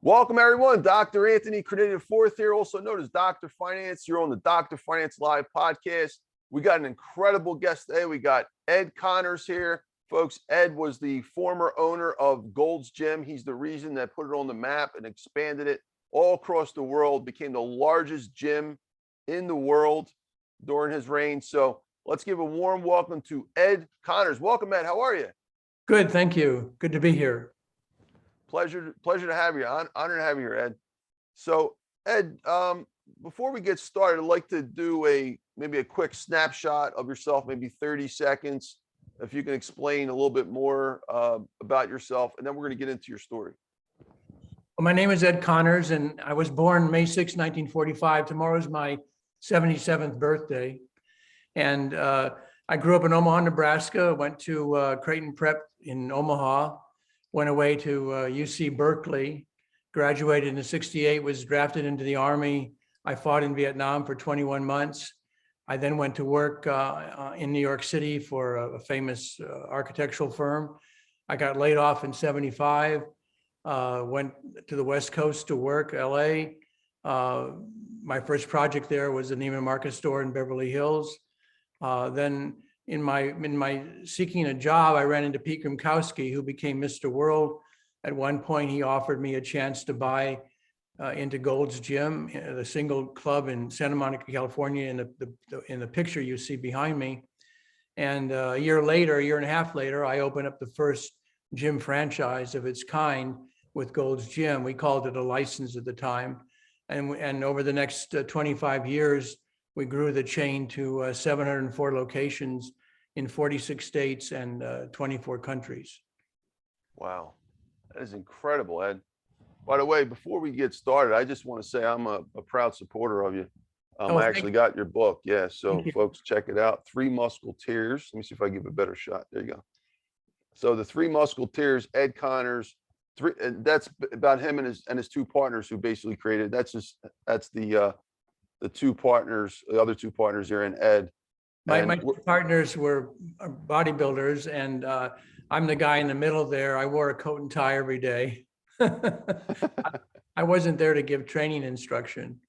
Welcome, everyone. Dr. Anthony Criniti IV here, also known as Dr. Finance. You're on the Dr. Finance Live podcast. We got an incredible guest today. We got Ed Connors here. Folks, Ed was the former owner of Gold's Gym. He's the reason that put it on the map and expanded it all across the world, became the largest gym in the world during his reign. So let's give a warm welcome to Ed Connors. Welcome, Ed. How are you? Good, thank you. Good to be here. Pleasure to have you. Honor to have you here, Ed. So, Ed, before we get started, I'd like to do maybe a quick snapshot of yourself, maybe 30 seconds, if you can explain a little bit more about yourself, and then we're going to get into your story. Well, my name is Ed Connors, and I was born May 6, 1945. Tomorrow is my 77th birthday. And I grew up in Omaha, Nebraska, went to Creighton Prep in Omaha, went away to UC Berkeley, graduated in '68, was drafted into the Army. I fought in Vietnam for 21 months. I then went to work in New York City for a famous architectural firm. I got laid off in '75, went to the West Coast to work, LA. My first project there was the Neiman Marcus store in Beverly Hills. Then in my seeking a job, I ran into Pete Grimkowski, who became Mr. World. At one point, he offered me a chance to buy into Gold's Gym, the single club in Santa Monica, California, in the picture you see behind me. And a year and a half later, I opened up the first gym franchise of its kind with Gold's Gym. We called it a license at the time. And over the next 25 years, we grew the chain to 704 locations in 46 states and 24 countries. Wow, that is incredible, Ed. By the way, before we get started, I just want to say I'm a proud supporter of you. I actually got your book. Yeah, so folks, check it out. Three Muscleteers. Let me see if I give a better shot. There you go. So the Three Muscleteers, Ed Connors. That's about him and his two partners who basically created. That's the two partners, the other two partners here, and Ed. My partners were bodybuilders, and I'm the guy in the middle there. I wore a coat and tie every day. I wasn't there to give training instruction.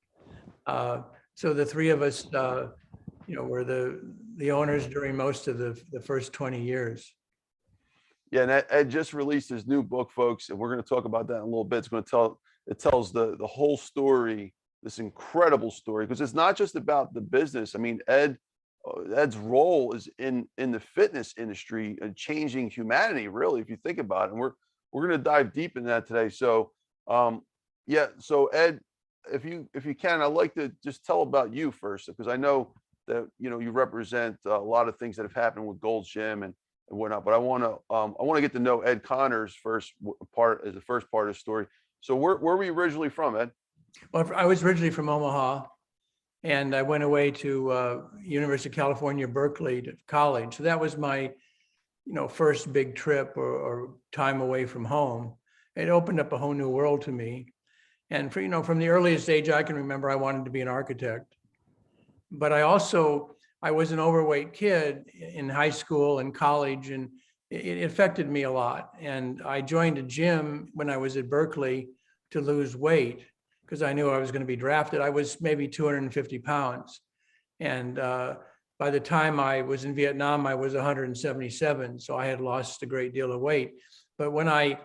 So the three of us, were the owners during most of the first 20 years. Yeah, and Ed just released his new book, folks, and we're going to talk about that in a little bit. It tells the whole story, this incredible story, because it's not just about the business. I mean, Ed's role is in the fitness industry and changing humanity, really, if you think about it. And we're going to dive deep in that today. So, so Ed, if you can, I'd like to just tell about you first, because I know that you represent a lot of things that have happened with Gold's Gym and whatnot. But I want to get to know Ed Connors first as the first part of the story. So where were you originally from, Ed? Well, I was originally from Omaha, and I went away to University of California, Berkeley to college. So that was my, first big trip or time away from home. It opened up a whole new world to me. And from the earliest age I can remember, I wanted to be an architect. But I was an overweight kid in high school and college, and it affected me a lot. And I joined a gym when I was at Berkeley to lose weight, because I knew I was going to be drafted. I was maybe 250 pounds. And by the time I was in Vietnam, I was 177. So I had lost a great deal of weight. But when I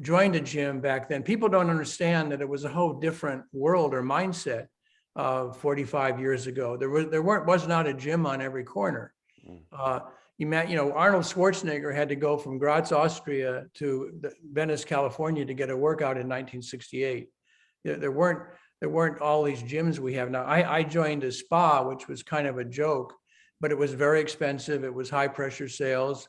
joined a gym back then, people don't understand that it was a whole different world or mindset 45 years ago. There was not a gym on every corner. Arnold Schwarzenegger had to go from Graz, Austria to Venice, California to get a workout in 1968. There weren't all these gyms we have now. I joined a spa, which was kind of a joke, but it was very expensive. It was high pressure sales.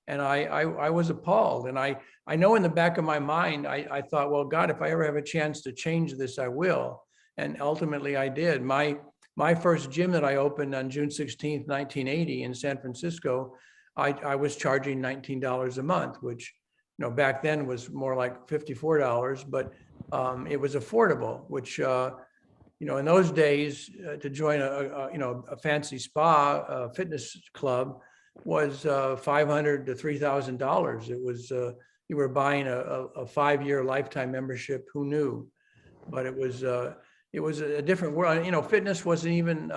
And I was appalled. And I know in the back of my mind, I thought, well, God, if I ever have a chance to change this, I will. And ultimately I did. My first gym that I opened on June 16th, 1980 in San Francisco, I was charging $19 a month, which, back then was more like $54, but it was affordable, which, in those days to join a fancy spa fitness club was $500 to $3,000. It was you were buying a 5-year lifetime membership. Who knew? But it was a different world. You know, fitness wasn't even,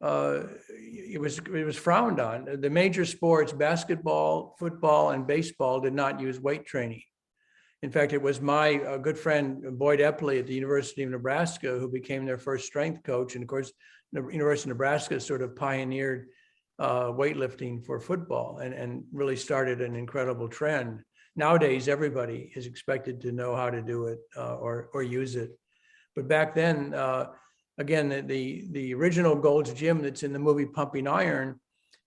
it was frowned on. The major sports, basketball, football, and baseball, did not use weight training. In fact, it was my good friend Boyd Epley at the University of Nebraska who became their first strength coach. And of course, the University of Nebraska sort of pioneered weightlifting for football and really started an incredible trend. Nowadays, everybody is expected to know how to do it or use it. But back then, again, the original Gold's Gym that's in the movie Pumping Iron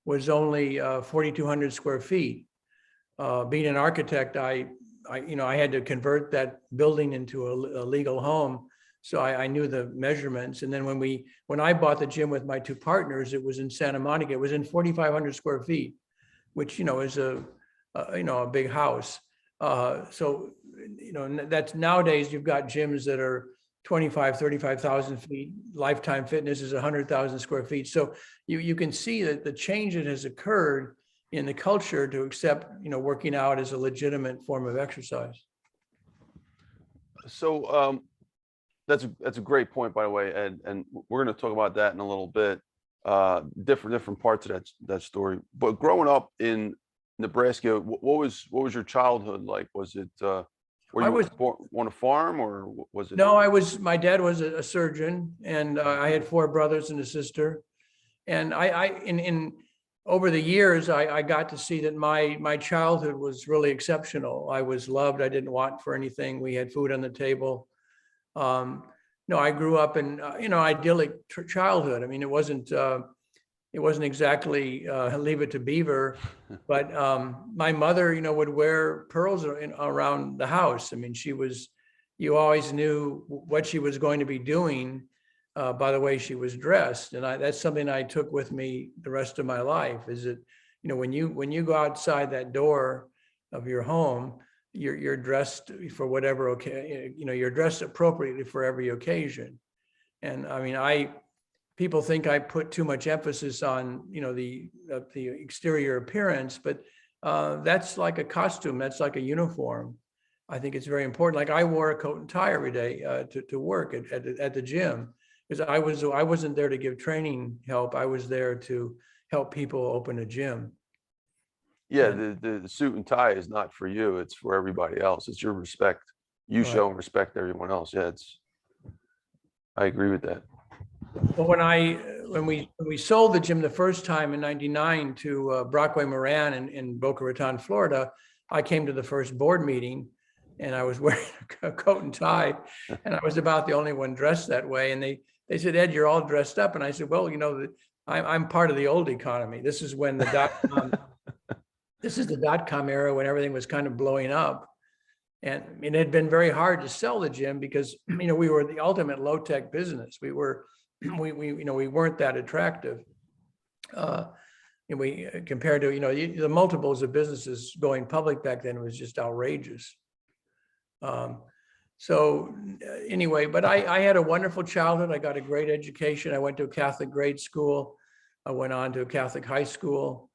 was only 4,200 square feet. Being an architect, I had to convert that building into a legal home. So I knew the measurements. And then when I bought the gym with my two partners, it was in Santa Monica. It was in 4,500 square feet, which, is a big house. So, that's nowadays you've got gyms that are 25, 35,000 feet. Lifetime Fitness is 100,000 square feet. So you can see that the change that has occurred in the culture to accept, working out as a legitimate form of exercise. So that's a great point, by the way, and we're going to talk about that in a little bit. Different parts of that story. But growing up in Nebraska, what was your childhood like? Was it were you born on a farm, or was it? No, my dad was a surgeon, and I had 4 brothers and a sister. And in over the years, I got to see that my childhood was really exceptional. I was loved. I didn't want for anything. We had food on the table. I grew up in idyllic childhood. I mean, it wasn't exactly Leave It to Beaver, but my mother, would wear pearls around the house. I mean, you always knew what she was going to be doing by the way she was dressed. And that's something I took with me the rest of my life, is that, when you go outside that door of your home, you're dressed for whatever, you're dressed appropriately for every occasion. And I mean, people think I put too much emphasis on, the exterior appearance, but that's like a costume. That's like a uniform. I think it's very important. Like I wore a coat and tie every day to work at the gym, because I wasn't there to give training help. I was there to help people open a gym. Yeah, the suit and tie is not for you. It's for everybody else. It's your respect. You show and respect everyone else. Yeah, I agree with that. But when we sold the gym the first time in '99 to Brockway Moran in Boca Raton, Florida, I came to the first board meeting, and I was wearing a coat and tie, and I was about the only one dressed that way. And they said, "Ed, you're all dressed up." And I said, "Well, I'm part of the old economy. This is when this is the dot-com era, when everything was kind of blowing up." And it had been very hard to sell the gym because, we were the ultimate low-tech business. We weren't that attractive. And we compared to, the multiples of businesses going public back then was just outrageous. So anyway, but I had a wonderful childhood. I got a great education. I went to a Catholic grade school. I went on to a Catholic high school.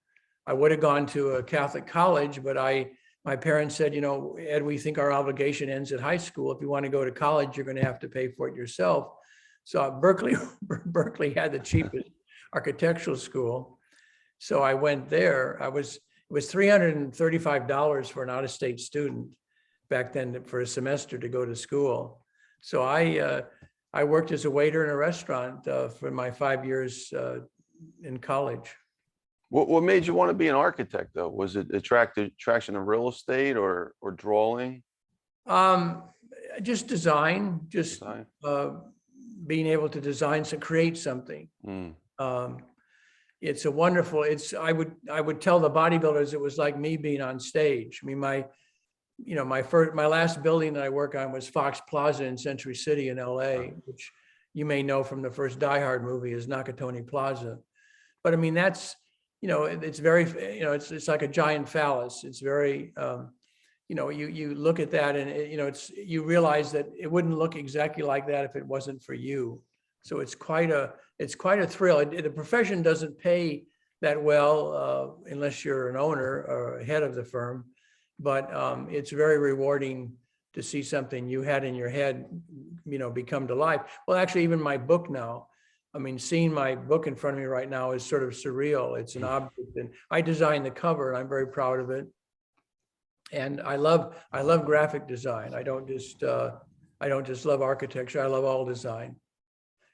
I would have gone to a Catholic college, but my parents said, Ed, we think our obligation ends at high school. If you want to go to college, you're going to have to pay for it yourself. So Berkeley had the cheapest architectural school. So I went there. It was $335 for an out-of-state student back then for a semester to go to school. So I worked as a waiter in a restaurant for my 5 years in college. What made you want to be an architect, though? Was it attraction of real estate or drawing? Just design, being able to design, create something. It's a wonderful. I would tell the bodybuilders it was like me being on stage. I mean, my last building that I work on was Fox Plaza in Century City in LA, which you may know from the first Die Hard movie as Nakatomi Plaza. But I mean, that's, it's very, it's like a giant phallus. It's very, you look at that and you realize that it wouldn't look exactly like that if it wasn't for you. So it's quite a thrill. The profession doesn't pay that well unless you're an owner or head of the firm. but it's very rewarding to see something you had in your head, become to life. Well, actually, even my book now, I mean, seeing my book in front of me right now is sort of surreal. It's an object, and I designed the cover, and I'm very proud of it. And I love graphic design. I don't just love architecture. I love all design.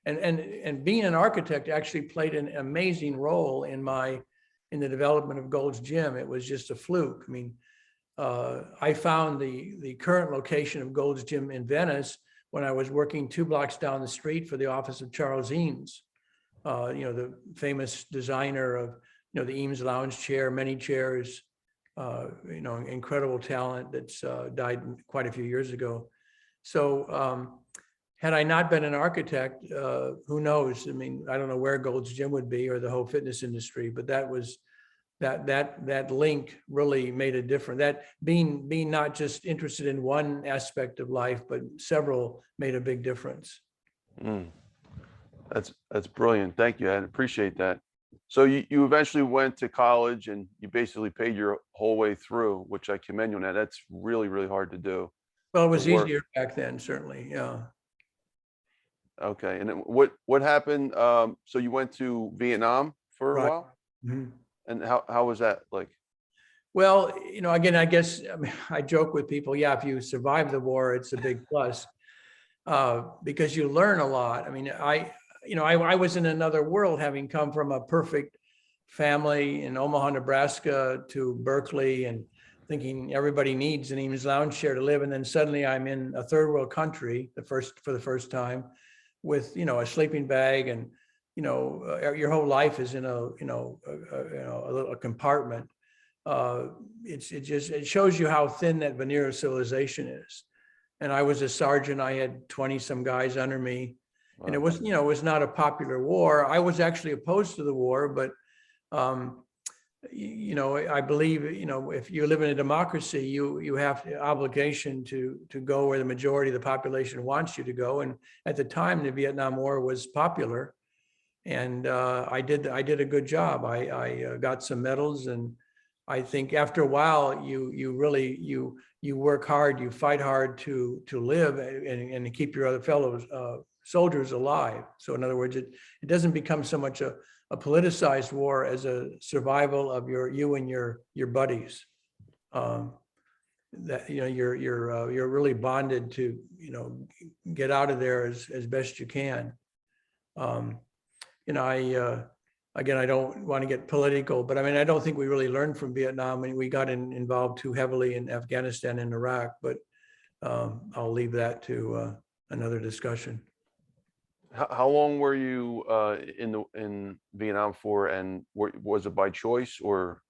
And being an architect actually played an amazing role in the development of Gold's Gym. It was just a fluke. I mean, I found the current location of Gold's Gym in Venice when I was working 2 blocks down the street for the office of Charles Eames, the famous designer of, the Eames lounge chair, many chairs, incredible talent that's died quite a few years ago. So had I not been an architect, who knows? I mean, I don't know where Gold's Gym would be or the whole fitness industry, but that link really made a difference. That being not just interested in one aspect of life, but several, made a big difference. That's brilliant. Thank you. I appreciate that. So you eventually went to college and you basically paid your whole way through, which I commend you on that. That's really, really hard to do. Well, it was easier back then, certainly. Yeah. Okay. And then what happened? So you went to Vietnam for a while? Mm-hmm. And how was that like? Well, again, I guess, I joke with people, yeah, if you survive the war, it's a big plus, because you learn a lot. I mean, I was in another world, having come from a perfect family in Omaha, Nebraska to Berkeley, and thinking everybody needs an Eames lounge chair to live. And then suddenly I'm in a third world country for the first time with, a sleeping bag, and, your whole life is in a little compartment. It shows you how thin that veneer of civilization is. And I was a sergeant. I had 20 some guys under me. Wow. And it was not a popular war. I was actually opposed to the war, but I believe, if you live in a democracy, you have the obligation to go where the majority of the population wants you to go. And at the time, the Vietnam War was popular, and I did a good job. I got some medals, and I think after a while, you really work hard, you fight hard to live and to keep your other fellows soldiers alive. So in other words, it doesn't become so much a politicized war as a survival of you and your buddies. That you're really bonded to get out of there as best you can. Again, I don't want to get political, but I mean, I don't think we really learned from Vietnam. I mean, we got involved too heavily in Afghanistan and Iraq, but I'll leave that to another discussion. How long were you in Vietnam for, and was it by choice or?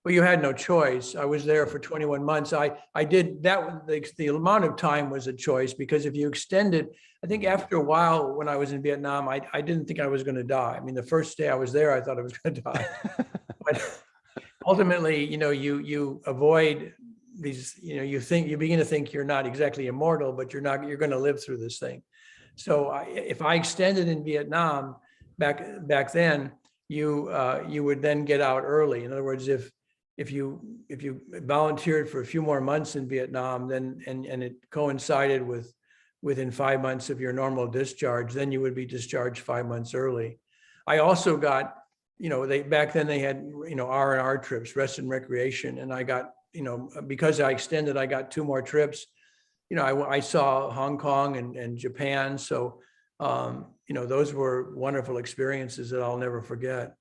Well, you had no choice. I was there for 21 months. I did that. The amount of time was a choice, because if you extend it, I think after a while, when I was in Vietnam, I didn't think I was going to die. I mean, the first day I was there, I thought I was going to die. But ultimately, you avoid these, you begin to think you're not exactly immortal, but you're going to live through this thing. So if I extended in Vietnam back then, you would then get out early. In other words, if you volunteered for a few more months in Vietnam, then and it coincided within 5 months of your normal discharge, then you would be discharged 5 months early. I also got, back then they had R&R trips, rest and recreation, and I got, because I extended, I got 2 more trips. I saw Hong Kong and Japan. So, those were wonderful experiences that I'll never forget.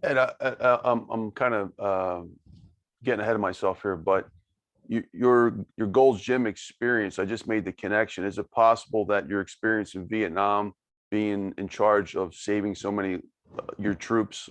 And I'm kind of getting ahead of myself here, but your Gold's Gym experience, I just made the connection. Is it possible that your experience in Vietnam, being in charge of saving so many your troops'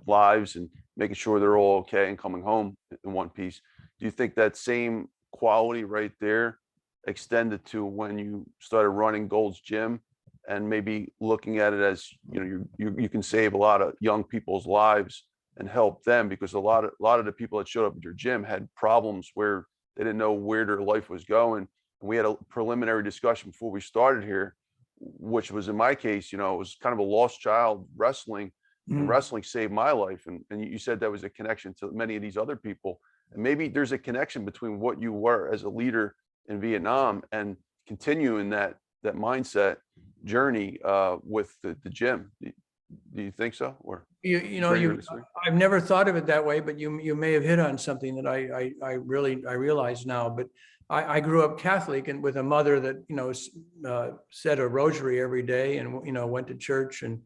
lives and making sure they're all okay and coming home in one piece, do you think that same quality right there extended to when you started running Gold's Gym, and maybe looking at it as you can save a lot of young people's lives and help them, because a lot of the people that showed up at your gym had problems where they didn't know where their life was going. And we had a preliminary discussion before we started here, which was in my case, it was kind of a lost child, wrestling. And wrestling saved my life, and you said that was a connection to many of these other people. And maybe there's a connection between what you were as a leader in Vietnam and continuing that mindset journey with the gym. Do you think so? Or I've never thought of it that way, but you may have hit on something that I realize now. But I grew up Catholic and with a mother that said a rosary every day and went to church, and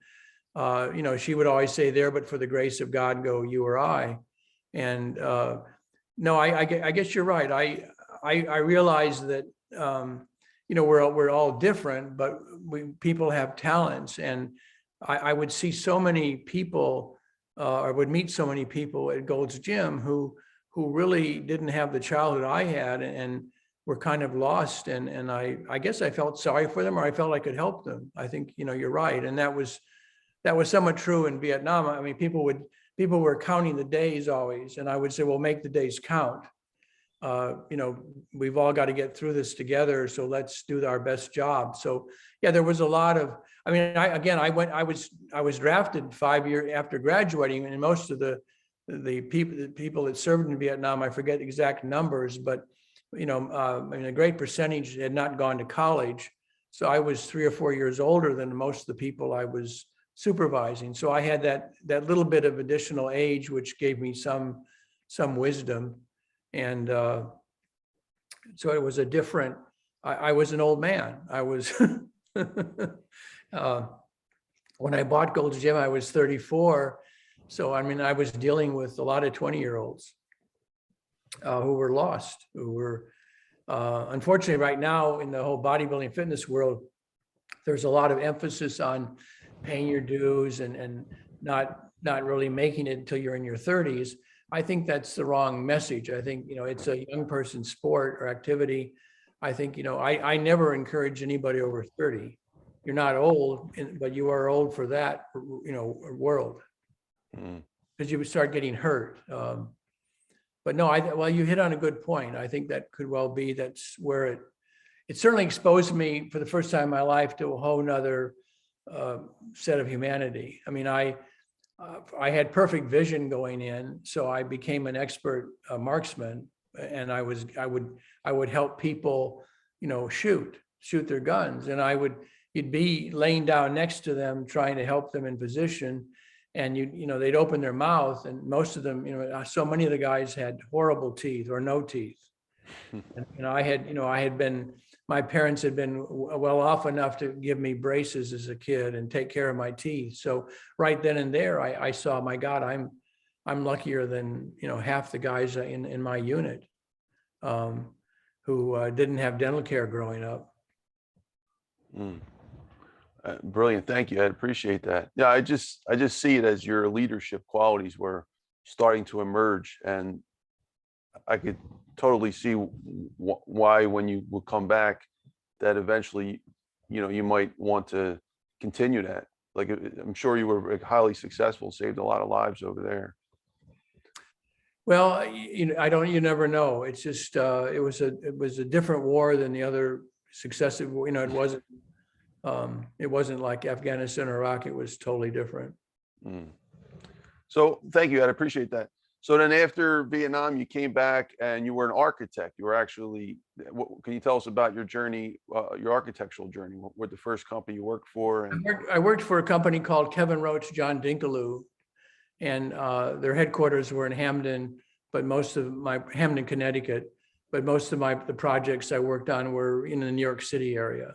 she would always say, "There, but for the grace of God, go you or I." And no, I guess you're right. I realize that we're all different, but people have talents, and I would see so many people, or would meet so many people at Gold's Gym who really didn't have the childhood I had and were kind of lost. And I guess I felt sorry for them, or I felt I could help them. I think, you're right. And that was somewhat true in Vietnam. I mean, people were counting the days always. And I would say, well, make the days count. We've all got to get through this together. So let's do our best job. So yeah, there was a lot of, I was drafted 5 years after graduating, and most of the people that served in Vietnam, I forget exact numbers, but a great percentage had not gone to college. So I was 3 or 4 years older than most of the people I was supervising. So I had that little bit of additional age, which gave me some wisdom. And so it was I was an old man. I was, when I bought Gold's Gym, I was 34. So, I was dealing with a lot of 20-year-olds who were lost, who were, unfortunately right now in the whole bodybuilding fitness world, there's a lot of emphasis on paying your dues and not really making it until you're in your 30s. I think that's the wrong message. I think, it's a young person's sport or activity. I think, I never encourage anybody over 30. You're not old, but you are old for that, world, because you would start getting hurt. But no, well, you hit on a good point. I think that could well be, that's where it certainly exposed me for the first time in my life to a whole nother set of humanity. I had perfect vision going in, so I became an expert marksman, and I would help people, shoot their guns, and you'd be laying down next to them trying to help them in position, and they'd open their mouth, and most of them, so many of the guys had horrible teeth or no teeth. And my parents had been well off enough to give me braces as a kid and take care of my teeth. So right then and there, I saw, my God, I'm luckier than, half the guys in my unit who didn't have dental care growing up. Brilliant. Thank you. I appreciate that. Yeah, I just see it as your leadership qualities were starting to emerge, and I could totally see why, when you will come back, that eventually, you might want to continue that. Like, I'm sure you were highly successful, saved a lot of lives over there. Well, you never know. It's just, it was a different war than the other successive, it wasn't like Afghanistan or Iraq. It was totally different. So thank you. I appreciate that. So then after Vietnam, you came back and you were an architect. You were actually, can you tell us about your journey, your architectural journey? What the first company you worked for? And I worked for a company called Kevin Roach, John Dinkaloo, and their headquarters were in Hamden, Hamden, Connecticut. But most of the projects I worked on were in the New York City area.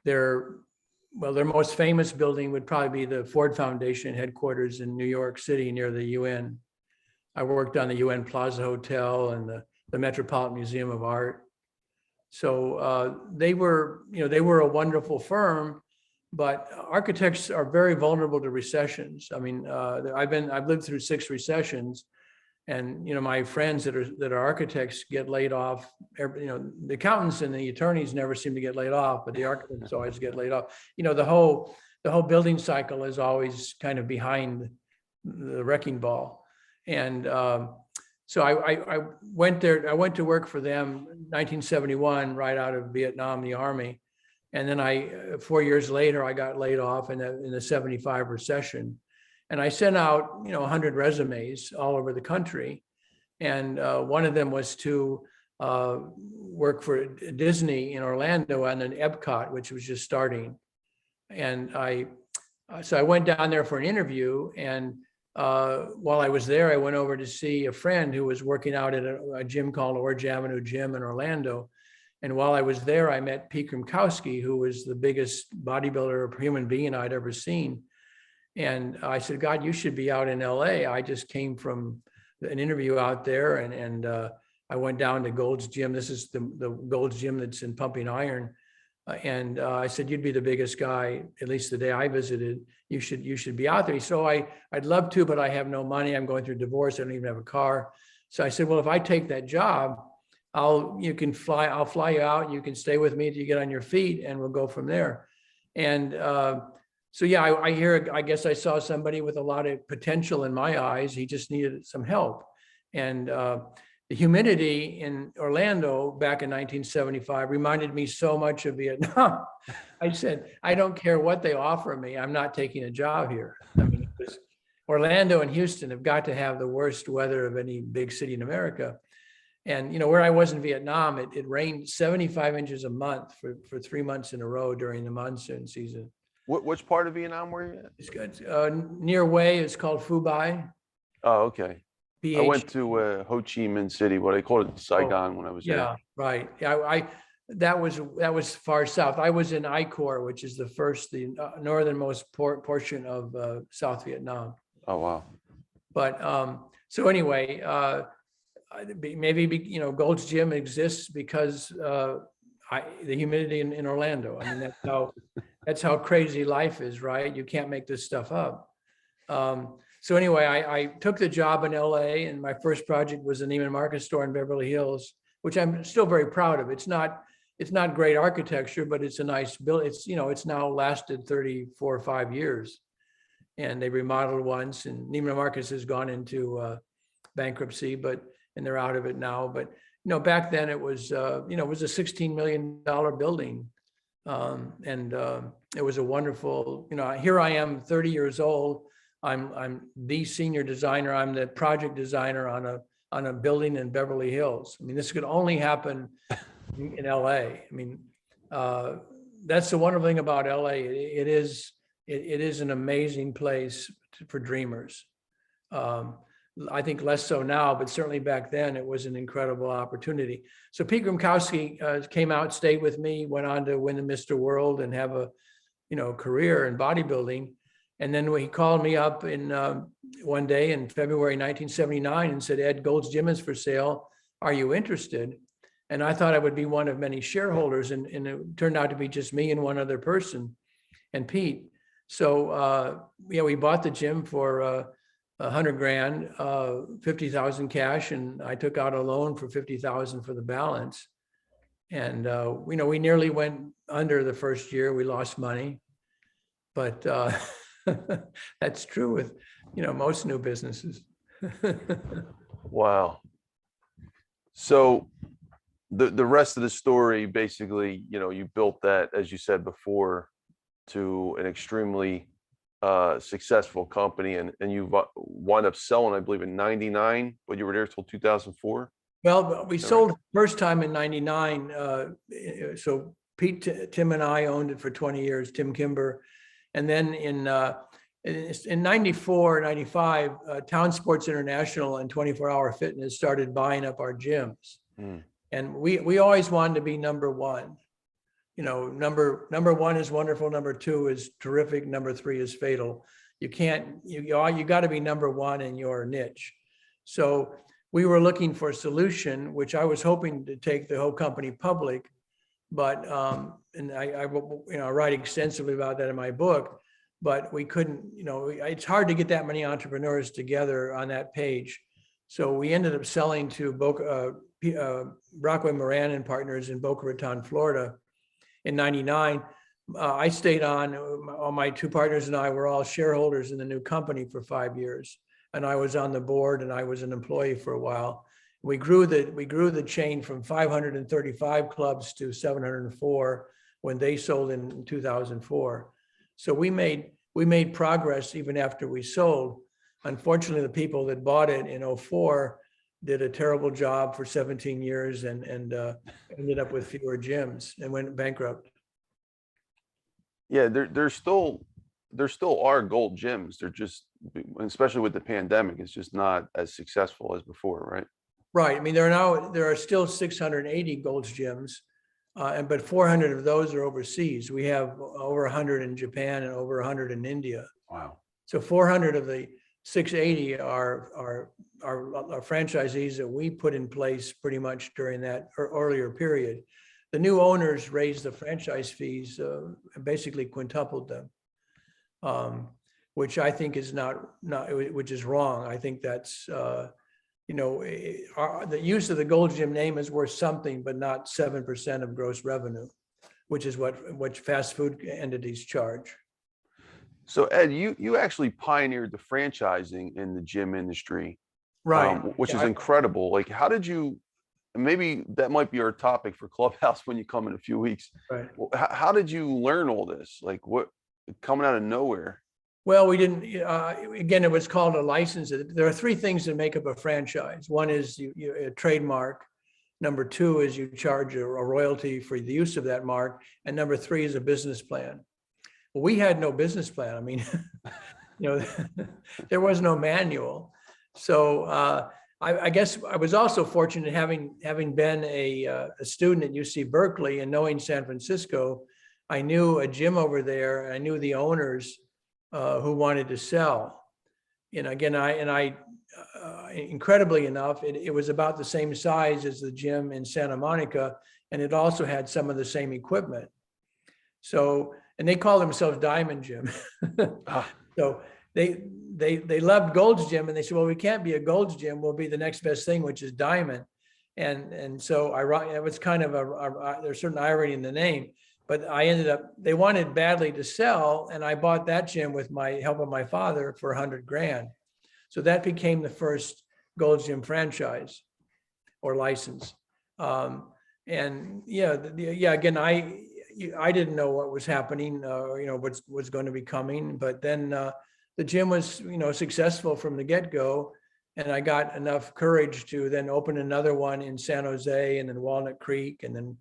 Their most famous building would probably be the Ford Foundation headquarters in New York City near the UN. I worked on the UN Plaza Hotel and the Metropolitan Museum of Art. So they were a wonderful firm, but architects are very vulnerable to recessions. I've lived through 6 recessions. And, my friends that are architects get laid off. The accountants and the attorneys never seem to get laid off, but the architects always get laid off. The whole building cycle is always kind of behind the wrecking ball. And so I went there. I went to work for them in 1971, right out of Vietnam, the Army. And then 4 years later, I got laid off in the 75 recession. And I sent out, 100 resumes all over the country. And one of them was to work for Disney in Orlando and then Epcot, which was just starting. And so I went down there for an interview, and while I was there, I went over to see a friend who was working out at a gym called Orange Avenue Gym in Orlando. And while I was there, I met Pete Krimkowski, who was the biggest bodybuilder or human being I'd ever seen. And I said, God, you should be out in LA. I just came from an interview out there, and I went down to Gold's Gym. This is the Gold's Gym that's in Pumping Iron. And I said, you'd be the biggest guy, at least the day I visited. You should be out there. So I'd love to, but I have no money. I'm going through a divorce. I don't even have a car. So I said, well, if I take that job, I'll fly you out. You can stay with me till you get on your feet, and we'll go from there. And so yeah, I guess I saw somebody with a lot of potential in my eyes. He just needed some help. And the humidity in Orlando back in 1975 reminded me so much of Vietnam. I said, I don't care what they offer me. I'm not taking a job here. I mean, Orlando and Houston have got to have the worst weather of any big city in America. And, you know, where I was in Vietnam, it rained 75 inches a month for 3 months in a row during the monsoon season. Which part of Vietnam were you at? It's good. Near Hue, it's called Phu Bai. Oh, okay. I went to Ho Chi Minh City, what I called it Saigon when I was there. Yeah, right. That was far south. I was in I Corps, which is the northernmost portion of South Vietnam. Oh, wow. But so anyway, maybe, you know, Gold's Gym exists because the humidity in Orlando. I mean, that's how crazy life is, right? You can't make this stuff up. So anyway, I took the job in LA, and my first project was a Neiman Marcus store in Beverly Hills, which I'm still very proud of. It's not great architecture, but it's a nice build. It's now lasted 34 or 5 years, and they remodeled once, and Neiman Marcus has gone into bankruptcy, and they're out of it now. But, you know, back then it was, it was a $16 million building. And it was a wonderful, here I am, 30 years old. I'm the senior designer. I'm the project designer on a building in Beverly Hills. I mean, this could only happen in LA. I mean, that's the wonderful thing about LA. It is an amazing place for dreamers. I think less so now, but certainly back then it was an incredible opportunity. So Pete Krimkowski came out, stayed with me, went on to win the Mr. World and have a career in bodybuilding. And then he called me up in one day in February 1979 and said, Ed, Gold's Gym is for sale. Are you interested? And I thought I would be one of many shareholders, and it turned out to be just me and one other person, and Pete. So we bought the gym for $100,000, 50,000 cash, and I took out a loan for 50,000 for the balance. And we nearly went under the first year. We lost money, but that's true with most new businesses. Wow. So the rest of the story, basically, you built that, as you said before, to an extremely successful company, and you wound up selling, I believe, in 99, but you were there till 2004. Well, we sold first time in 99. So Pete, Tim and I owned it for 20 years, Tim Kimber. And then in 94, 95, Town Sports International and 24 Hour Fitness started buying up our gyms. And we always wanted to be number one. Number one is wonderful. Number two is terrific. Number three is fatal. You got to be number one in your niche. So we were looking for a solution, which I was hoping to take the whole company public, but and I write extensively about that in my book, but we couldn't. It's hard to get that many entrepreneurs together on that page. So we ended up selling to Brockway Moran and Partners in Boca Raton, Florida. In 99, I stayed on. All my two partners and I were all shareholders in the new company for 5 years, and I was on the board and I was an employee for a while. We grew the chain from 535 clubs to 704 when they sold in 2004. So we made progress even after we sold. Unfortunately, the people that bought it in 04 did a terrible job for 17 years and ended up with fewer gyms and went bankrupt. Yeah, there's still are gold gyms. They're just, especially with the pandemic, it's just not as successful as before, right? Right. I mean, there are still 680 Gold's gyms, but 400 of those are overseas. We have over 100 in Japan and over 100 in India. Wow. So 400 of the 680 are franchisees that we put in place pretty much during that earlier period. The new owners raised the franchise fees, basically quintupled them, which I think is which is wrong. I think that's, the use of the Gold Gym name is worth something, but not 7% of gross revenue, which is what fast food entities charge. So Ed, you actually pioneered the franchising in the gym industry, right? Which is incredible. Like, how did you? Maybe that might be our topic for Clubhouse when you come in a few weeks. Right. How did you learn all this? Like, what, coming out of nowhere? Well, we didn't. Again, it was called a license. There are three things that make up a franchise. One is a trademark. Number two is you charge a royalty for the use of that mark, and number three is a business plan. Well, we had no business plan. I mean, there was no manual. So I guess I was also fortunate having been a student at UC Berkeley and knowing San Francisco. I knew a gym over there. I knew the owners who wanted to sell. And again, incredibly enough, it was about the same size as the gym in Santa Monica, and it also had some of the same equipment. So, and they call themselves Diamond Gym. So they loved Gold's Gym, and they said, well, we can't be a Gold's Gym. We'll be the next best thing, which is Diamond. And so it was kind of there's certain irony in the name, but they wanted badly to sell, and I bought that gym with my help of my father for $100,000. So that became the first Gold's Gym franchise or license. And again, I didn't know what was happening, what was going to be coming, but then the gym was, successful from the get-go, and I got enough courage to then open another one in San Jose, and then Walnut Creek, and then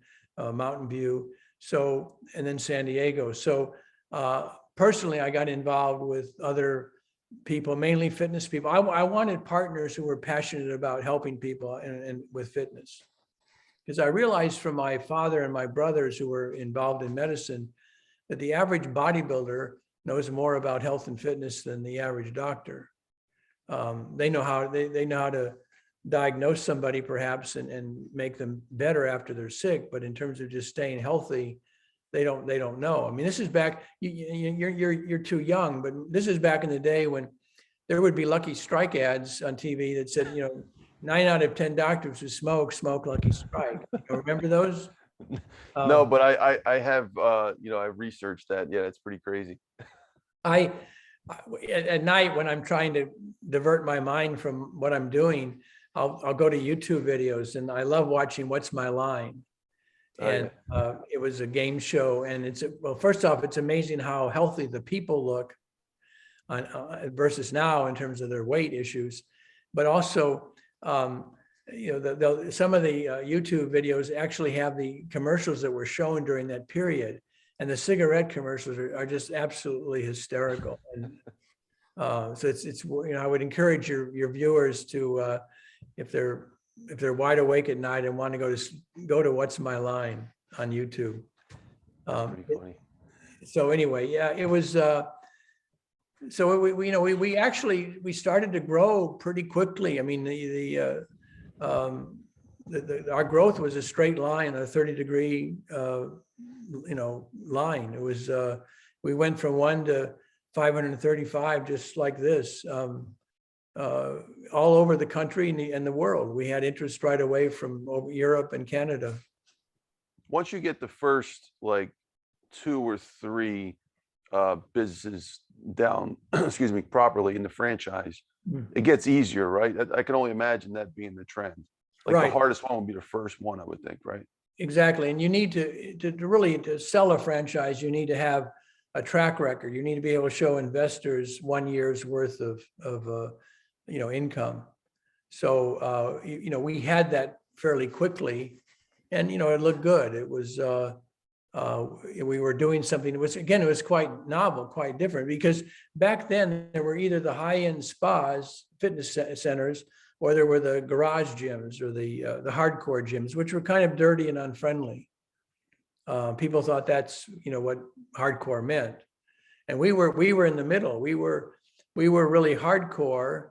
Mountain View, and then San Diego. So personally, I got involved with other people, mainly fitness people. I wanted partners who were passionate about helping people and with fitness. Because I realized from my father and my brothers who were involved in medicine that the average bodybuilder knows more about health and fitness than the average doctor. They know how to diagnose somebody perhaps and make them better after they're sick, but in terms of just staying healthy, they don't know. I mean, this is back. You're too young, but this is back in the day when there would be Lucky Strike ads on TV that said, 9 out of 10 doctors who smoke Lucky Strike. Remember those? No, but I have, I researched that. Yeah, it's pretty crazy. At night when I'm trying to divert my mind from what I'm doing, I'll go to YouTube videos, and I love watching What's My Line. And it was a game show, and first off, it's amazing how healthy the people look versus now in terms of their weight issues, but also some of the YouTube videos actually have the commercials that were shown during that period, and the cigarette commercials are just absolutely hysterical. And so it's I would encourage your viewers to if they're wide awake at night and want to go to What's My Line on YouTube. Pretty funny. So anyway, yeah, it was. So we started to grow pretty quickly. I mean, our growth was a straight line, a 30-degree line. It was we went from 1 to 535 just like this, all over the country and the world. We had interest right away from Europe and Canada. Once you get the first 2 or 3 businesses down, properly in the franchise, it gets easier, right? I can only imagine that being the trend. Right. The hardest one would be the first one, I would think, right? Exactly. And you need to really sell a franchise, you need to have a track record. You need to be able to show investors 1 year's worth of income. So, we had that fairly quickly, and, it looked good. It was, we were doing something. It was quite novel, quite different, because back then there were either the high-end spas, fitness centers, or there were the garage gyms or the hardcore gyms, which were kind of dirty and unfriendly. People thought that's, what hardcore meant. And we were in the middle. We were really hardcore.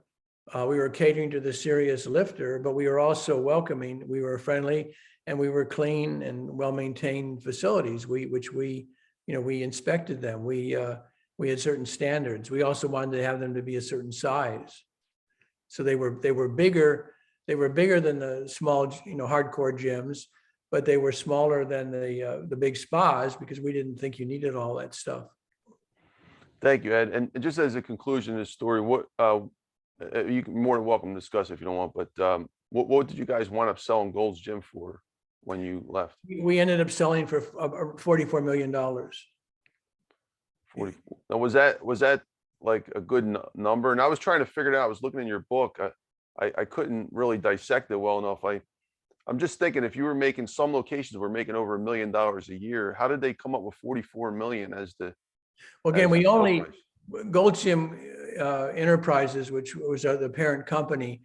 We were catering to the serious lifter, but we were also welcoming. We were friendly, and we were clean and well-maintained facilities. Which we inspected them. We had certain standards. We also wanted to have them to be a certain size. So they were bigger. They were bigger than the small, hardcore gyms, but they were smaller than the big spas, because we didn't think you needed all that stuff. Thank you, Ed. And just as a conclusion of this story, what you can more than welcome to discuss if you don't want, but what did you guys wind up selling Gold's Gym for when you left? We ended up selling for $44 million. 40. Now, was that like a good number? And I was trying to figure it out. I was looking in your book. I couldn't really dissect it well enough. I'm just thinking, if you were making, some locations were making over $1 million a year, how did they come up with 44 million as the? Well, again, as the sale price? Gold's Gym Enterprises, which was the parent company,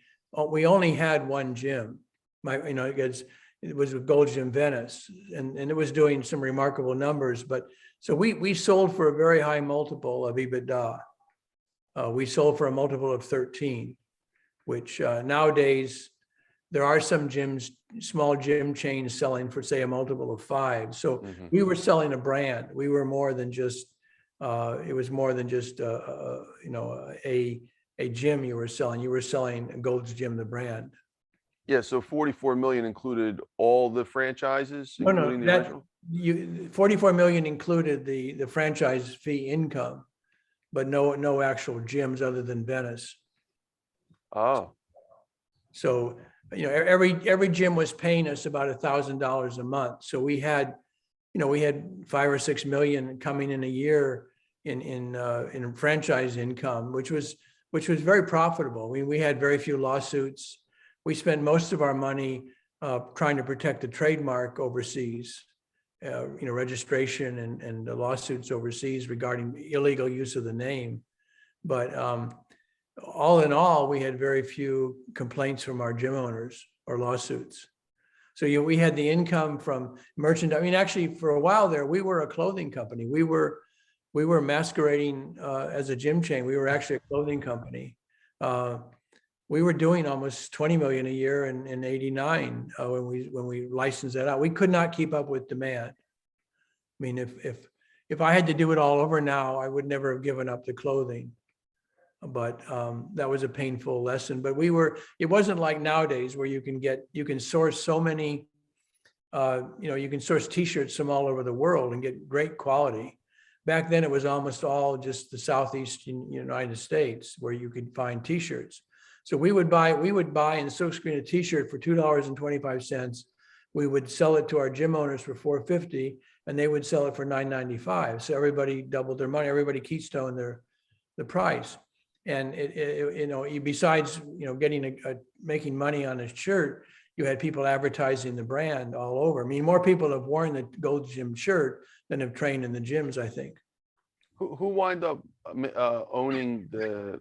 we only had one gym. It was with Gold's Gym Venice, and it was doing some remarkable numbers. But so we sold for a very high multiple of EBITDA. We sold for a multiple of 13, which nowadays there are some gyms, small gym chains, selling for, say, a multiple of 5. So we were selling a brand. We were more than just. It was more than just a gym you were selling. You were selling Gold's Gym, the brand. Yeah. So 44 million included all the franchises, including the original? 44 million included the franchise fee income, but no actual gyms other than Venice. Oh. So, every gym was paying us about $1,000 a month. So we had 5 or 6 million coming in a year in franchise income, which was very profitable. We had very few lawsuits. We spent most of our money trying to protect the trademark overseas, registration and the lawsuits overseas regarding illegal use of the name. But all in all, we had very few complaints from our gym owners or lawsuits. So we had the income from merchandise. I mean, actually, for a while there, we were a clothing company. We were masquerading as a gym chain. We were actually a clothing company. We were doing almost 20 million a year in '89 when we licensed that out. We could not keep up with demand. I mean, if I had to do it all over now, I would never have given up the clothing. But that was a painful lesson. But it wasn't like nowadays where you can source so many, you can source t-shirts from all over the world and get great quality. Back then, it was almost all just the Southeastern United States where you could find t-shirts. So we would buy and silkscreen a t-shirt for $2.25. We would sell it to our gym owners for $4.50, and they would sell it for $9.95. So everybody doubled their money. Everybody keystoned the price. And besides making money on a shirt, you had people advertising the brand all over. I mean, more people have worn the Gold's Gym shirt than have trained in the gyms, I think. Who wind up owning the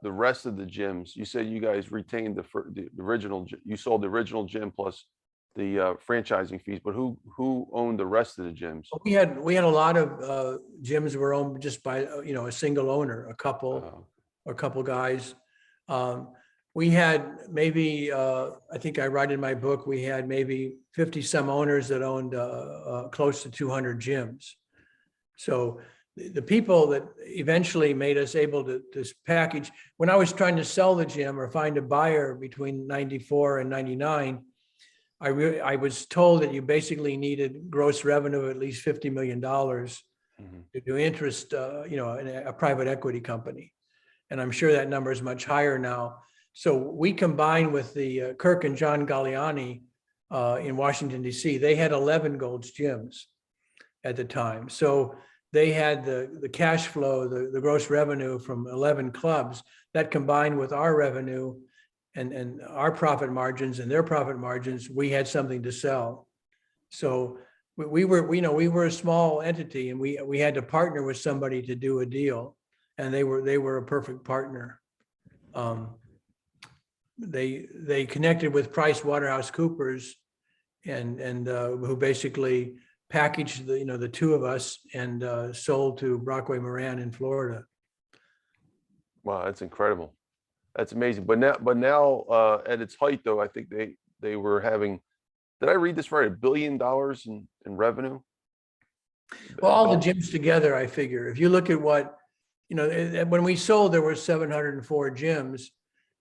rest of the gyms? You said you guys retained the original. You sold the original gym plus the franchising fees, but who owned the rest of the gyms? We had a lot of gyms were owned just by a single owner, a couple or a couple guys. We had maybe I think I write in my book, we had maybe 50 some owners that owned close to 200 gyms. So the people that eventually made us able to this package, when I was trying to sell the gym or find a buyer between 94 and 99, I was told that you basically needed gross revenue of at least $50 million to do interest, in a private equity company. And I'm sure that number is much higher now. So we combined with the Kirk and John Galliani in Washington, D.C. They had 11 Gold's Gyms at the time. So they had the cash flow, the gross revenue from 11 clubs that combined with our revenue and our profit margins and their profit margins, we had something to sell. So we were a small entity, and we had to partner with somebody to do a deal, and they were a perfect partner. They connected with PricewaterhouseCoopers, and who basically packaged the two of us and sold to Brockway Moran in Florida. Wow, that's incredible. That's amazing. But now at its height, though, I think they were having. Did I read this right? $1 billion in revenue. Well, all the gyms together, I figure. If you look at what, when we sold, there were 704 gyms.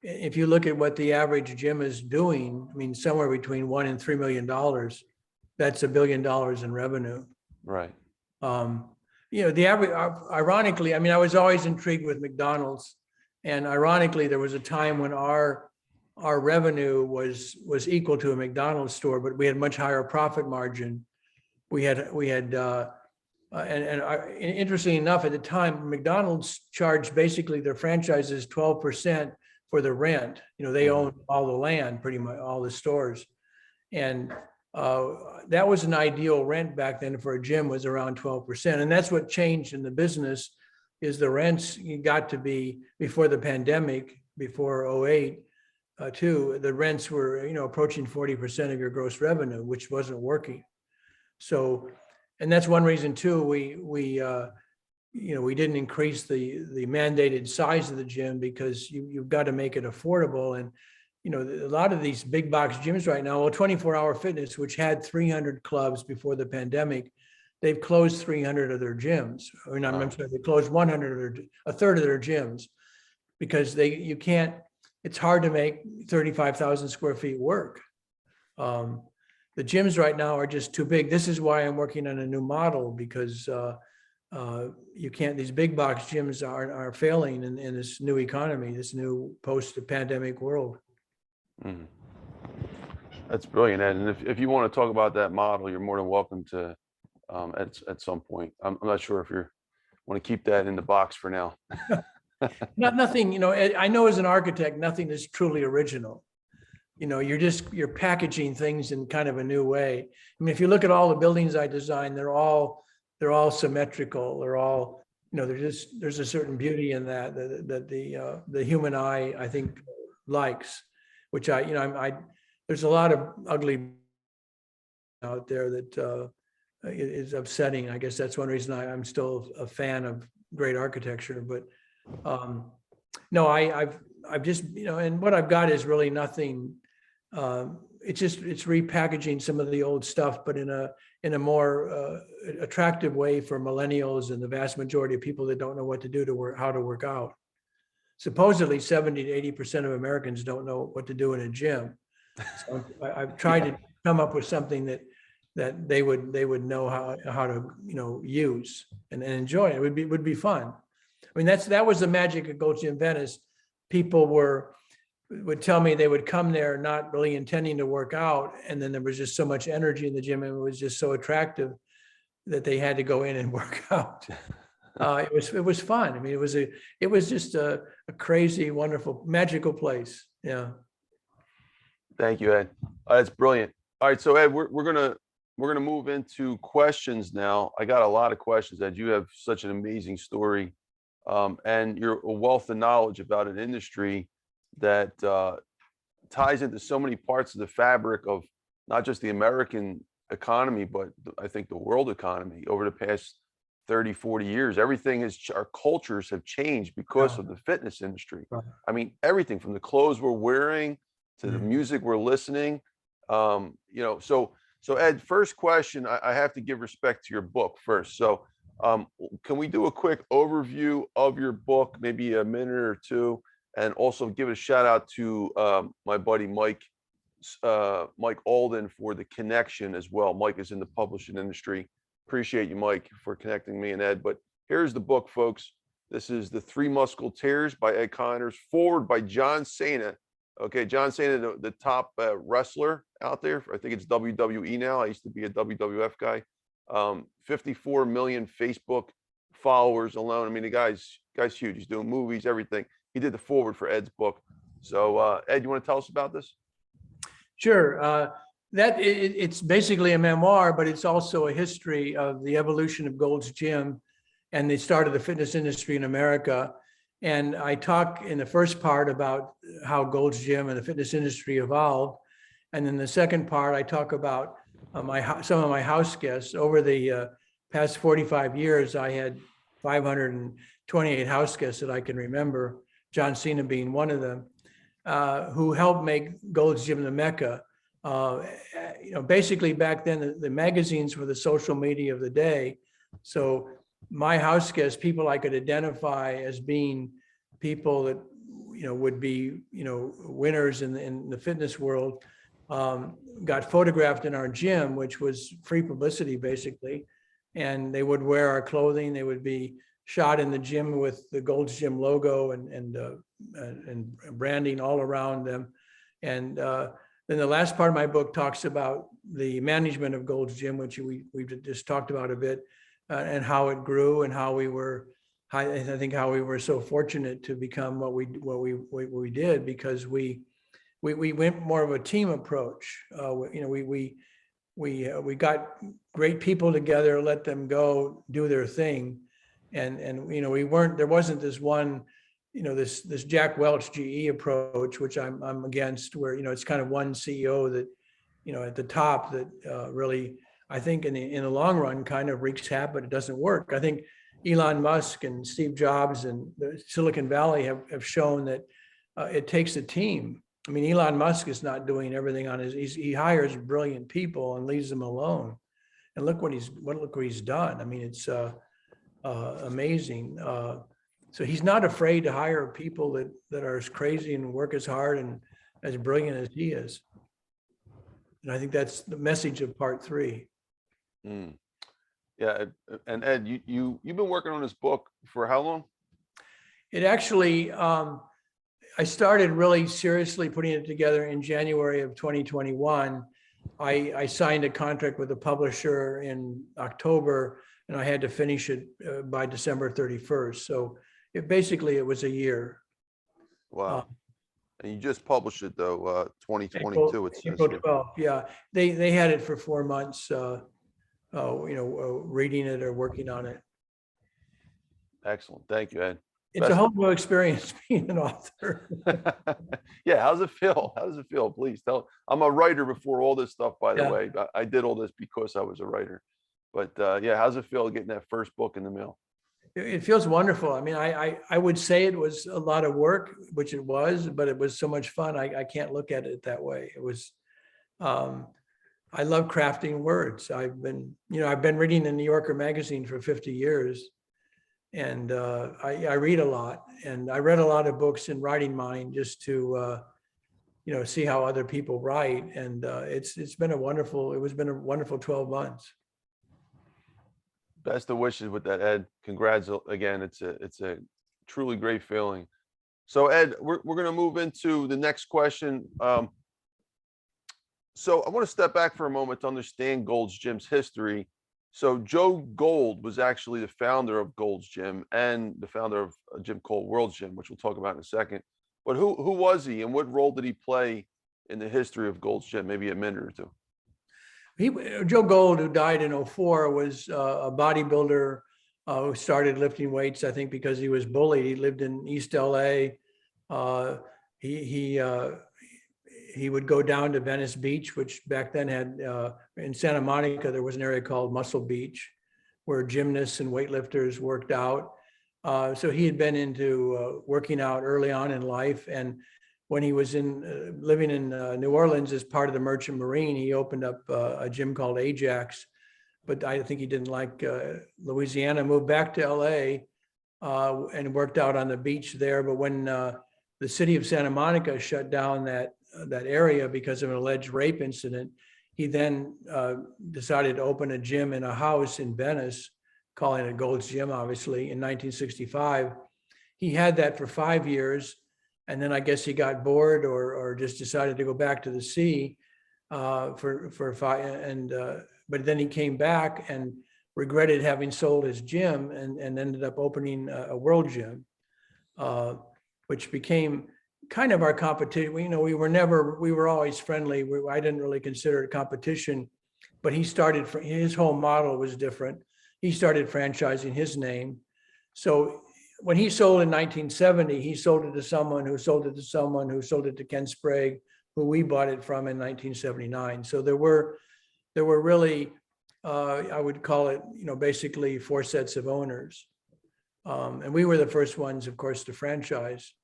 If you look at what the average gym is doing, I mean, somewhere between $1 and $3 million, that's $1 billion in revenue. Right. The average, ironically, I mean, I was always intrigued with McDonald's, and ironically, there was a time when our revenue was equal to a McDonald's store, but we had much higher profit margin. Interesting enough, at the time, McDonald's charged basically their franchises 12% for the rent. They own all the land, pretty much all the stores. And that was an ideal rent back then for a gym, was around 12%. And that's what changed in the business, is the rents got to be, before the pandemic, before 2008, too, the rents were, approaching 40% of your gross revenue, which wasn't working. So, and that's one reason too, we didn't increase the mandated size of the gym, because you've got to make it affordable. And, a lot of these big box gyms right now, well, 24 Hour Fitness, which had 300 clubs before the pandemic, they've closed 300 of their gyms. Or not, I'm sorry, they closed 100 a third of their gyms, because it's hard to make 35,000 square feet work. The gyms right now are just too big. This is why I'm working on a new model, because you can't, these big box gyms are failing in this new economy, this new post-pandemic world. Mm. That's brilliant, Ed. And if you want to talk about that model, you're more than welcome to at some point. I'm not sure if you want to keep that in the box for now. Nothing, I know as an architect, nothing is truly original. You're packaging things in kind of a new way. I mean, if you look at all the buildings I designed, they're all symmetrical. They're all, there's a certain beauty in that the human eye, I think, likes, which there's a lot of ugly out there that is upsetting. I guess that's one reason I'm still a fan of great architecture. But no, I've just, and what I've got is really nothing. It's repackaging some of the old stuff, but in a more attractive way for millennials and the vast majority of people that don't know what to do how to work out. Supposedly 70 to 80% of Americans don't know what to do in a gym. So I've tried to come up with something that they would know how to use and enjoy. It would be fun. I mean, that was the magic of Gold Gym Venice. People would tell me they would come there not really intending to work out, and then there was just so much energy in the gym, and it was just so attractive that they had to go in and work out. It was fun. I mean, it was just a crazy, wonderful, magical place. Yeah. Thank you, Ed. That's brilliant. All right, so Ed, we're gonna move into questions now. I got a lot of questions, Ed. You have such an amazing story, and you're a wealth of knowledge about an industry that ties into so many parts of the fabric of not just the American economy, but I think the world economy over the past 30, 40 years. Everything our cultures have changed because of the fitness industry. Right. I mean, everything from the clothes we're wearing to the music we're listening. So Ed, first question, I have to give respect to your book first. So can we do a quick overview of your book, maybe a minute or two, and also give a shout out to my buddy Mike Alden for the connection as well. Mike is in the publishing industry. Appreciate you, Mike, for connecting me and Ed. But here's the book, folks. This is The Three Muscleteers by Ed Connors, foreword by John Cena. Okay, John Cena, the top wrestler out there. I think it's WWE now. I used to be a WWF guy. 54 million Facebook followers alone. I mean, the guy's huge. He's doing movies, everything. He did the foreword for Ed's book. So Ed, you want to tell us about this? Sure. It's basically a memoir, but it's also a history of the evolution of Gold's Gym and the start of the fitness industry in America. And I talk in the first part about how Gold's Gym and the fitness industry evolved. And then the second part, I talk about some of my house guests. Over the past 45 years, I had 528 house guests that I can remember, John Cena being one of them, who helped make Gold's Gym the Mecca. Basically back then, the magazines were the social media of the day. So my house guests, people I could identify as being people that, would be, winners in the fitness world, got photographed in our gym, which was free publicity basically. And they would wear our clothing. They would be shot in the gym with the Gold's Gym logo and branding all around them. And then the last part of my book talks about the management of Gold's Gym, which we just talked about a bit, and how it grew and how we were so fortunate to become what we did, because we went more of a team approach. We got great people together, let them go do their thing, and there wasn't this one, this Jack Welch GE approach, which I'm against, where it's kind of one CEO that at the top that really, I think in the long run kind of wreaks havoc, but it doesn't work. I think Elon Musk and Steve Jobs and the Silicon Valley have shown that it takes a team. I mean, Elon Musk is not doing everything on he hires brilliant people and leaves them alone. And look what he's done. I mean, it's amazing. So he's not afraid to hire people that are as crazy and work as hard and as brilliant as he is. And I think that's the message of part 3. Mm. Yeah, and Ed, you've been working on this book for how long? It actually, I started really seriously putting it together in January of 2021. I signed a contract with a publisher in October, and I had to finish it by December 31st. So it was a year. Wow. And you just published it though, 2022. April 12th. Yeah, they had it for 4 months, reading it or working on it. Excellent. Thank you, Ed. It's a whole new experience being an author. Yeah. How's it feel? How does it feel? Please tell. I'm a writer before all this stuff, by the way. I did all this because I was a writer. But yeah, how's it feel getting that first book in the mail? It feels wonderful. I mean, I would say it was a lot of work, which it was, but it was so much fun. I can't look at it that way. It was, I love crafting words. I've been reading the New Yorker magazine for 50 years. And I read a lot, and I read a lot of books in Writing Mind just to, see how other people write. And it's been a wonderful 12 months. Best of wishes with that, Ed. Congrats again. It's a truly great feeling. So Ed, we're going to move into the next question. So I want to step back for a moment to understand Gold's Gym's history. So Joe Gold was actually the founder of Gold's Gym and the founder of a gym called World's Gym, which we'll talk about in a second. But who was he, and what role did he play in the history of Gold's Gym? Maybe a minute or two. Joe Gold, who died in 2004, was a bodybuilder who started lifting weights, I think, because he was bullied. He lived in East LA. He would go down to Venice Beach, which back then had, in Santa Monica, there was an area called Muscle Beach, where gymnasts and weightlifters worked out. So he had been into working out early on in life. And when he was living in New Orleans as part of the Merchant Marine, he opened up a gym called Ajax. But I think he didn't like Louisiana, moved back to LA and worked out on the beach there. But when the city of Santa Monica shut down that area because of an alleged rape incident, he then decided to open a gym in a house in Venice, calling it Gold's Gym, obviously, in 1965. He had that for 5 years. And then I guess he got bored or just decided to go back to the sea for 5. But then he came back and regretted having sold his gym and ended up opening a World Gym, which became kind of our competition. We were always friendly. I didn't really consider it competition, but his whole model was different. He started franchising his name. So when he sold in 1970, he sold it to someone who sold it to someone who sold it to Ken Sprague, who we bought it from in 1979. So there were really, I would call it, basically 4 sets of owners. And we were the first ones, of course, to franchise.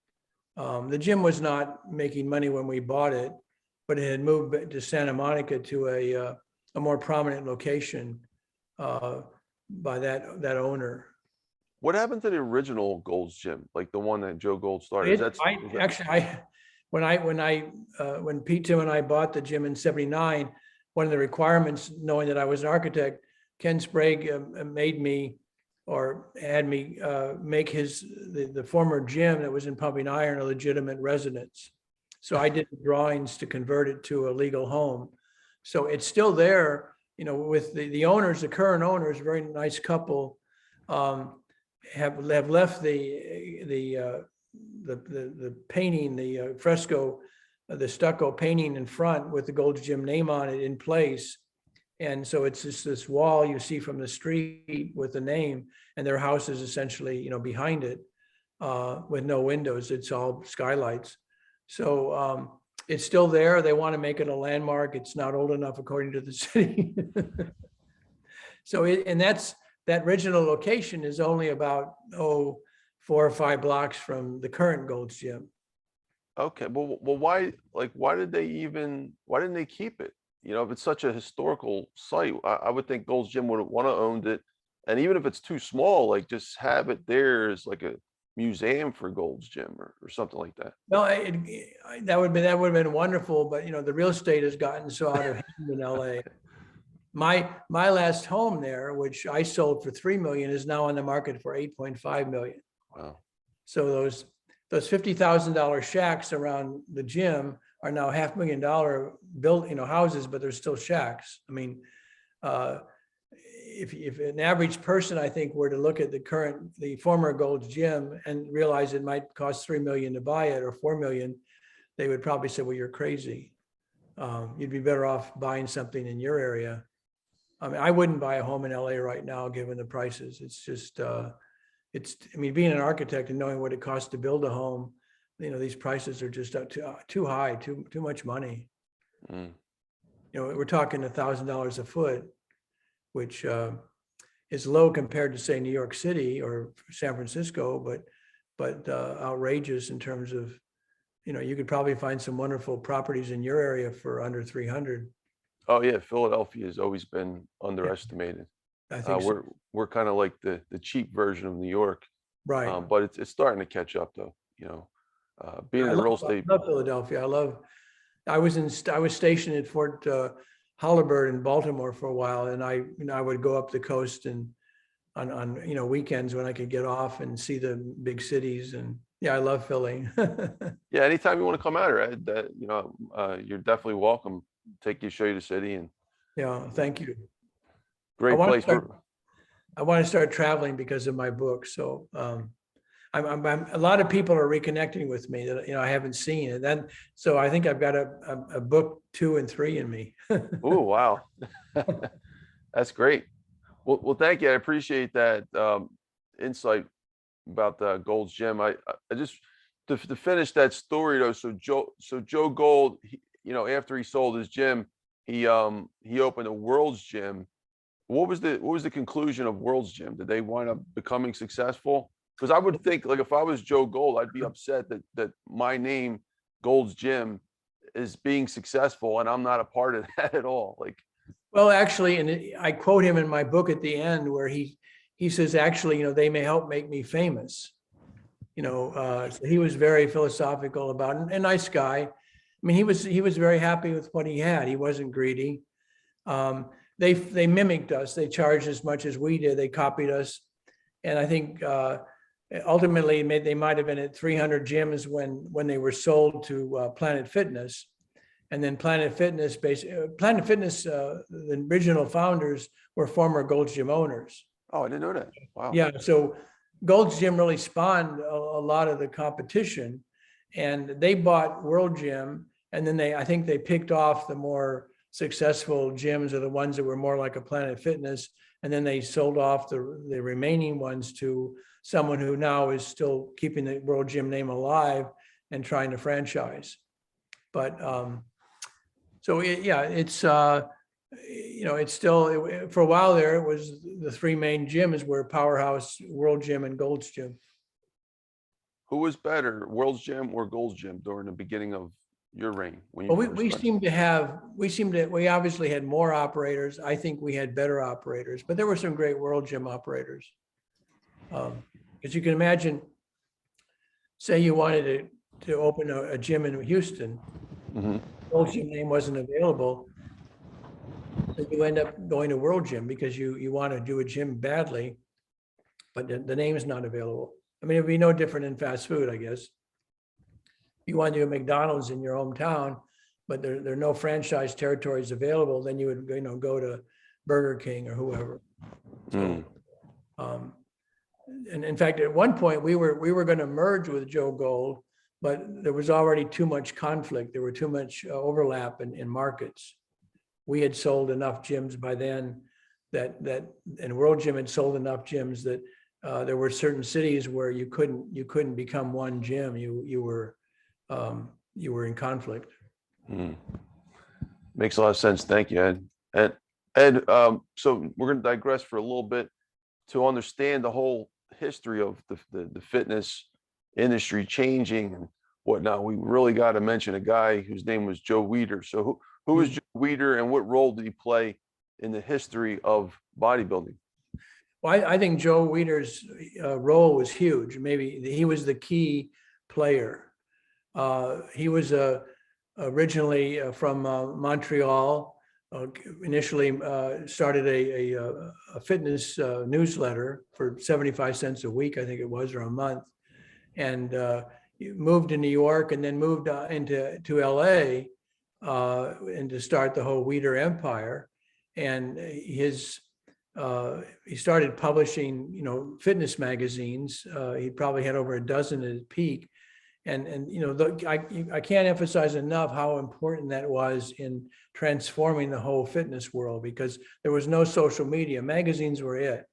The gym was not making money when we bought it, but it had moved to Santa Monica to a more prominent location by that owner. What happened to the original Gold's Gym, like the one that Joe Gold started? When Pete, Tim, and I bought the gym in '79, one of the requirements, knowing that I was an architect, Ken Sprague made me, or had me make the former gym that was in Pumping Iron a legitimate residence. So I did drawings to convert it to a legal home. So it's still there, with the owners, the current owners, very nice couple, have left the painting, the fresco, the stucco painting in front with the Gold's Gym name on it in place. And so it's just this wall you see from the street with the name, and their house is essentially, behind it with no windows. It's all skylights. So it's still there. They want to make it a landmark. It's not old enough, according to the city. So that original location is only about 4 or 5 blocks from the current Gold's Gym. Okay, well, why didn't they keep it? If it's such a historical site, I would think Gold's Gym would want to own it. And even if it's too small, like just have it there as like a museum for Gold's Gym or something like that. No, that would have been wonderful, but the real estate has gotten so out of hand in LA. My last home there, which I sold for $3 million, is now on the market for $8.5 million. Wow. So those $50,000 shacks around the gym are now $500,000 built, houses, but they're still shacks. I mean, if an average person, I think, were to look at the former Gold's Gym and realize it might cost $3 million to buy it or $4 million, they would probably say, well, you're crazy. You'd be better off buying something in your area. I mean, I wouldn't buy a home in LA right now, given the prices. It's just, being an architect and knowing what it costs to build a home, these prices are just too high, too much money. Mm. We're talking $1,000 a foot, which is low compared to, say, New York City or San Francisco, but outrageous in terms of, you could probably find some wonderful properties in your area for under 300. Oh yeah, Philadelphia has always been underestimated. I think so. We're kind of like the cheap version of New York, Right. but it's starting to catch up though. Being in real estate. I love Philadelphia. I was stationed at Fort Holabird in Baltimore for a while, and I would go up the coast and on weekends when I could get off and see the big cities. And yeah, I love Philly. Yeah, anytime you want to come out here, Ed, you're definitely welcome. Take you, show you the city, and Yeah, thank you. great place. I want to start traveling because of my book. So I'm a lot of people are reconnecting with me that I haven't seen, and then so I think I've got a book 2 and 3 in me. Oh wow, that's great. Well, thank you. I appreciate that insight about the Gold's Gym. I just to finish that story though. So Joe Gold, after he sold his gym, he opened a World's Gym. What was the conclusion of World's Gym? Did they wind up becoming successful? Because I would think, like, if I was Joe Gold, I'd be upset that my name, Gold's Gym, is being successful and I'm not a part of that at all. Like, well, actually, and I quote him in my book at the end where he says, actually, they may help make me famous. So he was very philosophical about it, and a nice guy. I mean, he was very happy with what he had. He wasn't greedy. They mimicked us. They charged as much as we did. They copied us. And I think ultimately they might have been at 300 gyms when they were sold to Planet Fitness. And then Planet Fitness, the original founders were former Gold's Gym owners. oh, I didn't know that. Wow. Yeah, so Gold's Gym really spawned a lot of the competition. and they bought World Gym, and then I think they picked off the more successful gyms, or the ones that were more like a Planet Fitness, and then they sold off the remaining ones to someone who now is still keeping the World Gym name alive and trying to franchise. But so it's it's still, for a while there, it was the three main gyms were Powerhouse, World Gym, and Gold's Gym. Who was better, World's Gym or Gold's Gym during the beginning of your reign? Well, we obviously had more operators. I think we had better operators, but there were some great World Gym operators. As you can imagine, say you wanted to open a gym in Houston, World Gym name wasn't available, so you end up going to World Gym because you want to do a gym badly, but the name is not available. I mean, it'd be no different in fast food, I guess. You want to do a McDonald's in your hometown, but there are no franchise territories available, then you would go to Burger King or whoever. So, and in fact, at one point we were going to merge with Joe Gold, but there was already too much conflict. There were too much overlap in markets. We had sold enough gyms by then and World Gym had sold enough gyms that there were certain cities where you couldn't become one gym. You were in conflict. Makes a lot of sense. Thank you, Ed. And Ed, so we're going to digress for a little bit to understand the whole history of the fitness industry changing and whatnot. We really got to mention a guy whose name was Joe Weider. So who was Joe Weider, and what role did he play in the history of bodybuilding? Well, I think Joe Weider's role was huge. Maybe he was the key player. He was originally from Montreal. Initially started a fitness newsletter for 75 cents a week, I think it was, or a month, and moved to New York, and then moved to LA and to start the whole Weider empire. And he started publishing, fitness magazines. He probably had over a dozen at his peak. And I can't emphasize enough how important that was in transforming the whole fitness world, because there was no social media. Magazines were it.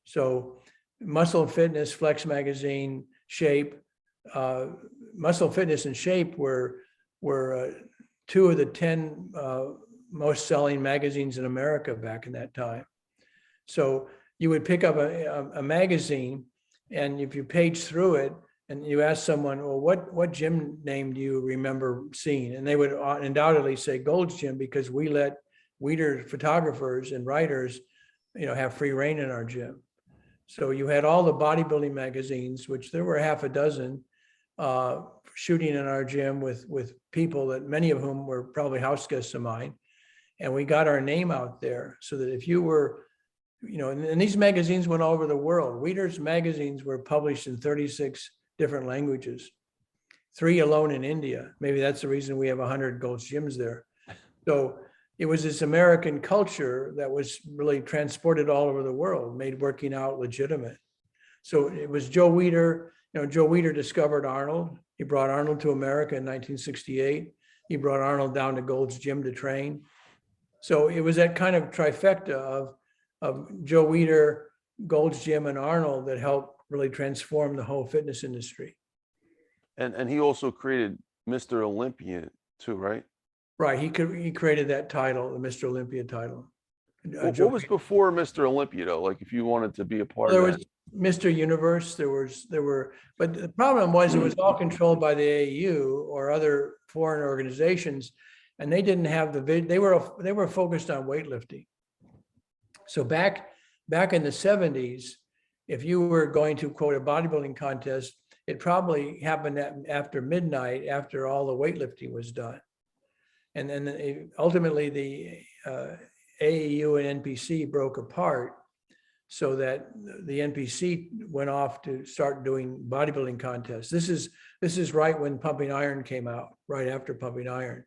So Muscle and Fitness, Flex Magazine, Shape, Muscle Fitness and Shape were two of the 10 most selling magazines in America back in that time. So you would pick up a magazine, and if you page through it and you ask someone, well, what gym name do you remember seeing? And they would undoubtedly say Gold's Gym, because we let Weider photographers and writers, have free reign in our gym. So you had all the bodybuilding magazines, which there were half a dozen, shooting in our gym with people that many of whom were probably house guests of mine. And we got our name out there so that if you were, and these magazines went all over the world. Weider's magazines were published in 36 different languages, 3 alone in India. Maybe that's the reason we have 100 Gold's Gyms there. So it was this American culture that was really transported all over the world, made working out legitimate. So it was Joe Weider. Joe Weider discovered Arnold. He brought Arnold to America in 1968. He brought Arnold down to Gold's Gym to train. So it was that kind of trifecta of Joe Weider, Gold's Gym, and Arnold that helped really transform the whole fitness industry. And he also created Mr. Olympia too, right? Right. He created that title, the Mr. Olympia title. What was before Mr. Olympia though? Like if you wanted to be a part of there that. was Mr. Universe. There were, but the problem was it was all controlled by the AAU or other foreign organizations, and they didn't have they were focused on weightlifting. So back in the 70s, if you were going to quote a bodybuilding contest, it probably happened after midnight, after all the weightlifting was done. And then ultimately the AAU and NPC broke apart, so that the NPC went off to start doing bodybuilding contests. This is right when Pumping Iron came out, right after Pumping Iron.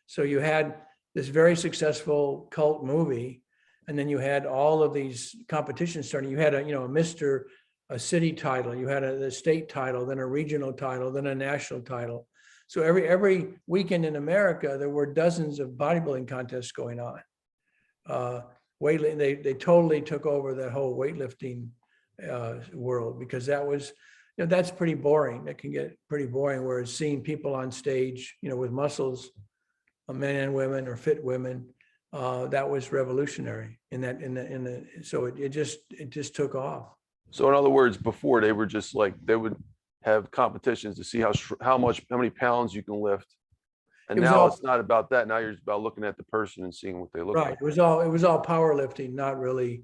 So you had this very successful cult movie, and then you had all of these competitions starting. You had a Mr. a city title, you had a state title, then a regional title, then a national title. So every weekend in America, there were dozens of bodybuilding contests going on. They totally took over that whole weightlifting world, because that was, that's pretty boring. That can get pretty boring, whereas seeing people on stage, with muscles, men and women or fit women, that was revolutionary so it just took off. So in other words, before they were just like, they would have competitions to see how many pounds you can lift. And now it's not about that. Now you're just about looking at the person and seeing what they look like. It was all powerlifting, not really,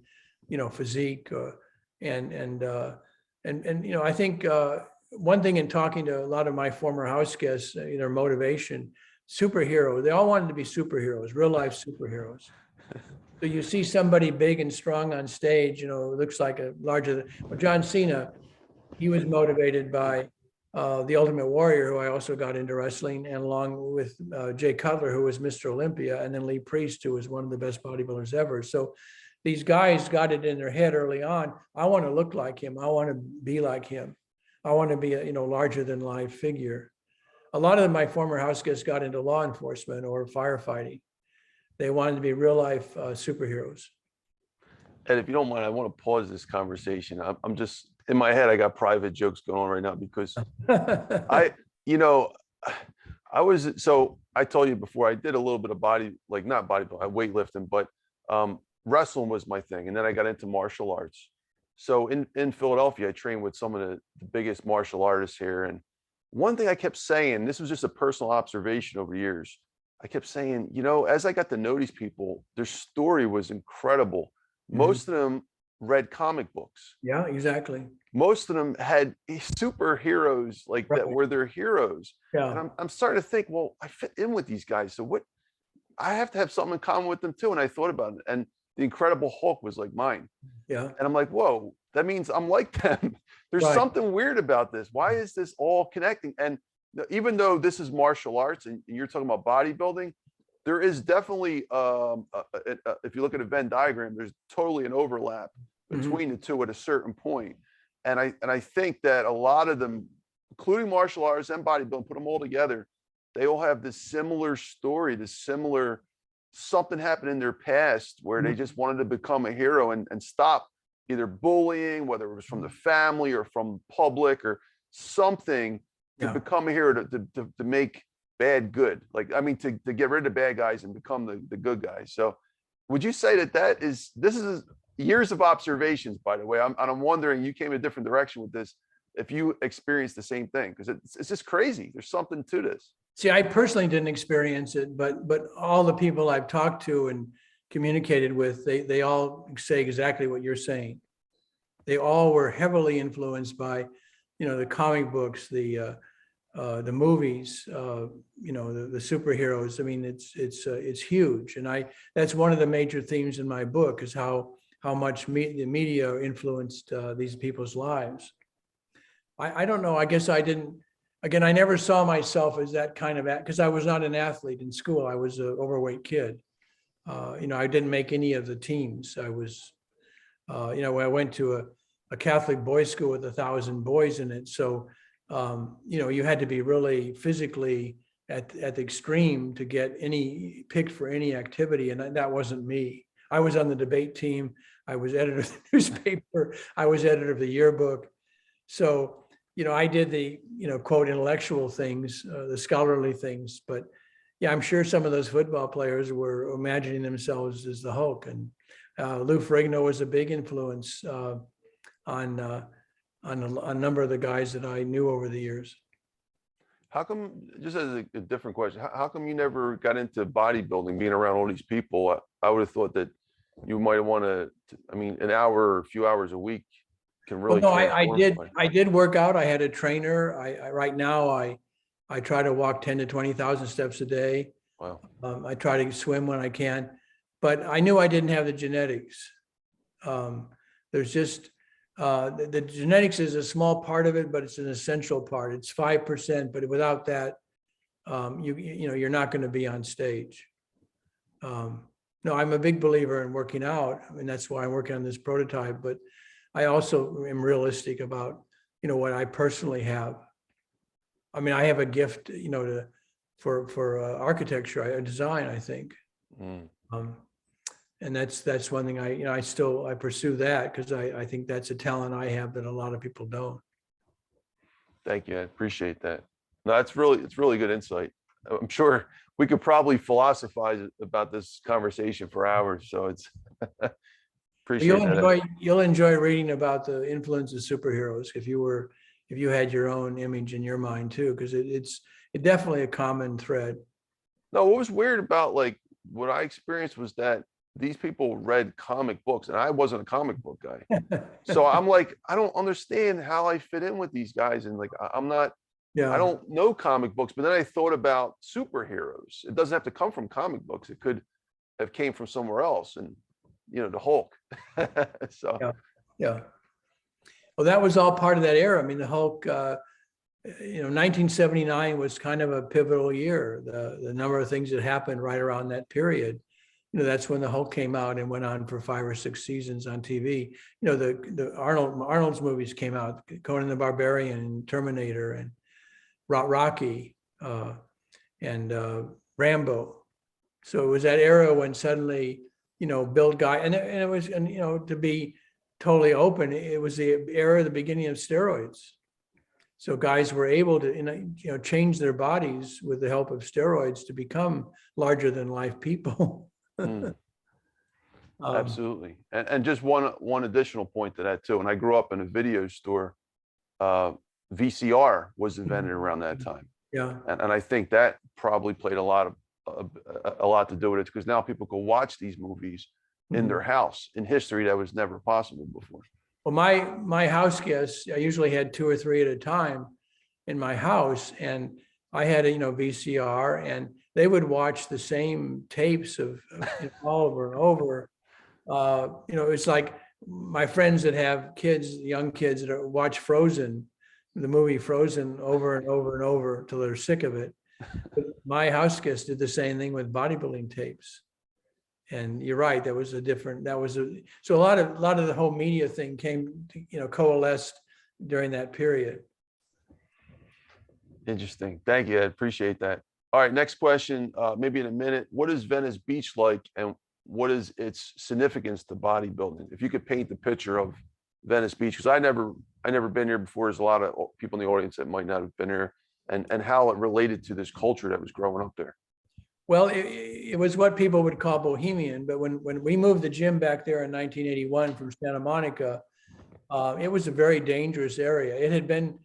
physique. I think one thing in talking to a lot of my former house guests, their motivation, superhero, they all wanted to be superheroes, real life superheroes. So you see somebody big and strong on stage, looks like John Cena, he was motivated by the Ultimate Warrior, who I also got into wrestling, and along with Jay Cutler, who was Mr. Olympia, and then Lee Priest, who was one of the best bodybuilders ever. So these guys got it in their head early on. I want to look like him. I want to be like him. I want to be a larger than life figure. A lot of my former house guests got into law enforcement or firefighting. They wanted to be real life superheroes. And if you don't mind, I want to pause this conversation. I'm just, in my head, I got private jokes going on right now because I told you before, I did a little bit of not bodybuilding, weightlifting, but wrestling was my thing. And then I got into martial arts. So in Philadelphia, I trained with some of the biggest martial artists here. And one thing I kept saying, this was just a personal observation over the years, I kept saying, as I got to know these people, their story was incredible. Most of them read comic books. Yeah, exactly. Most of them had superheroes that were their heroes. Yeah. And I'm starting to think, well, I fit in with these guys. So what, I have to have something in common with them too. And I thought about it. And the Incredible Hulk was like mine. Yeah. And I'm like, whoa, that means I'm like them. There's something weird about this. Why is this all connecting? And even though this is martial arts and you're talking about bodybuilding, there is definitely, if you look at a Venn diagram, there's totally an overlap between the two at a certain point. And I think that a lot of them, including martial arts and bodybuilding, put them all together, they all have this similar story, this similar something happened in their past where they just wanted to become a hero and stop either bullying, whether it was from the family or from public or something, to become a hero, to make bad good. To get rid of bad guys and become the good guys. So would you say that this is years of observations, by the way? I'm wondering, you came a different direction with this, if you experienced the same thing, because it's just crazy. There's something to this. See, I personally didn't experience it, but all the people I've talked to and communicated with, they all say exactly what you're saying. They all were heavily influenced by, the comic books, the movies, the superheroes. I mean, it's huge, and that's one of the major themes in my book, is how much the media influenced these people's lives. I don't know. I guess I didn't. Again, I never saw myself as that kind of, because I was not an athlete in school. I was an overweight kid. I didn't make any of the teams. I was, when I went to a Catholic boys' school with 1,000 boys in it. So, you had to be really physically at the extreme to get picked for any activity. And that wasn't me. I was on the debate team. I was editor of the newspaper. I was editor of the yearbook. So, I did the, quote, intellectual things, the scholarly things, but yeah, I'm sure some of those football players were imagining themselves as the Hulk. And Lou Ferrigno was a big influence on a number of the guys that I knew over the years. How come, just as a different question, how come you never got into bodybuilding, being around all these people? I would have thought that you might want to, an hour or a few hours a week can really. Well, no, I did work out. I had a trainer. Right now I try to walk 10 to 20,000 steps a day. Wow. I try to swim when I can, but I knew I didn't have the genetics. There's just, the genetics is a small part of it, but it's an essential part. It's 5%, but without that, you're not going to be on stage. No, I'm a big believer in working out. That's why I'm working on this prototype, but I also am realistic about, what I personally have. I mean, I have a gift, for architecture, design, I think. Mm. And that's one thing I pursue that because I think that's a talent I have that a lot of people don't. Thank you. I appreciate that. No, it's really good insight. I'm sure we could probably philosophize about this conversation for hours. So it's appreciate that. You'll enjoy reading about the influence of superheroes if you had your own image in your mind too, because it's definitely a common thread. No, what was weird about like what I experienced was that these people read comic books and I wasn't a comic book guy. So I'm like, I don't understand how I fit in with these guys. And like, I'm not, I Yeah. don't know comic books, but then I thought about superheroes. It doesn't have to come from comic books. It could have came from somewhere else. And, the Hulk. So, Yeah. Yeah. Well, that was all part of that era. I mean, the Hulk, 1979 was kind of a pivotal year. The number of things that happened right around that period. That's when the Hulk came out and went on for 5 or 6 seasons on TV. The Arnold's movies came out, Conan the Barbarian, Terminator, and Rocky, and Rambo. So it was that era when suddenly, build guy, and it was, to be totally open, it was the era of the beginning of steroids. So guys were able to, change their bodies with the help of steroids to become larger than life people. Absolutely. And just one additional point to that too. When I grew up in a video store, VCR was invented around that time. Yeah. And I think that probably played a lot to do with it because now people can watch these movies in their house in history that was never possible before. Well, my house guests, I usually had 2 or 3 at a time in my house, and I had a VCR, and they would watch the same tapes of over and over. It's like my friends that have kids, young kids that watch Frozen, the movie Frozen, over and over and over till they're sick of it. But my house guests did the same thing with bodybuilding tapes. And you're right, so a lot of the whole media thing came, coalesced during that period. Interesting. Thank you. I appreciate that. All right, next question, maybe in a minute. What is Venice Beach like and what is its significance to bodybuilding? If you could paint the picture of Venice Beach, because I never been here before. There's a lot of people in the audience that might not have been here, and how it related to this culture that was growing up there. Well, it was what people would call bohemian, but when we moved the gym back there in 1981 from Santa Monica, it was a very dangerous area. It had been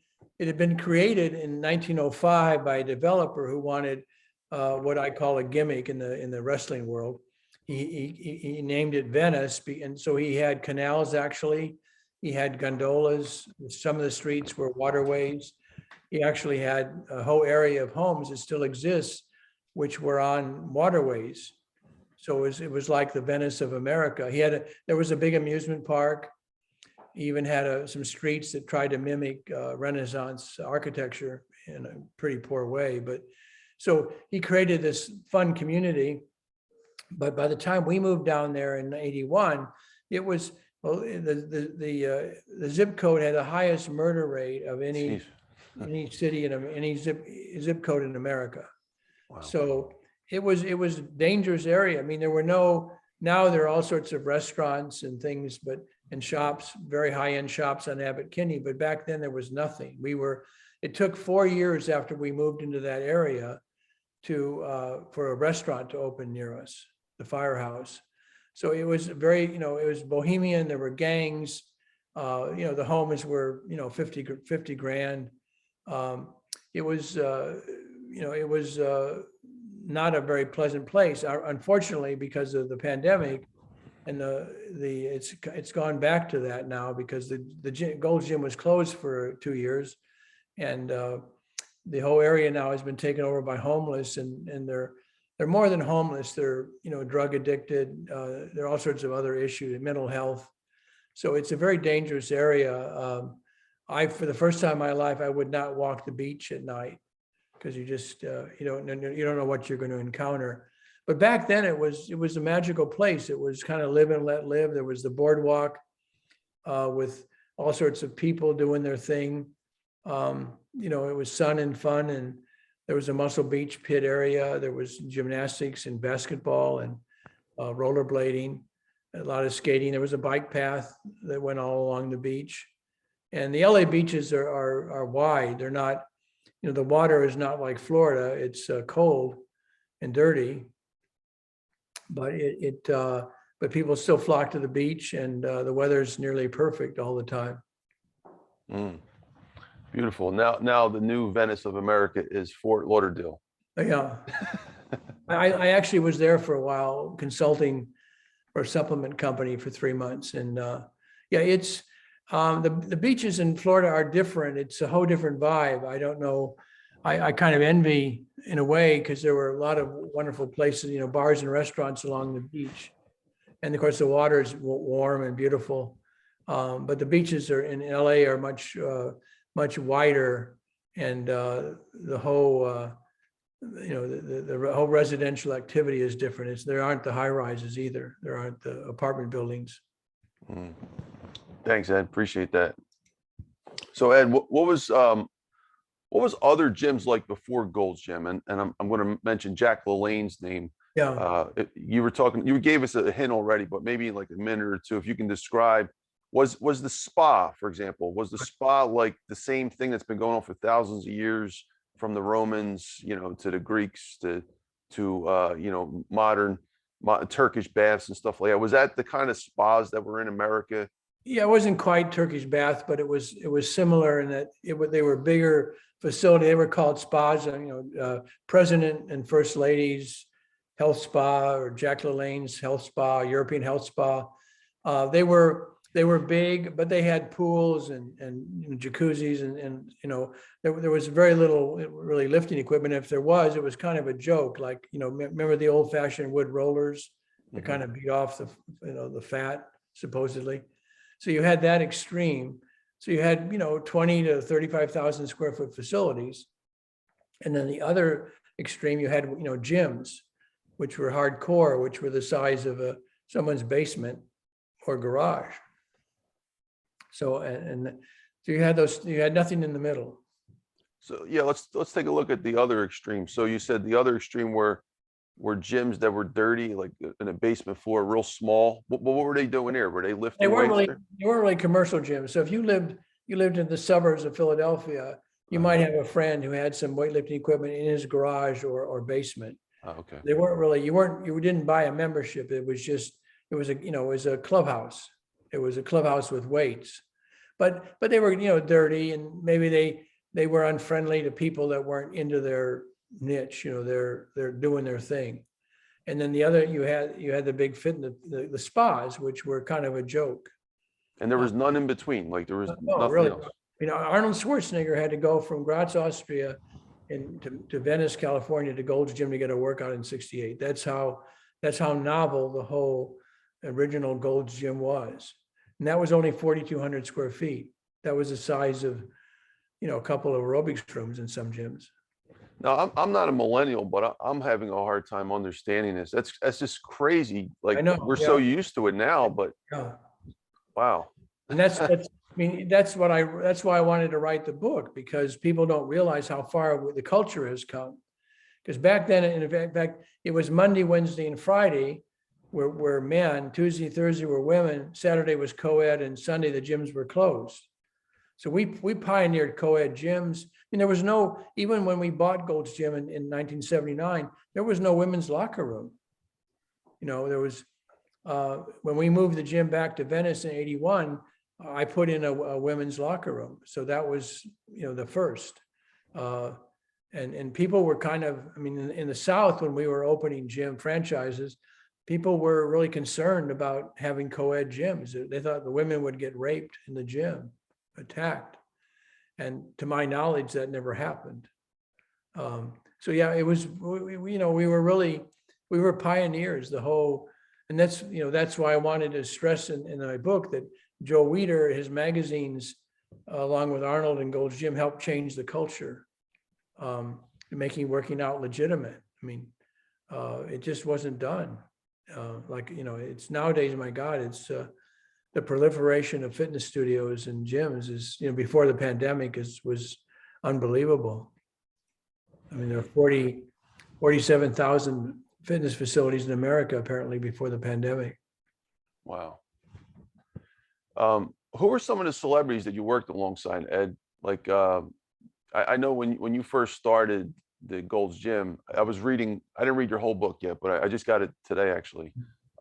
created in 1905 by a developer who wanted what I call a gimmick in the wrestling world. He named it Venice, and so he had canals. Actually, he had gondolas. Some of the streets were waterways. He actually had a whole area of homes that still exists, which were on waterways. So it was like the Venice of America. There was a big amusement park. He even had some streets that tried to mimic Renaissance architecture in a pretty poor way. But so he created this fun community. But by the time we moved down there in 81, it was, well, the zip code had the highest murder rate of any city in any zip code in America. Wow. So it was a dangerous area. I mean, now there are all sorts of restaurants and things, and shops, very high-end shops on Abbot Kinney, but back then there was nothing. It took 4 years after we moved into that area for a restaurant to open near us, the Firehouse. So it was very, it was bohemian. There were gangs, the homes were, 50 grand. It was not a very pleasant place, unfortunately, because of the pandemic, and it's gone back to that now because the Gold's Gym was closed for 2 years, and the whole area now has been taken over by homeless, and they're more than homeless. They're drug addicted. There are all sorts of other issues, mental health. So it's a very dangerous area. For the first time in my life, I would not walk the beach at night because you just you don't know what you're going to encounter. But back then it was a magical place. It was kind of live and let live. There was the boardwalk. with all sorts of people doing their thing. It was sun and fun, and there was a Muscle Beach pit area. There was gymnastics and basketball and rollerblading, a lot of skating. There was a bike path that went all along the beach. And the LA beaches are wide. They're not, the water is not like Florida. It's cold and dirty, but but people still flock to the beach, and the weather's nearly perfect all the time. Beautiful. Now the new Venice of America is Fort Lauderdale. Yeah. I actually was there for a while consulting for a supplement company for 3 months. And it's the beaches in Florida are different. It's a whole different vibe. I don't know. I kind of envy in a way, because there were a lot of wonderful places, bars and restaurants along the beach. And of course, the water is warm and beautiful. But the beaches in LA are much wider, and the whole the whole residential activity is different. There aren't the high rises either. There aren't the apartment buildings. Thanks, Ed. Appreciate that. So, Ed, what was other gyms like before Gold's Gym? And I'm going to mention Jack LaLanne's name. Yeah. You gave us a hint already, but maybe in like a minute or two, if you can describe, was the spa, for example, was the spa like the same thing that's been going on for thousands of years, from the Romans, to the Greeks, to modern Turkish baths and stuff like that? Was that the kind of spas that were in America? Yeah, it wasn't quite Turkish bath, but it was similar in that they were bigger facility. They were called spas. President and First Lady's Health Spa, or Jack LaLanne's Health Spa, European Health Spa. They were big, but they had pools and jacuzzis, and there was very little really lifting equipment. If there was, it was kind of a joke. Like, remember the old fashioned wood rollers that kind of beat off the fat, supposedly. So you had that extreme. So you had 20 to 35,000 square foot facilities, and then the other extreme, you had gyms, which were hardcore, which were the size of someone's basement or garage. So so you had nothing in the middle. So yeah, let's take a look at the other extreme. So you said the other extreme were gyms that were dirty, like in a basement floor, real small. What were they doing there? Were they lifting They weren't weights? They weren't really commercial gyms. So if you lived in the suburbs of Philadelphia, you might have a friend who had some weightlifting equipment in his garage or basement. Oh, okay. They weren't really, you didn't buy a membership. It was a clubhouse. It was a clubhouse with weights, but they were, dirty, and maybe they were unfriendly to people that weren't into their niche. They're doing their thing. And then the other, you had the big fitness, the spas, which were kind of a joke. And there was none in between. Like there was nothing really else. Arnold Schwarzenegger had to go from Graz, Austria, to Venice, California, to Gold's Gym to get a workout in '68. That's how novel the whole original Gold's Gym was. And that was only 4,200 square feet. That was the size of, a couple of aerobics rooms in some gyms. Now, I'm not a millennial, but I'm having a hard time understanding this. That's just crazy. Like, I know, we're so used to it now, but wow. And that's why I wanted to write the book, because people don't realize how far the culture has come. Because back then, in fact, it was Monday, Wednesday, and Friday were men, Tuesday, Thursday were women, Saturday was co-ed, and Sunday the gyms were closed. So we pioneered co-ed gyms. There was even when we bought Gold's Gym in 1979, there was no women's locker room. There was, when we moved the gym back to Venice in '81, I put in a women's locker room. So that was, the first. And people were kind of, in the South, when we were opening gym franchises, people were really concerned about having co-ed gyms. They thought the women would get raped in the gym, attacked. And to my knowledge, that never happened. So yeah, it was, we were pioneers, and that's why I wanted to stress in my book that Joe Weider, his magazines, along with Arnold and Gold's Gym, helped change the culture, making working out legitimate. It just wasn't done. It's nowadays, my God, the proliferation of fitness studios and gyms is, before the pandemic was unbelievable. I mean, there are 47,000 fitness facilities in America, apparently, before the pandemic. Wow. Who were some of the celebrities that you worked alongside, Ed? Like, I know when you first started the Gold's Gym, I was reading, I didn't read your whole book yet, but I just got it today, actually.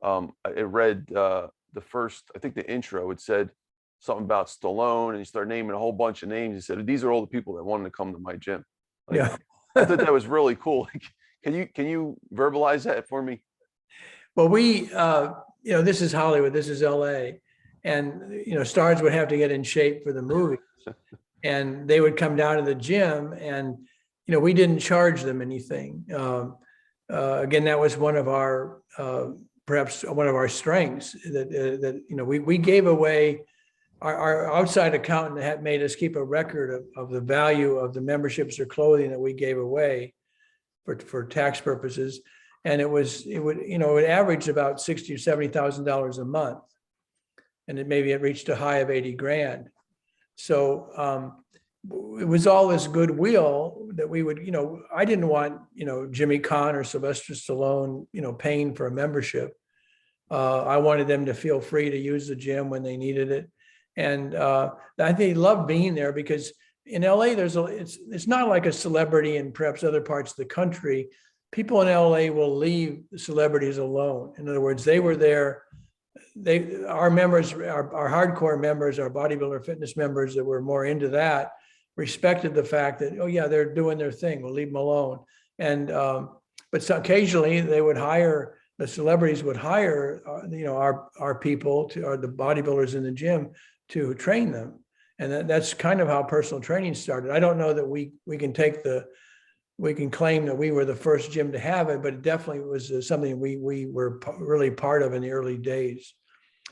It read the first, I think the intro, it said something about Stallone, and he started naming a whole bunch of names. He said, these are all the people that wanted to come to my gym. Like, Yeah. I thought that was really cool. Can you verbalize that for me? Well, this is Hollywood, this is LA. And, stars would have to get in shape for the movie. And they would come down to the gym, and, we didn't charge them anything. Again, that was one of our, perhaps one of our strengths, that we gave away. Our outside accountant had made us keep a record of the value of the memberships or clothing that we gave away for tax purposes. And it would average about $60,000 or $70,000 a month. And it reached a high of 80 grand. So it was all this goodwill that we would, I didn't want, Jimmy Caan or Sylvester Stallone, paying for a membership. I wanted them to feel free to use the gym when they needed it. And I think they loved being there, because in LA, it's not like a celebrity in perhaps other parts of the country. People in LA will leave the celebrities alone. In other words, they were there. Our members, our hardcore members, our bodybuilder fitness members that were more into that, respected the fact that, oh yeah, they're doing their thing, we'll leave them alone. And but so occasionally the celebrities would hire our people or the bodybuilders in the gym to train them. And that's kind of how personal training started. I don't know that we can claim that we were the first gym to have it, but it definitely was something we were really part of in the early days.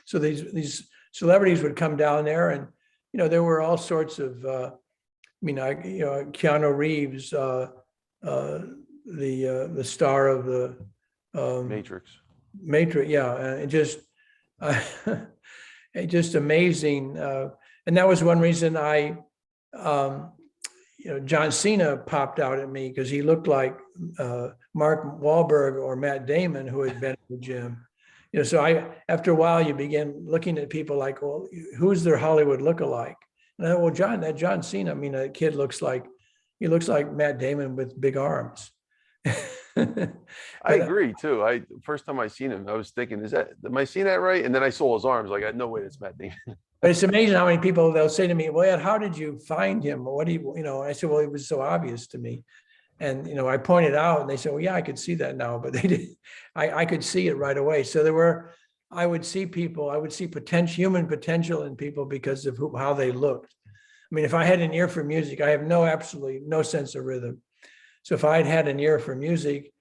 So these celebrities would come down there, and there were all sorts of Keanu Reeves, the star of the Matrix, yeah, and just amazing. And that was one reason John Cena popped out at me, because he looked like Mark Wahlberg or Matt Damon, who had been at the gym. So after a while, you begin looking at people like, well, who's their Hollywood lookalike? And I thought, well, that John Cena, that kid looks like Matt Damon with big arms. I agree too. First time I seen him, I was thinking, am I seeing that right? And then I saw his arms, like, I no way that's Matt Damon. But it's amazing how many people, they'll say to me, well, Ed, how did you find him? What do you, I said, well, it was so obvious to me. And, I pointed out, and they said, well, yeah, I could see that now, but they didn't, I could see it right away. So I would see human potential in people because of how they looked. If I had an ear for music, I have absolutely no sense of rhythm. So if I'd had an ear for music,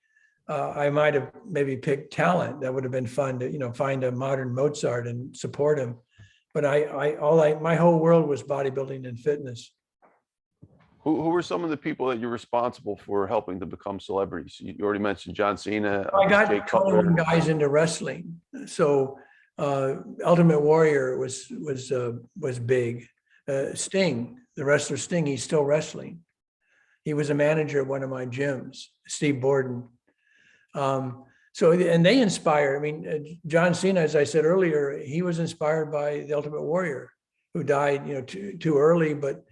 I might have maybe picked talent. That would have been fun to, find a modern Mozart and support him. But my whole world was bodybuilding and fitness. Who were some of the people that you're responsible for helping to become celebrities? You already mentioned John Cena. I got Jay Cutler guys into wrestling. So Ultimate Warrior was big. Sting, the wrestler Sting, he's still wrestling. He was a manager at one of my gyms, Steve Borden. And they inspire. John Cena, as I said earlier, he was inspired by the Ultimate Warrior, who died, too early, but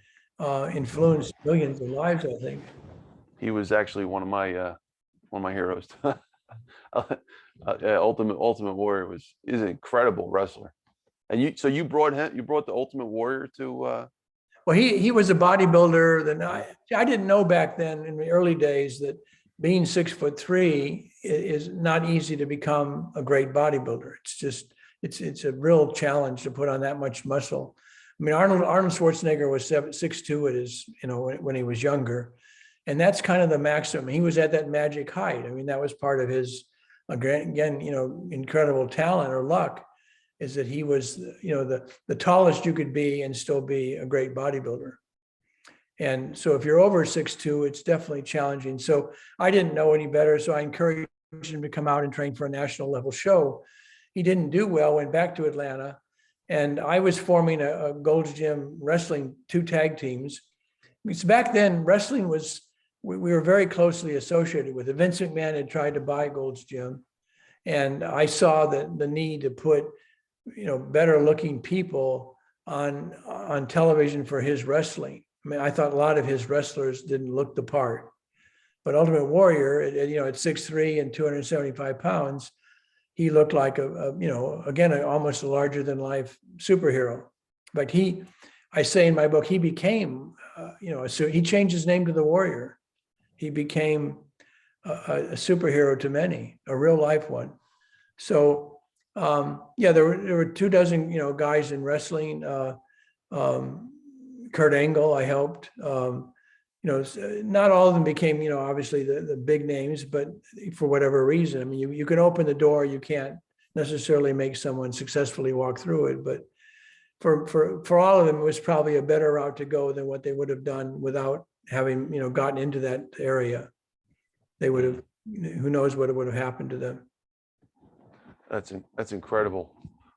influenced millions of lives, I think. He was actually one of my heroes. Ultimate Warrior is an incredible wrestler. And you brought the Ultimate Warrior to. Well, he was a bodybuilder. Then I didn't know back then in the early days that being 6'3" is not easy to become a great bodybuilder. It's a real challenge to put on that much muscle. Arnold Schwarzenegger was 6'2" at his, when he was younger, and that's kind of the maximum. He was at that magic height. That was part of his, again, incredible talent or luck, is that he was, the tallest you could be and still be a great bodybuilder. And so if you're over 6'2", it's definitely challenging. So I didn't know any better. So I encouraged him to come out and train for a national level show. He didn't do well, went back to Atlanta. And I was forming a Gold's Gym wrestling 2 tag teams. Because back then wrestling was, we were very closely associated with it. Vince McMahon had tried to buy Gold's Gym. And I saw the need to put, better looking people on television for his wrestling. I mean, I thought a lot of his wrestlers didn't look the part, but Ultimate Warrior, at 6'3" and 275 pounds, he looked like almost a larger than life superhero. But I say in my book, he became, so he changed his name to the Warrior. He became a superhero to many, a real life one. So there were 24, guys in wrestling. Kurt Angle, I helped. Not all of them became, obviously the big names, but for whatever reason, I mean, you can open the door, you can't necessarily make someone successfully walk through it, but for all of them, it was probably a better route to go than what they would have done without having, gotten into that area. They would have, who knows what would have happened to them. That's incredible.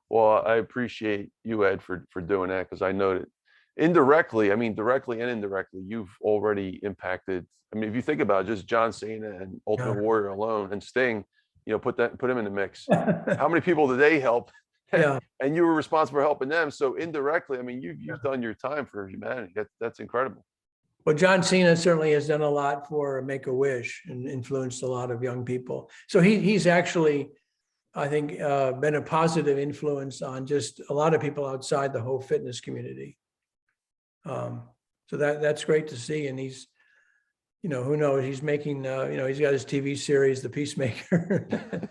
Well, I appreciate you, Ed, for doing that, because I know that indirectly, directly and indirectly, you've already impacted. I mean, if you think about it, just John Cena and Ultimate Warrior alone, and Sting, put him in the mix. How many people did they help? Yeah. And you were responsible for helping them. So indirectly, you've done your time for humanity. That's incredible. Well, John Cena certainly has done a lot for Make-A-Wish and influenced a lot of young people. So he's actually, I think, been a positive influence on just a lot of people outside the whole fitness community. So that's great to see. And he's, who knows, he's making, he's got his TV series, The Peacemaker.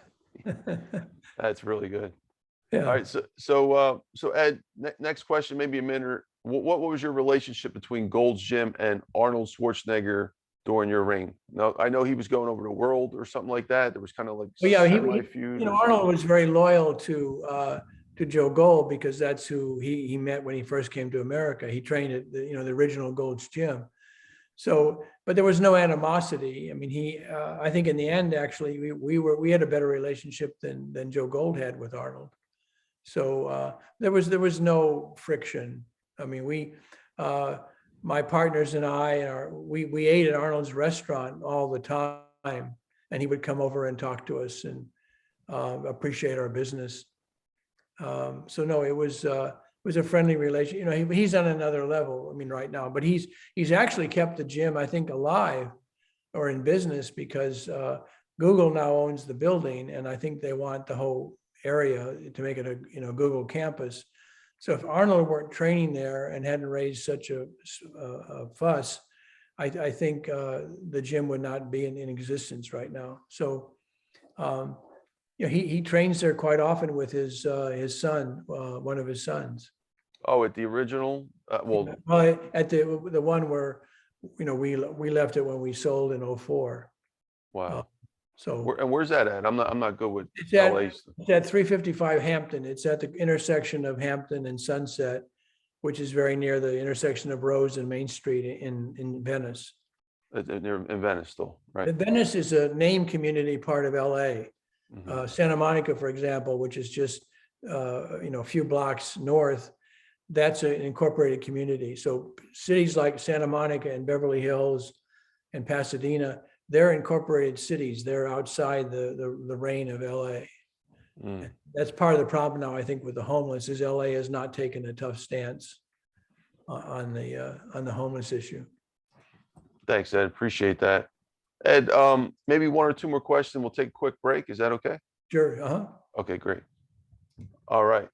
That's really good. Yeah. All right. So Ed, next question, maybe a minute. What was your relationship between Gold's Gym and Arnold Schwarzenegger during your reign? Now, I know he was going over the world or something like that. There was kind of like, feud. Arnold was very loyal to Joe Gold, because that's who he met when he first came to America. He trained at the original Gold's Gym. So, but there was no animosity. I mean, I think in the end, actually, we had a better relationship than Joe Gold had with Arnold. So there was no friction. I mean, my partners and I, we ate at Arnold's restaurant all the time, and he would come over and talk to us and appreciate our business. So no, it was a friendly relation. He's on another level, right now, but he's actually kept the gym, I think, alive or in business, because Google now owns the building, and I think they want the whole area to make it a Google campus. So if Arnold weren't training there and hadn't raised such a fuss, I think the gym would not be in existence right now. So he trains there quite often with his son, one of his sons. Oh, at the original? Well, at the one where we left it when we sold in 2004. Wow. So and where's that at? I'm not good with LA. LA. It's at 355 Hampton. It's at the intersection of Hampton and Sunset, which is very near the intersection of Rose and Main Street in Venice. In Venice still, right? Venice is a named community part of LA. Mm-hmm. Santa Monica, for example, which is just a few blocks north, that's an incorporated community. So cities like Santa Monica and Beverly Hills and Pasadena, they're incorporated cities. They're outside the reign of LA. Mm. That's part of the problem now, I think, with the homeless, is LA has not taken a tough stance on the homeless issue. Thanks, Ed. Appreciate that. Ed, maybe one or two more questions. We'll take a quick break. Is that okay? Sure. Uh-huh. Okay, great. All right.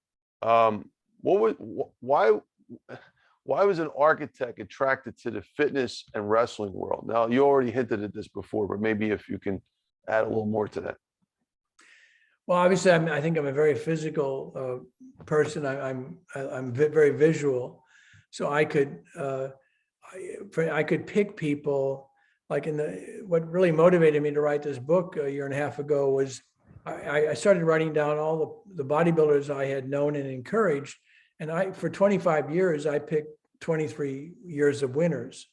Why was an architect attracted to the fitness and wrestling world? Now, you already hinted at this before, but maybe if you can add a little more to that. Well, obviously, I think I'm a very physical person. I'm very visual, so I could pick people. Like what really motivated me to write this book a year and a half ago was I started writing down all the bodybuilders I had known and encouraged. And for 25 years, I picked 23 years of winners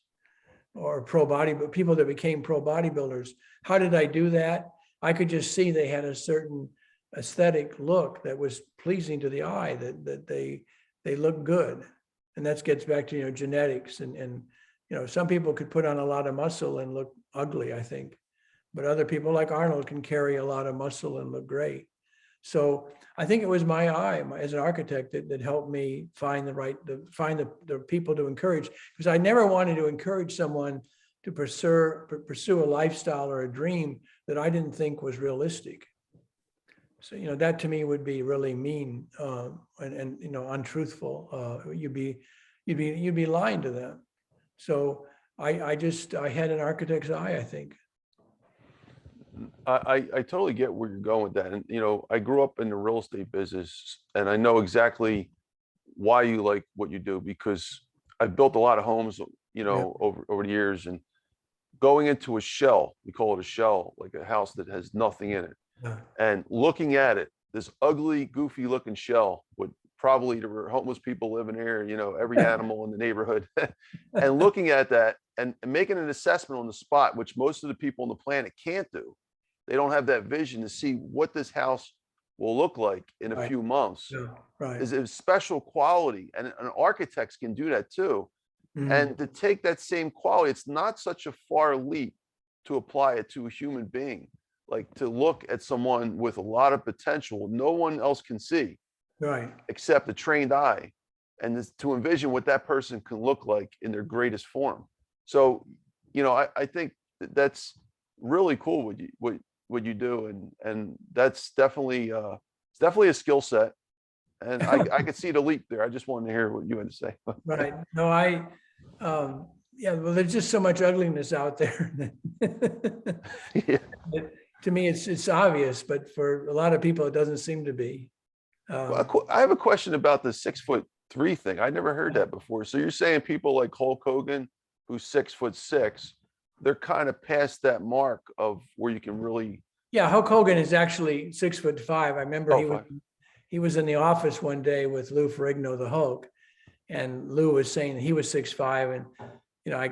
or people that became pro bodybuilders. How did I do that? I could just see they had a certain aesthetic look that was pleasing to the eye, that they look good. And that gets back to, you know, genetics and, you know, some people could put on a lot of muscle and look ugly, I think, but other people like Arnold can carry a lot of muscle and look great. So I think it was my eye as an architect that helped me find the people to encourage, because I never wanted to encourage someone to pursue a lifestyle or a dream that I didn't think was realistic. So, you know, that to me would be really mean and you know, untruthful. You'd be lying to them. So I had an architect's eye, I think. I totally get where you're going with that. And, you know, I grew up in the real estate business and I know exactly why you like what you do, because I've built a lot of homes, you know, over the years, and going into a shell, we call it a shell, like a house that has nothing in it. Yeah. And looking at it, this ugly, goofy looking shell with probably the homeless people living here, you know, every animal in the neighborhood, and looking at that and making an assessment on the spot, which most of the people on the planet can't do. They don't have that vision to see what this house will look like in a few months. Yeah, right. Is a special quality, and architects can do that too. And to take that same quality, it's not such a far leap to apply it to a human being. Like to look at someone with a lot of potential no one else can see, Right. except a trained eye, and to envision what that person can look like in their greatest form. So, you know, I think that's really cool what you do, and that's definitely it's definitely a skill set, and I could see the leap there. I just wanted to hear what you had to say. Right. No, yeah, well, there's just so much ugliness out there. Yeah. To me, it's obvious, but for a lot of people, it doesn't seem to be. Well, I have a question about the 6'3" thing. I never heard that before. So you're saying people like Hulk Hogan, who's 6'6", they're kind of past that mark of where you can really. Yeah, Hulk Hogan is actually 6'5". I remember Oh, he was in the office one day with Lou Ferrigno, the Hulk, and Lou was saying he was 6'5", and you know,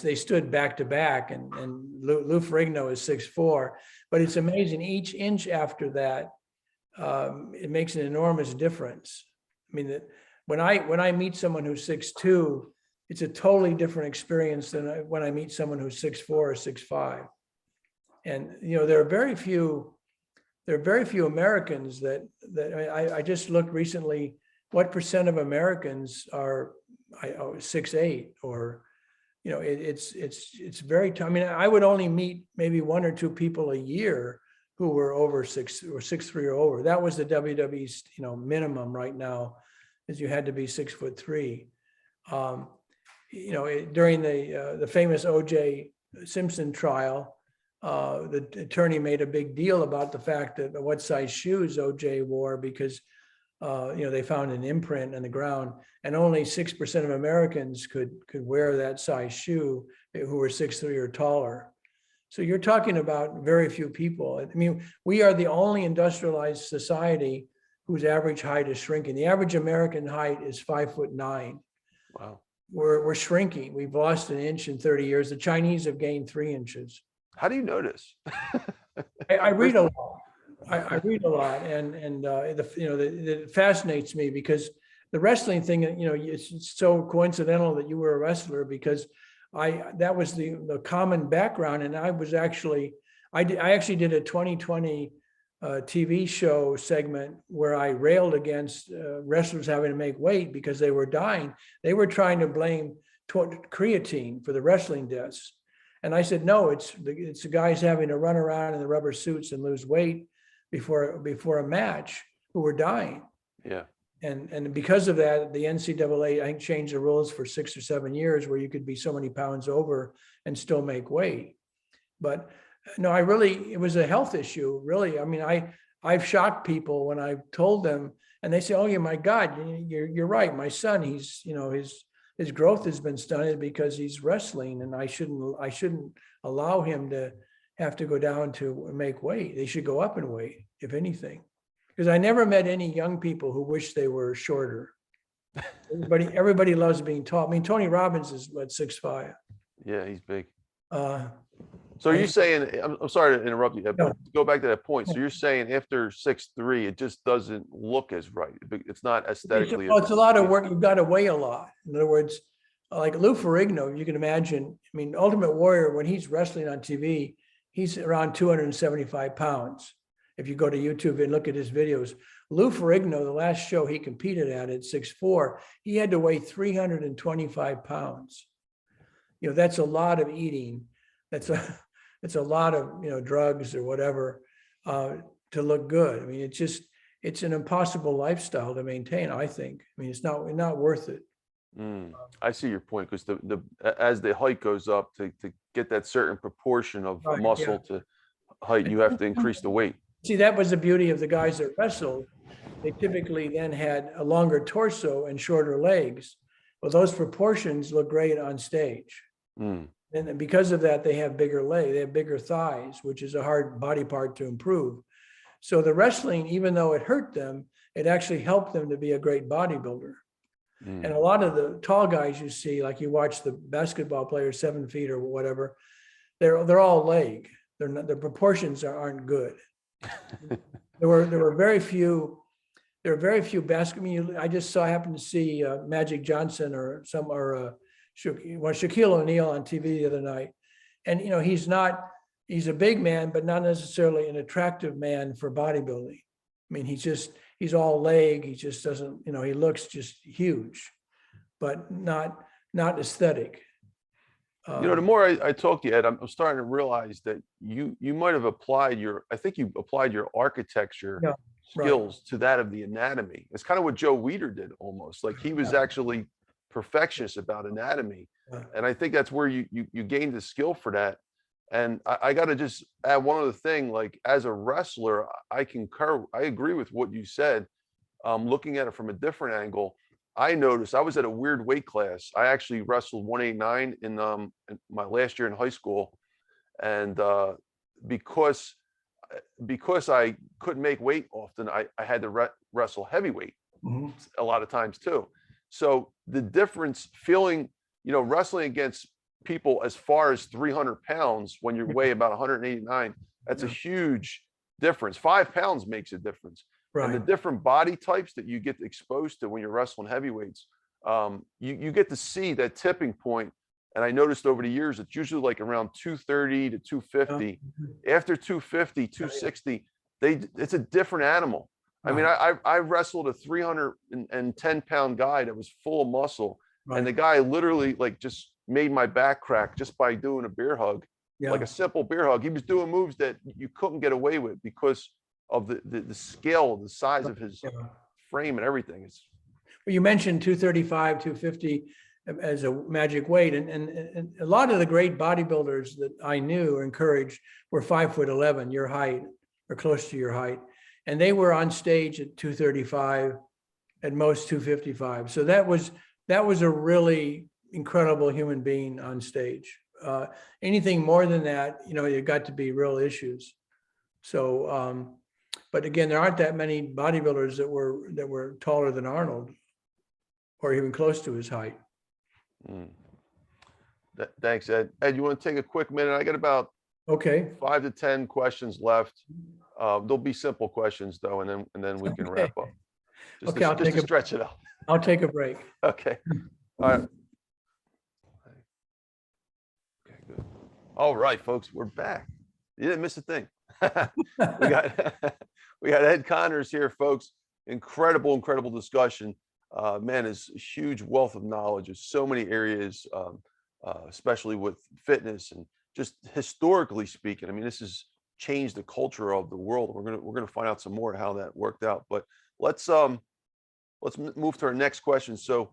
they stood back to back, and Lou Ferrigno is 6'4". But it's amazing, each inch after that, it makes an enormous difference. I mean, when I meet someone who's 6'2", it's a totally different experience than when I meet someone who's 6'4" or 6'5". And you know, there are very few Americans that I just looked recently. What percent of Americans are 6'8", or you know, it's very tough. I mean, I would only meet maybe 1 or 2 people a year who were over 6 or 6'3" or over. That was the WWE's, you know, minimum right now, is you had to be 6'3". You know, during the famous O.J. Simpson trial, the attorney made a big deal about the fact that what size shoes O.J. wore, because you know, they found an imprint on the ground, and only 6% of Americans could wear that size shoe who were 6'3" or taller. So you're talking about very few people. I mean, we are the only industrialized society whose average height is shrinking. The average American height is 5'9". wow. We're shrinking. We've lost an inch in 30 years. The Chinese have gained 3 inches. How do you notice? I read a lot. I read a lot, and you know, it fascinates me, because the wrestling thing, you know, it's so coincidental that you were a wrestler, because that was the common background, and I actually did a 2020 TV show segment where I railed against wrestlers having to make weight because they were dying. They were trying to blame creatine for the wrestling deaths, and I said, no, it's the guys having to run around in the rubber suits and lose weight before a match who were dying. Yeah. And because of that, the NCAA, I think, changed the rules for 6 or 7 years, where you could be so many pounds over and still make weight. But no, it was a health issue, really. I mean, I've shocked people when I've told them, and they say, oh yeah, my God, you're right. My son, he's, you know, his growth has been stunted because he's wrestling, and I shouldn't allow him to have to go down to make weight. They should go up in weight, if anything. Because I never met any young people who wish they were shorter. Everybody loves being tall. I mean, Tony Robbins is what, 6'5". Yeah, he's big. So you're saying, I'm sorry to interrupt you, Ed, No. but to go back to that point. So you're saying after 6'3", it just doesn't look as right. It's not aesthetically. It's a lot of work. You've got to weigh a lot. In other words, like Lou Ferrigno, you can imagine, I mean, Ultimate Warrior, when he's wrestling on TV, he's around 275 pounds. If you go to YouTube and look at his videos, Lou Ferrigno, the last show he competed at 6'4", he had to weigh 325 pounds. You know, that's a lot of eating. That's a lot of, you know, drugs or whatever to look good. I mean, it's an impossible lifestyle to maintain, I think. I mean, it's not worth it. I see your point, because as the height goes up, to get that certain proportion of muscle to height, you have to increase the weight. See, that was the beauty of the guys that wrestled. They typically then had a longer torso and shorter legs. Well, those proportions look great on stage. And because of that, they have bigger legs, they have bigger thighs, which is a hard body part to improve. So the wrestling, even though it hurt them, it actually helped them to be a great bodybuilder. And a lot of the tall guys you see, like you watch the basketball players, 7 feet or whatever, they're all leg. Their proportions aren't good. There were very few basketball. I just happened to see Magic Johnson or Shaquille O'Neal on TV the other night, and you know he's a big man, but not necessarily an attractive man for bodybuilding. I mean, he's all leg. He just doesn't, you know, he looks just huge, but not aesthetic. You know, the more I talk to you, Ed, I'm starting to realize that you might have applied I think you applied your architecture skills to that of the anatomy. It's kind of what Joe Weider did almost. Like he was actually perfectionist about anatomy. And I think that's where you gained the skill for that. And I got to just add one other thing, like as a wrestler, I concur. I agree with what you said. Looking at it from a different angle, I noticed I was at a weird weight class. I actually wrestled 189 in my last year in high school. And because I couldn't make weight often, I had to wrestle heavyweight a lot of times too. So the difference, feeling, you know, wrestling against people as far as 300 pounds when you weigh about 189, that's a huge difference. 5 pounds makes a difference. And the different body types that you get exposed to when you're wrestling heavyweights, you get to see that tipping point. And I noticed over the years, it's usually like around 230 to 250. After 250, 260, it's a different animal. I mean, I wrestled a 310-pound guy that was full of muscle, and the guy literally like just made my back crack just by doing a bear hug, like a simple bear hug. He was doing moves that you couldn't get away with because of the scale, the size of his frame and everything. Well, you mentioned 235, 250 as a magic weight, and a lot of the great bodybuilders that I knew or encouraged were 5'11", your height or close to your height, and they were on stage at 235, at most 255. So that was a really incredible human being on stage. Anything more than that, you know, you got to be real issues. So, but again, there aren't that many bodybuilders that were taller than Arnold, or even close to his height. Thanks, Ed. Ed, you want to take a quick minute? I got about 5 to 10 questions left. There'll be simple questions though, and then we can wrap up. Just to stretch it out. I'll take a break. Okay. All right. Okay, good. All right, folks, we're back. You didn't miss a thing. we got Ed Connors here, folks. Incredible discussion. Man, is a huge wealth of knowledge of so many areas, especially with fitness and just historically speaking. I mean, this has changed the culture of the world. We're gonna find out some more how that worked out. But let's move to our next question. So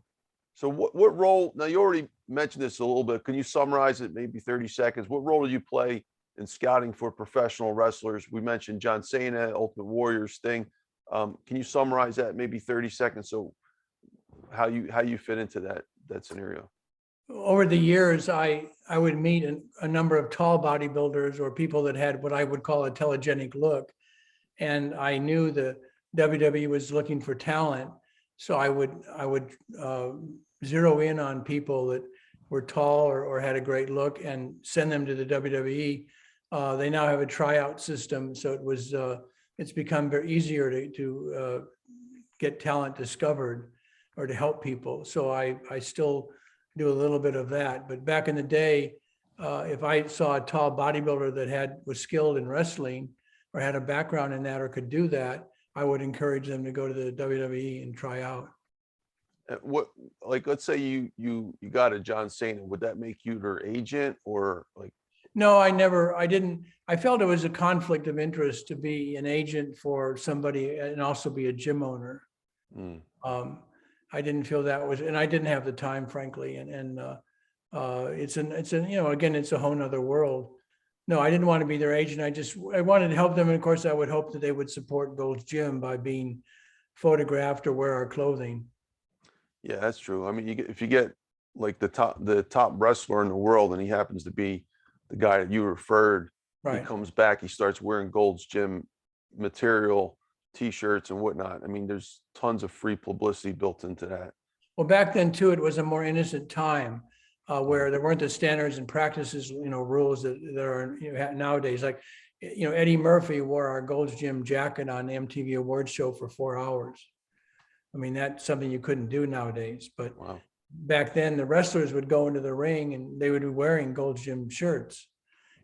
what role? Now you already mentioned this a little bit. Can you summarize it? Maybe 30 seconds. What role do you play in scouting for professional wrestlers? We mentioned John Cena, Ultimate Warrior, Sting. Can you summarize that? Maybe 30 seconds. So how you fit into that scenario? Over the years, I would meet a number of tall bodybuilders or people that had what I would call a telegenic look. And I knew the WWE was looking for talent. So I would zero in on people that were tall or had a great look and send them to the WWE. They now have a tryout system, so it's become very easier to get talent discovered or to help people. So I still do a little bit of that. But back in the day, if I saw a tall bodybuilder that was skilled in wrestling or had a background in that or could do that, I would encourage them to go to the WWE and try out. What, like, let's say you got a John Cena, would that make you their agent, or like? No, I didn't. I felt it was a conflict of interest to be an agent for somebody and also be a gym owner. Mm. I didn't feel that was, and I didn't have the time, frankly. And it's again, it's a whole nother world. No, I didn't want to be their agent. I wanted to help them. And of course, I would hope that they would support Gold's Gym by being photographed or wear our clothing. Yeah, that's true. I mean, if you get like the top wrestler in the world, and he happens to be the guy that you referred, Right. he comes back, he starts wearing Gold's Gym material, T-shirts and whatnot. I mean, there's tons of free publicity built into that. Well, back then too, it was a more innocent time where there weren't the standards and practices, rules that are nowadays. Like, Eddie Murphy wore our Gold's Gym jacket on the MTV Awards show for 4 hours. I mean, that's something you couldn't do nowadays. But Wow. Back then, the wrestlers would go into the ring and they would be wearing Gold's Gym shirts.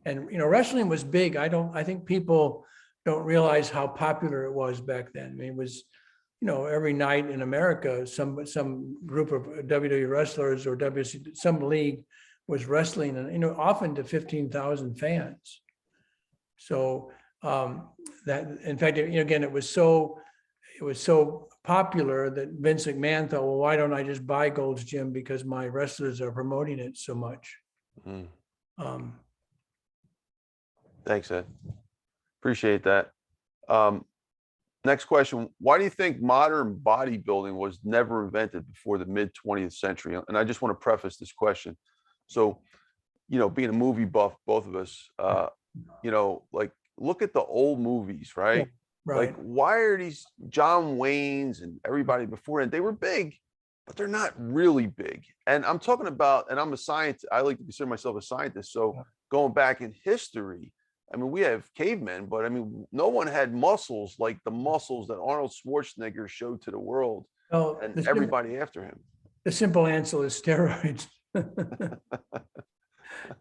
And wrestling was big. I think people don't realize how popular it was back then. I mean, it was, every night in America, some group of WWE wrestlers or some league was wrestling, and often to 15,000 fans. So that, in fact, again, it was so popular that Vince McMahon thought, well, why don't I just buy Gold's Gym because my wrestlers are promoting it so much. Mm. Thanks, Ed. Appreciate that. Next question. Why do you think modern bodybuilding was never invented before the mid 20th century? And I just want to preface this question. So, being a movie buff, both of us, like, look at the old movies, right? Yeah, right. Like, why are these John Waynes and everybody before, and they were big, but they're not really big. And I'm talking about, and I'm a scientist, I like to consider myself a scientist. So going back in history, I mean, we have cavemen, but I mean, no one had muscles like the muscles that Arnold Schwarzenegger showed to the world, and everybody after him. The simple answer is steroids.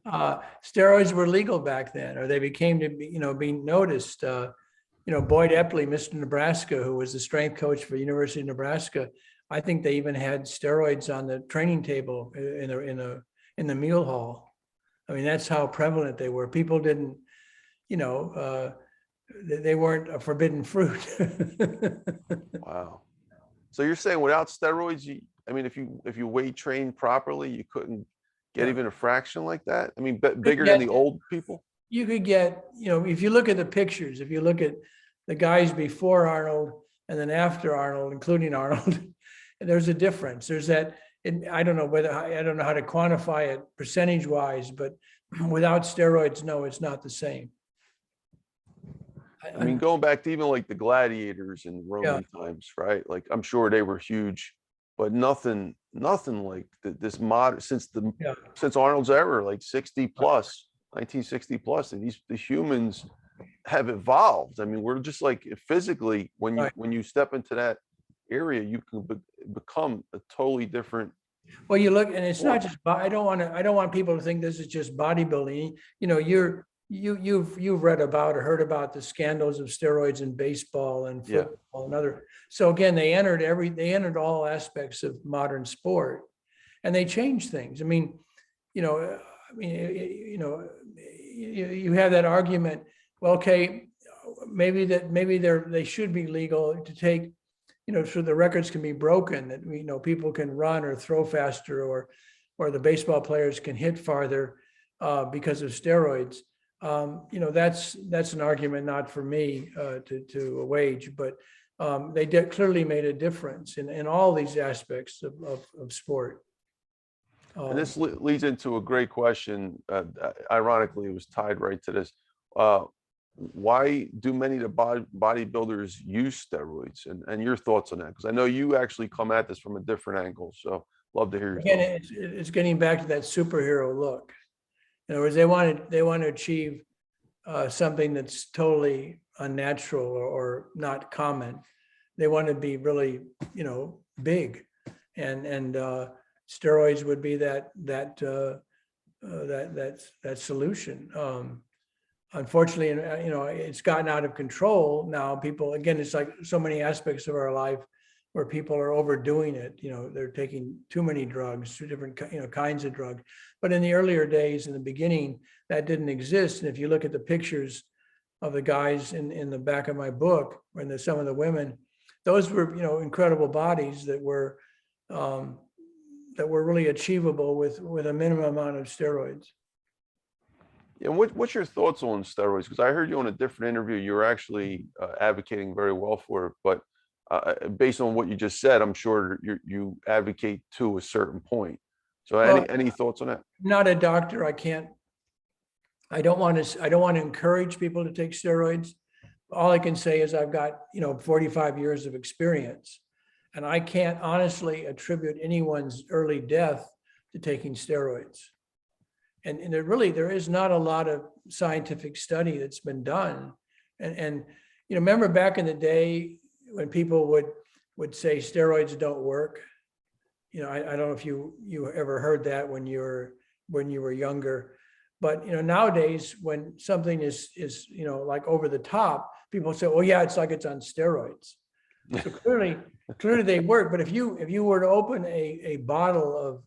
Steroids were legal back then, or they became to be, being noticed. Boyd Epley, Mr. Nebraska, who was the strength coach for University of Nebraska, I think they even had steroids on the training table in the meal hall. I mean, that's how prevalent they were. People didn't, they weren't a forbidden fruit. Wow. So you're saying without steroids, I mean, if you weight trained properly, you couldn't get even a fraction like that? I mean, bigger than the old people? You could get, if you look at the pictures, if you look at the guys before Arnold and then after Arnold, including Arnold, there's a difference. There's that, I don't know how to quantify it percentage wise, but without steroids, no, it's not the same. I mean, going back to even like the gladiators in Roman times, right? Like, I'm sure they were huge, but nothing like this modern, since Arnold's era, like 60 plus, 1960 plus, and the humans have evolved. I mean, we're just like, physically, when you step into that area, you can become a totally different. Well, you look, and it's not just, I don't want people to think this is just bodybuilding. You've read about or heard about the scandals of steroids in baseball and football and other. So again, they entered all aspects of modern sport, and they changed things. I mean, you have that argument. Well, okay, maybe they should be legal to take, so the records can be broken, that people can run or throw faster, or the baseball players can hit farther because of steroids. That's an argument not for me to wage, but they clearly made a difference in all these aspects of sport. And this leads into a great question. Ironically, it was tied right to this. Why do many of the bodybuilders use steroids? And your thoughts on that? Because I know you actually come at this from a different angle. So Love to hear your Again, thoughts. it's getting back to that superhero look. In other words, they want to achieve something that's totally unnatural or not common. They want to be really, big, and steroids would be that solution. Unfortunately, it's gotten out of control now. People, again, it's like so many aspects of our life where people are overdoing it. They're taking too many drugs, two different kinds of drugs. But in the earlier days, in the beginning, that didn't exist. And if you look at the pictures of the guys in the back of my book, and some of the women, those were incredible bodies that were really achievable with a minimum amount of steroids. And what's your thoughts on steroids? Because I heard you on a different interview, you were actually advocating very well for it, but based on what you just said, I'm sure you advocate to a certain point. So any thoughts on that? I'm not a doctor. I don't want to encourage people to take steroids. All I can say is I've got 45 years of experience, and I can't honestly attribute anyone's early death to taking steroids. And there is not a lot of scientific study that's been done. And remember back in the day when people would say steroids don't work. I don't know if you ever heard that when you were younger, but nowadays when something is like over the top, people say, "Oh yeah, it's like it's on steroids." So clearly they work. But if you were to open a bottle of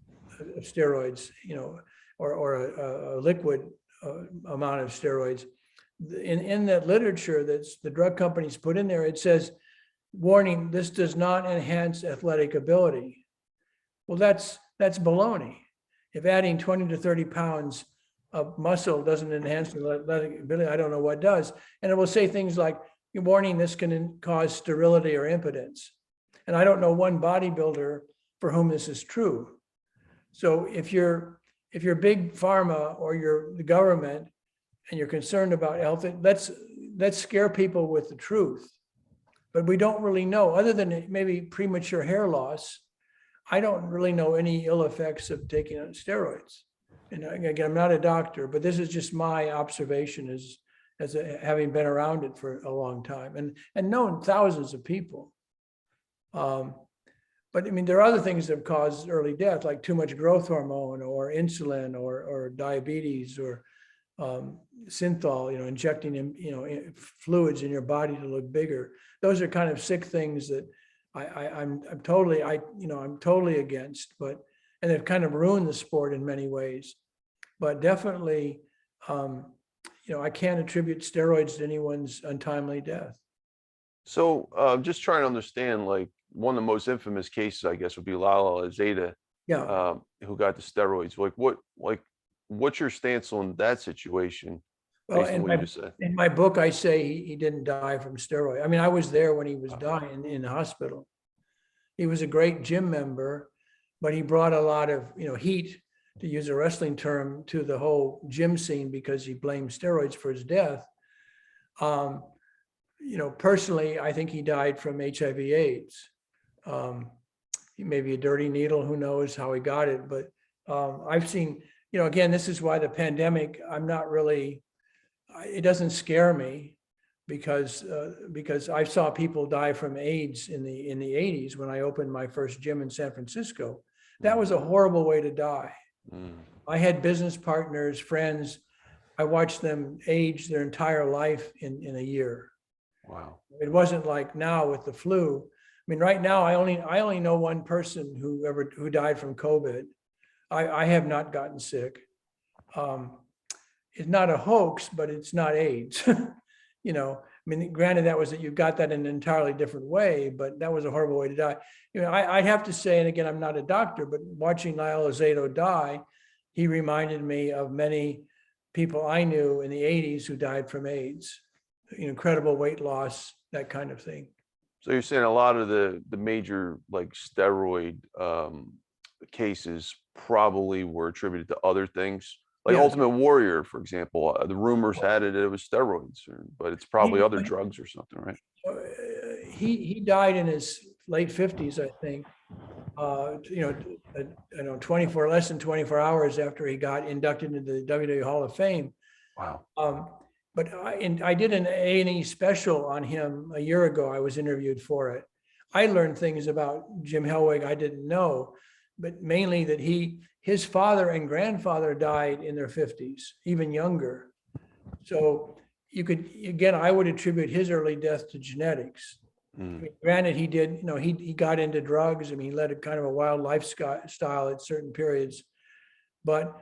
steroids, or a liquid amount of steroids, in that literature that's the drug companies put in there, it says, "Warning: this does not enhance athletic ability." Well, that's baloney. If adding 20 to 30 pounds of muscle doesn't enhance athletic ability, I don't know what does. And it will say things like, "Warning: this can cause sterility or impotence." And I don't know one bodybuilder for whom this is true. So if you're big pharma or you're the government and you're concerned about health, let's scare people with the truth. But we don't really know, other than maybe premature hair loss. I don't really know any ill effects of taking steroids. And again, I'm not a doctor, but this is just my observation as having been around it for a long time and known thousands of people. But I mean, there are other things that have caused early death, like too much growth hormone or insulin or diabetes or synthol, injecting fluids in your body to look bigger. Those are kind of sick things that I'm totally against, and they've kind of ruined the sport in many ways. But definitely, I can't attribute steroids to anyone's untimely death. So just trying to understand, like, one of the most infamous cases, I guess, would be LaLanne, Yeah. who got the steroids. What's your stance on that situation? Well, Based on what you just said. in my book, I say he didn't die from steroid. I mean, I was there when he was dying in the hospital. He was a great gym member, but he brought a lot of, heat, to use a wrestling term, to the whole gym scene because he blamed steroids for his death. Personally, I think he died from HIV/AIDS. Maybe a dirty needle, who knows how he got it, but I've seen, again, this is why the pandemic, it doesn't scare me because I saw people die from AIDS in the 80s when I opened my first gym in San Francisco. That was a horrible way to die. I had business partners, friends, I watched them age their entire life in a year. Wow. It wasn't like now with the flu. I mean, right now, I only know one person who died from COVID. I have not gotten sick. It's not a hoax, but it's not AIDS. I mean, granted, you got that in an entirely different way, but that was a horrible way to die. I'd have to say, and again, I'm not a doctor, but watching LaLanne die, he reminded me of many people I knew in the 80s who died from AIDS. Incredible weight loss, that kind of thing. So you're saying a lot of the major, like, steroid cases probably were attributed to other things, like Yes. Ultimate Warrior, for example. The rumors had it was steroids, but it's probably other drugs or something, right? He died in his late 50s, I think. less than 24 hours after he got inducted into the WWE Hall of Fame. Wow. But I did an A&E special on him a year ago. I was interviewed for it. I learned things about Jim Hellwig I didn't know, but mainly that his father and grandfather died in their 50s, even younger. So I would attribute his early death to genetics. I mean, granted, he did, he got into drugs. I mean, he led a kind of a wild lifestyle at certain periods, but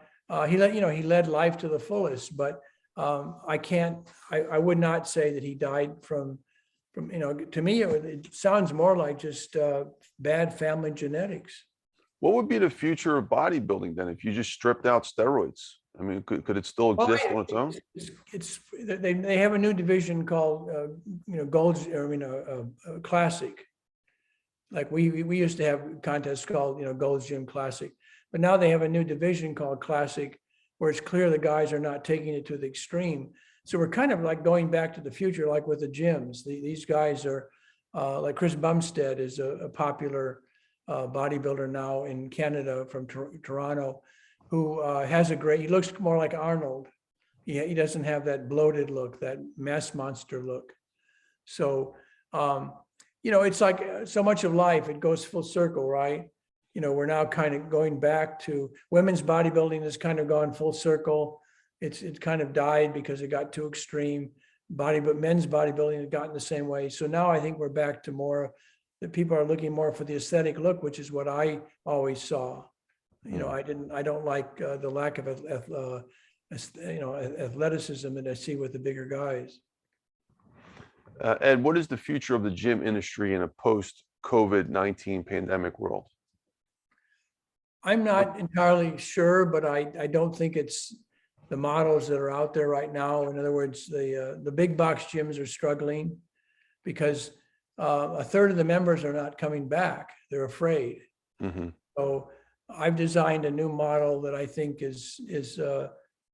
he led life to the fullest. But I would not say that he died from, to me, it sounds more like just bad family genetics. What would be the future of bodybuilding then if you just stripped out steroids? I mean, could it still exist on its own? They have a new division called Gold's, Classic. Like we used to have contests called Gold's Gym Classic, but now they have a new division called Classic, where it's clear the guys are not taking it to the extreme. So we're kind of like going back to the future, like with the gyms. These guys are like Chris Bumstead is a popular bodybuilder now in Canada from Toronto, who he looks more like Arnold. He doesn't have that bloated look, that mass monster look. So, it's like so much of life, it goes full circle, right? We're now kind of going back to women's bodybuilding has kind of gone full circle. It's kind of died because it got too extreme. But men's bodybuilding has gotten the same way. So now I think we're back to more that people are looking more for the aesthetic look, which is what I always saw. I don't like the lack of athleticism that I see with the bigger guys. Ed, what is the future of the gym industry in a post-COVID-19 pandemic world? I'm not entirely sure, but I don't think it's the models that are out there right now. In other words, the big box gyms are struggling because a third of the members are not coming back. They're afraid. Mm-hmm. So I've designed a new model that I think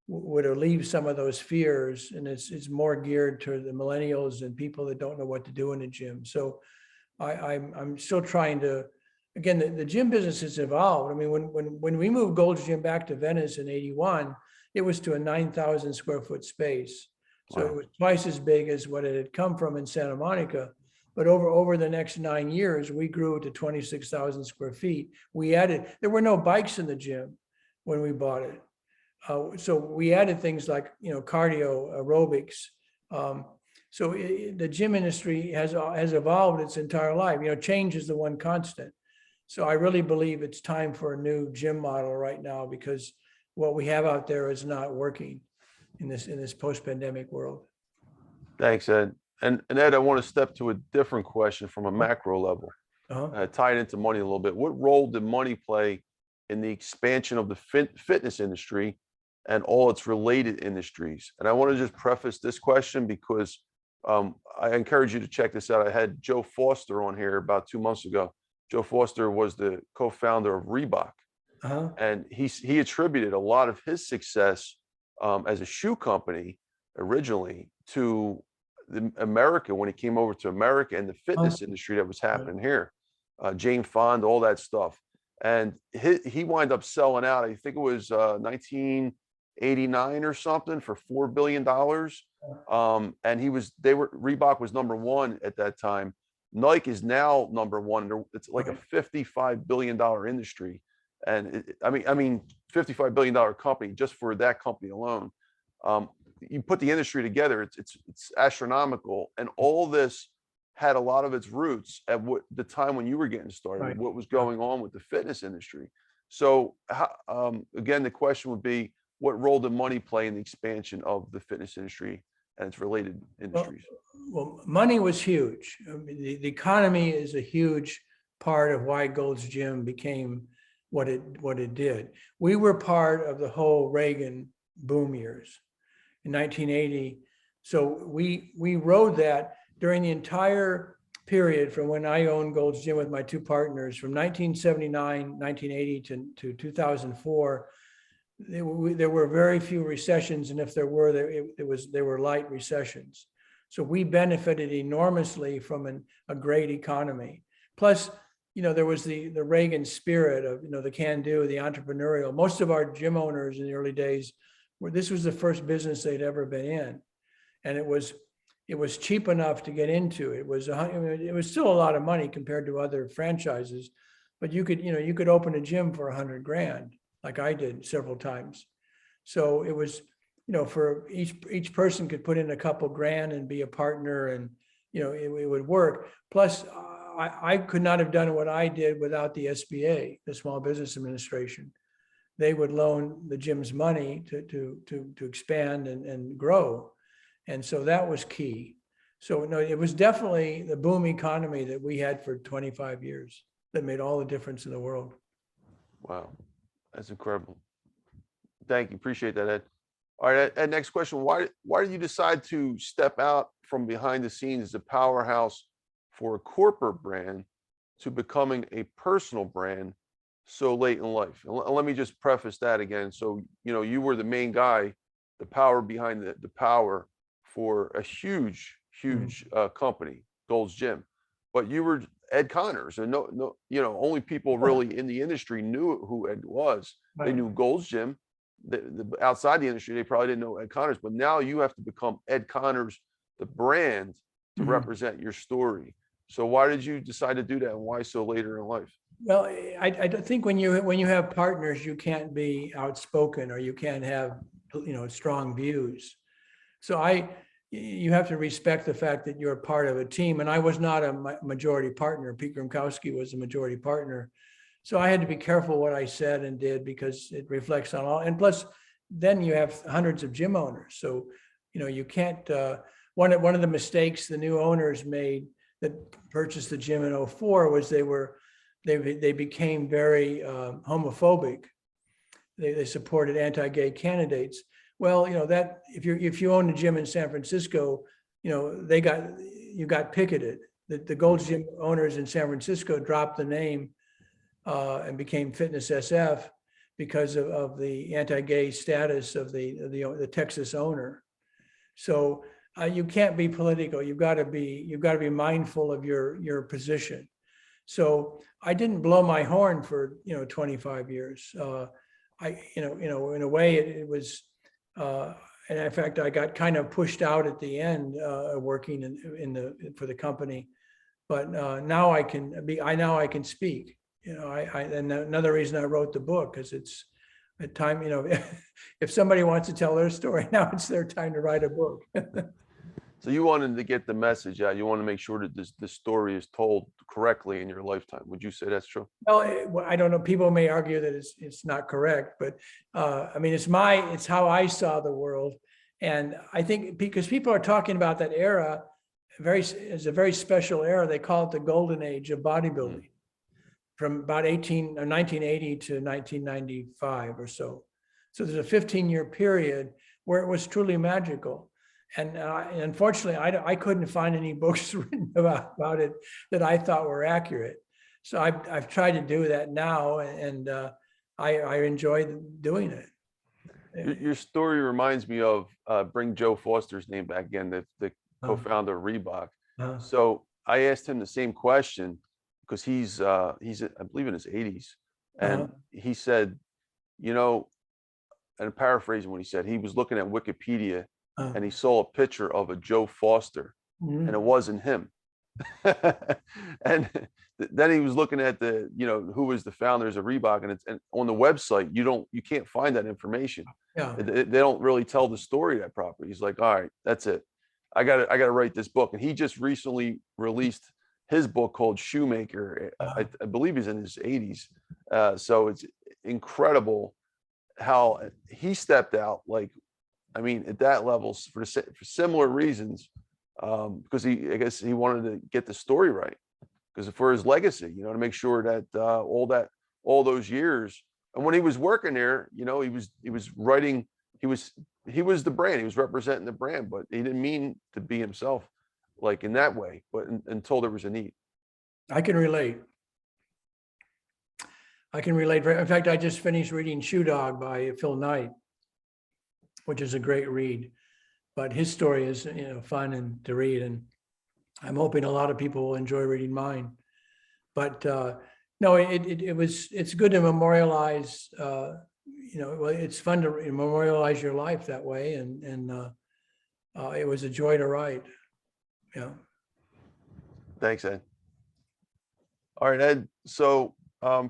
would relieve some of those fears, and it's more geared to the millennials and people that don't know what to do in a gym. So I'm still trying to. Again, the gym business has evolved. I mean, when we moved Gold's Gym back to Venice in '81, it was to a 9,000 square foot space. So It was twice as big as what it had come from in Santa Monica. But over the next 9 years, we grew to 26,000 square feet. There were no bikes in the gym when we bought it. So we added things like, cardio, aerobics. So the gym industry has evolved its entire life. Change is the one constant. So I really believe it's time for a new gym model right now, because what we have out there is not working in this post-pandemic world. Thanks, Ed. And Ed, I want to step to a different question from a macro level, tie it into money a little bit. What role did money play in the expansion of the fitness industry and all its related industries? And I want to just preface this question because I encourage you to check this out. I had Joe Foster on here about 2 months ago. Joe Foster was the co-founder of Reebok, and he attributed a lot of his success as a shoe company originally to America, when he came over to America, and the fitness industry that was happening here, Jane Fonda, all that stuff. And he wound up selling out, I think it was 1989 or something, for $4 billion. And Reebok was number one at that time. Nike is now number one. It's like a $55 billion industry. And I mean, $55 billion company just for that company alone. You put the industry together, it's astronomical. And all this had a lot of its roots at the time when you were getting started, what was going on with the fitness industry. So again, the question would be, what role did money play in the expansion of the fitness industry and its related industries? Well, money was huge. I mean, the economy is a huge part of why Gold's Gym became what it did. We were part of the whole Reagan boom years in 1980. So we rode that during the entire period from when I owned Gold's Gym with my two partners, from 1979, 1980 to 2004. There were very few recessions, and if there were, they were light recessions. So we benefited enormously from a great economy. Plus, there was the Reagan spirit of, the can-do, the entrepreneurial. Most of our gym owners in the early days this was the first business they'd ever been in. And it was cheap enough to get into. It was still a lot of money compared to other franchises, but you could open a gym for $100,000, like I did several times. So it was, for each person could put in a couple grand and be a partner, and it would work. Plus, I could not have done what I did without the SBA, the Small Business Administration. They would loan the gyms money to expand and grow. And so that was key. So no, it was definitely the boom economy that we had for 25 years that made all the difference in the world. Wow, that's incredible. Thank you, appreciate that, Ed. All right, Ed, next question. Why did you decide to step out from behind the scenes as a powerhouse for a corporate brand to becoming a personal brand so late in life? And let me just preface that again. So, you were the main guy, the power behind the power for a huge company, Gold's Gym, but you were Ed Connors, and no, only people really in the industry knew who Ed was. Right. They knew Gold's Gym. Outside the industry, they probably didn't know Ed Connors, but now you have to become Ed Connors, the brand, to represent your story. So why did you decide to do that, and why so later in life? Well, I think when you have partners, you can't be outspoken, or you can't have strong views. So you have to respect the fact that you're part of a team, and I was not a majority partner. Pete Gromkowski was a majority partner, so I had to be careful what I said and did, because it reflects on all. And plus, then you have hundreds of gym owners, so you can't. One of the mistakes the new owners made that purchased the gym in 2004 was they became very homophobic. They supported anti-gay candidates. Well, that if you own a gym in San Francisco, you got picketed. The Gold's Gym owners in San Francisco dropped the name and became Fitness SF because of the anti-gay status of the Texas owner. So you can't be political. You've got to be mindful of your position. So I didn't blow my horn for 25 years. In a way it was. And in fact, I got kind of pushed out at the end working for the company, but now I can speak. And another reason I wrote the book, because it's a time. If somebody wants to tell their story, now it's their time to write a book. So you wanted to get the message out. You want to make sure that this story is told correctly in your lifetime. Would you say that's true? Well, I don't know. People may argue that it's not correct, but I mean, it's how I saw the world. And I think because people are talking about that era, is a very special era. They call it the golden age of bodybuilding, from about 1980 to 1995 or so. So there's a 15-year period where it was truly magical. And unfortunately, I couldn't find any books written about it that I thought were accurate. So I've tried to do that now, and I enjoy doing it. Your story reminds me of bring Joe Foster's name back again, the co-founder of Reebok. So I asked him the same question, because he's I believe in his 80s, and he said, and I'm paraphrasing what he said. He was looking at Wikipedia. And he saw a picture of a Joe Foster, and it wasn't him. And then he was looking at who was the founders of Reebok, and on the website you can't find that information. Yeah, they don't really tell the story that properly. He's like, all right, that's it. I got to write this book, and he just recently released his book called Shoemaker. I believe he's in his 80s. So it's incredible how he stepped out. I mean, at that level for similar reasons, because I guess he wanted to get the story right, because for his legacy, to make sure that all those years, and when he was working there, he was writing, he was the brand, he was representing the brand, but he didn't mean to be himself in that way, but until there was a need. I can relate. In fact, I just finished reading Shoe Dog by Phil Knight, which is a great read, but his story is fun and to read, and I'm hoping a lot of people will enjoy reading mine. But no, it's good to memorialize. Well, it's fun to memorialize your life that way, and it was a joy to write. Yeah. Thanks, Ed. All right, Ed. So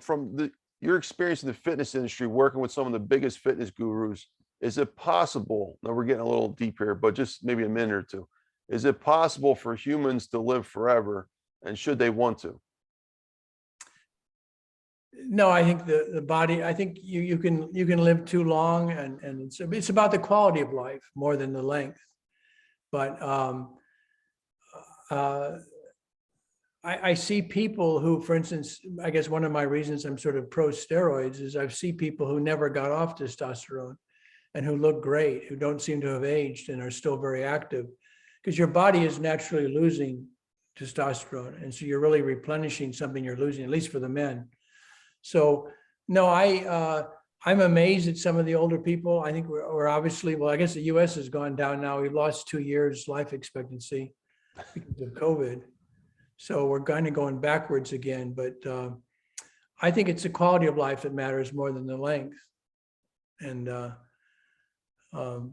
from your experience in the fitness industry, working with some of the biggest fitness gurus, is it possible, now we're getting a little deep here, but just maybe a minute or two, is it possible for humans to live forever, and should they want to? No, I think the body, I think you can live too long, and it's about the quality of life more than the length. But I see people who, for instance, I guess one of my reasons I'm sort of pro steroids is I've seen people who never got off testosterone and who look great, who don't seem to have aged and are still very active, because your body is naturally losing testosterone. And so you're really replenishing something you're losing, at least for the men. So no, I'm amazed at some of the older people. I think we're obviously, well, I guess the US has gone down now. We've lost 2 years life expectancy because of COVID. So we're kind of going backwards again, but I think it's the quality of life that matters more than the length. And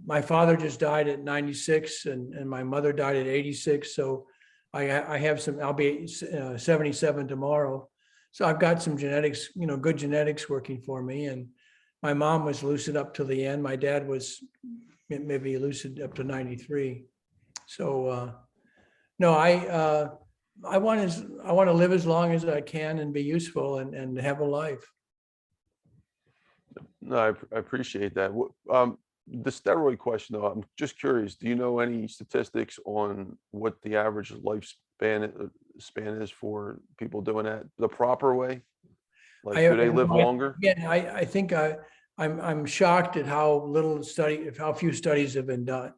my father just died at 96, and my mother died at 86. So I have some, I'll be 77 tomorrow. So I've got some genetics, good genetics working for me. And my mom was lucid up to the end. My dad was maybe lucid up to 93. So no, I want to live as long as I can and be useful and have a life. No, I appreciate that. The steroid question, though, I'm just curious. Do you know any statistics on what the average lifespan is for people doing that the proper way? Like, do they live longer? Again, I think I'm shocked at how few studies have been done.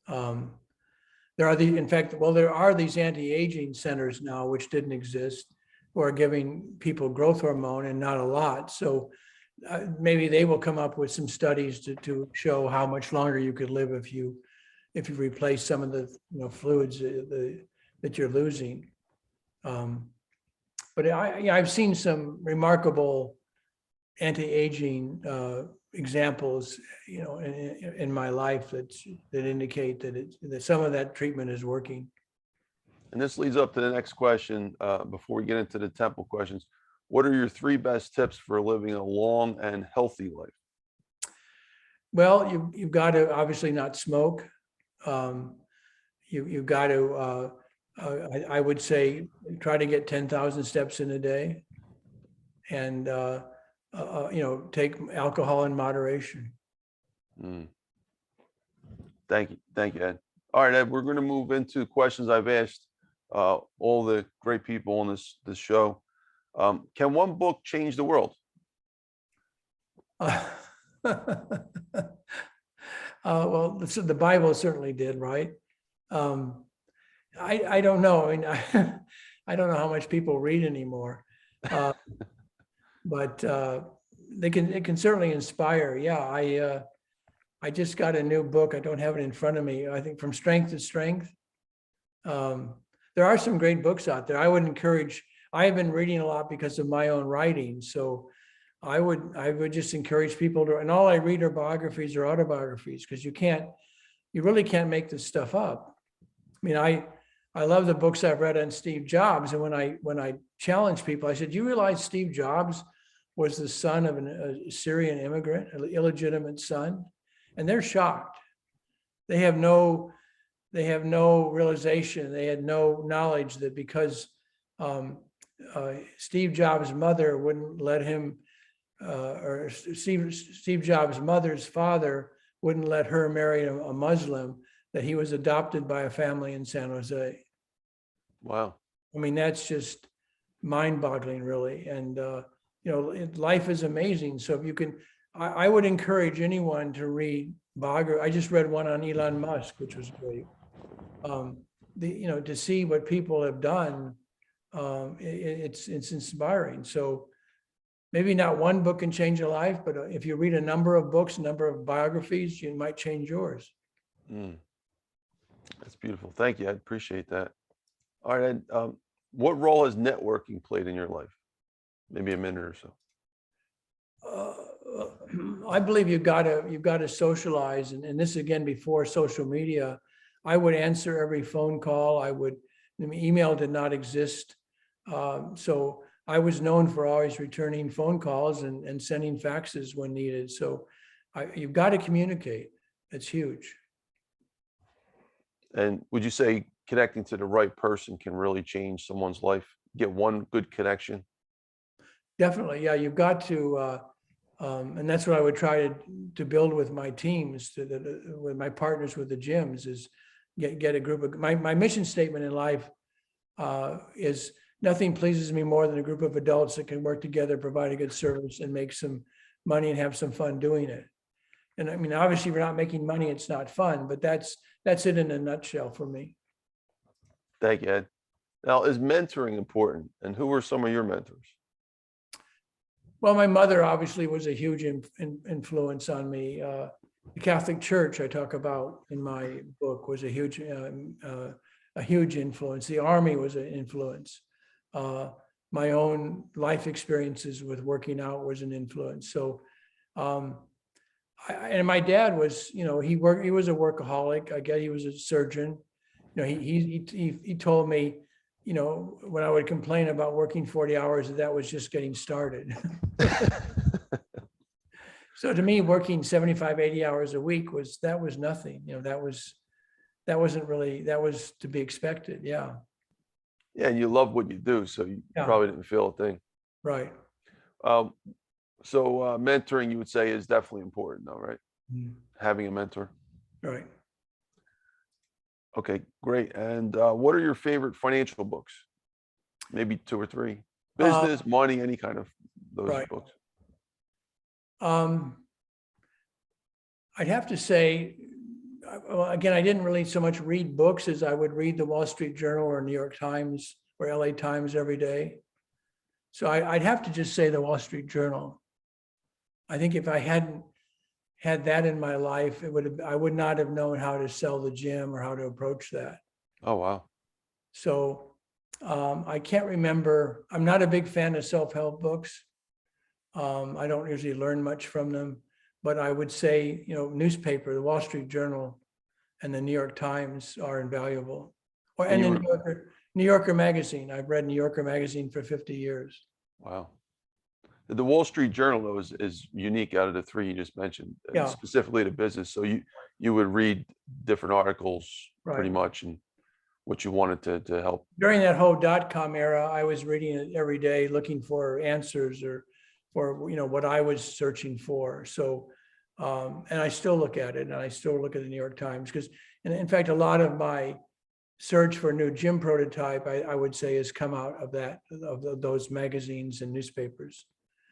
There are there are these anti-aging centers now, which didn't exist, who are giving people growth hormone and not a lot. So maybe they will come up with some studies to show how much longer you could live if you replace some of the fluids that you're losing. But I've seen some remarkable anti-aging examples, in my life that indicate that some of that treatment is working. And this leads up to the next question. Before we get into the temple questions, what are your 3 best tips for living a long and healthy life? Well, you've got to obviously not smoke. You've got to, I would say, try to get 10,000 steps in a day, and take alcohol in moderation. Thank you, Ed. All right, Ed, we're going to move into questions I've asked all the great people on this show. Can one book change the world? Well, the Bible certainly did, right? I don't know. I mean, I don't know how much people read anymore, but it can certainly inspire. Yeah, I just got a new book. I don't have it in front of me. I think From Strength to Strength. There are some great books out there. I have been reading a lot because of my own writing. So I would just encourage people to, and all I read are biographies or autobiographies, because you really can't make this stuff up. I mean, I love the books I've read on Steve Jobs. And when I challenge people, I said, do you realize Steve Jobs was the son of a Syrian immigrant, an illegitimate son? And they're shocked. They have no realization. They had no knowledge that because Steve Jobs' mother wouldn't let him, or Steve Jobs' mother's father wouldn't let her marry a Muslim, that he was adopted by a family in San Jose. Wow. I mean, that's just mind-boggling, really. And life is amazing. So if you can, I would encourage anyone to read biography. I just read one on Elon Musk, which was great. To see what people have done, it's inspiring. So maybe not one book can change your life, but if you read a number of books, a number of biographies, you might change yours. That's beautiful. Thank you. I appreciate that. All right. What role has networking played in your life? Maybe a minute or so. I believe you've got to socialize, and this again before social media. I would answer every phone call. Email did not exist, so I was known for always returning phone calls and sending faxes when needed. So you've got to communicate. It's huge. And would you say connecting to the right person can really change someone's life? Get one good connection? Definitely, yeah. You've got to, and that's what I would try to build with my teams, with my partners with the gyms, is get a group of my mission statement in life is nothing pleases me more than a group of adults that can work together, provide a good service, and make some money and have some fun doing it. And I mean, obviously, if we're not making money, it's not fun, but that's it in a nutshell for me. Thank you, Ed. Now, is mentoring important? And who were some of your mentors? Well, my mother obviously was a huge influence on me. The Catholic Church I talk about in my book was a huge influence. The Army was an influence. My own life experiences with working out was an influence. So, and my dad was, he was a workaholic. I guess he was a surgeon. He told me, when I would complain about working 40 hours, that was just getting started. So to me, working 75, 80 hours a week was nothing. That was to be expected. Yeah. Yeah, and you love what you do, so you probably didn't feel a thing. Right. So mentoring, you would say, is definitely important, though, right? Mm-hmm. Having a mentor. Right. Okay, great. And what are your favorite financial books? Maybe 2 or 3. Business, money, any kind of those books. I'd have to say, again, I didn't really so much read books as I would read the Wall Street Journal or New York Times or LA Times every day. So I'd have to just say the Wall Street Journal. I think if I hadn't had that in my life, I would not have known how to sell the gym or how to approach that. Oh, wow. So I can't remember. I'm not a big fan of self-help books. I don't usually learn much from them, but I would say, newspaper, the Wall Street Journal and the New York Times are invaluable. And the New Yorker magazine. I've read New Yorker magazine for 50 years. Wow. The Wall Street Journal, though, is unique out of the 3 you just mentioned, specifically to business. So you would read different articles pretty much and what you wanted to help. During that whole .com era, I was reading it every day, looking for answers or what I was searching for. So, and I still look at it, and I still look at the New York Times because, and in fact, a lot of my search for a new gym prototype, I would say, has come out of those magazines and newspapers.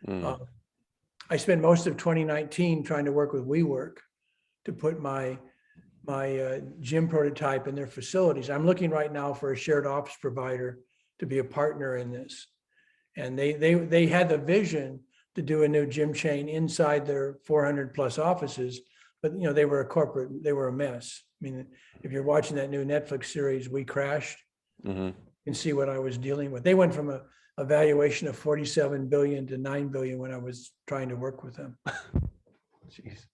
I spent most of 2019 trying to work with WeWork to put my gym prototype in their facilities. I'm looking right now for a shared office provider to be a partner in this. And they had the vision to do a new gym chain inside their 400 plus offices, but they were a mess. I mean, if you're watching that new Netflix series, We Crashed, you can see what I was dealing with. They went from a valuation of 47 billion to 9 billion when I was trying to work with them. Jeez.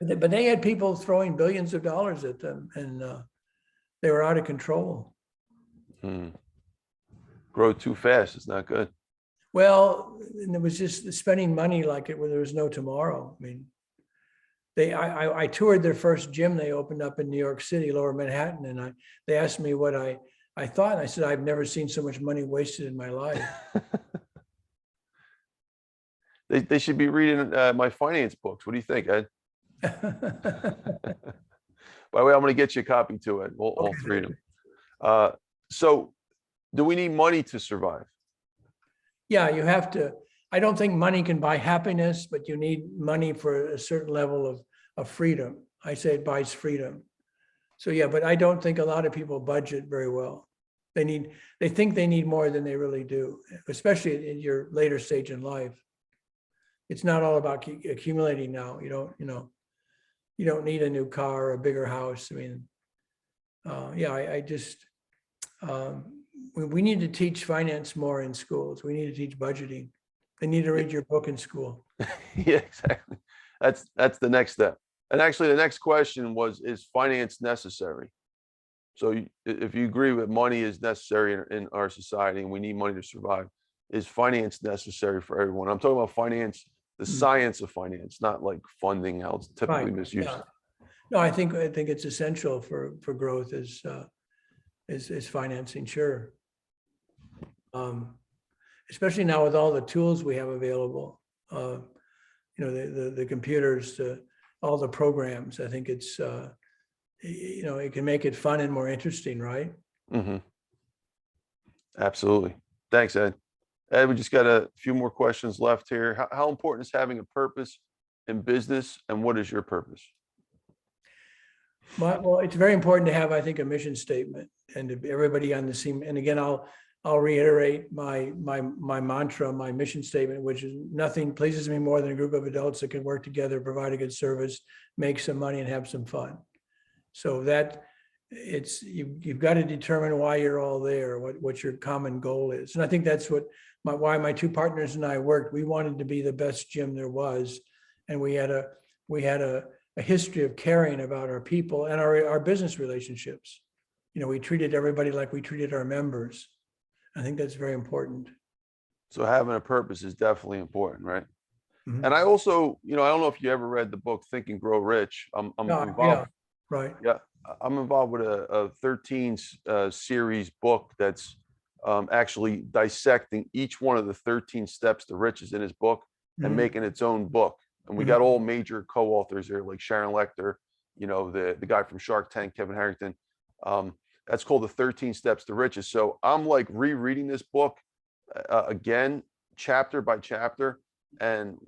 But they had people throwing billions of dollars at them, and they were out of control. Grow too fast, it's not good. Well, and it was just spending money like there was no tomorrow. I mean, I toured their first gym they opened up in New York City, Lower Manhattan, and they asked me what I thought, and I said, I've never seen so much money wasted in my life. They should be reading my finance books. What do you think, Ed? By the way, I'm going to get you a copy too, Ed. All 3 of them. So do we need money to survive? Yeah, you have to. I don't think money can buy happiness, but you need money for a certain level of freedom. I say it buys freedom. So yeah, but I don't think a lot of people budget very well. They think they need more than they really do, especially in your later stage in life. It's not all about accumulating now. You don't need a new car or a bigger house. I mean, we need to teach finance more in schools. We need to teach budgeting. They need to read your book in school. Yeah, exactly. That's the next step. And actually, the next question was, is finance necessary? So if you agree with money is necessary in our society and we need money to survive, is finance necessary for everyone? I'm talking about finance, the science of finance, not like funding, how it's typically misused. Yeah. No, I think it's essential for growth is financing, sure. Especially now with all the tools we have available, the computers, all the programs. I think it's it can make it fun and more interesting, right? Mm-hmm. Absolutely. Thanks, Ed. Ed, we just got a few more questions left here. How important is having a purpose in business, and what is your purpose? Well, it's very important to have, I think, a mission statement and to be everybody on the same. And again, I'll reiterate my mantra, my mission statement, which is nothing pleases me more than a group of adults that can work together, provide a good service, make some money, and have some fun. So that you've got to determine why you're all there, what your common goal is. And I think that's why my two partners and I worked. We wanted to be the best gym there was. And we had a history of caring about our people and our business relationships. We treated everybody like we treated our members. I think that's very important. So having a purpose is definitely important, right? Mm-hmm. And I also, I don't know if you ever read the book Think and Grow Rich. I'm involved. Yeah, right. Yeah, I'm involved with a 13 series book that's actually dissecting each one of the 13 steps to riches in his book and making its own book. And we got all major co-authors here, like Sharon Lechter, the guy from Shark Tank, Kevin Harrington. That's called the 13 Steps to Riches. So I'm like rereading this book again, chapter by chapter, and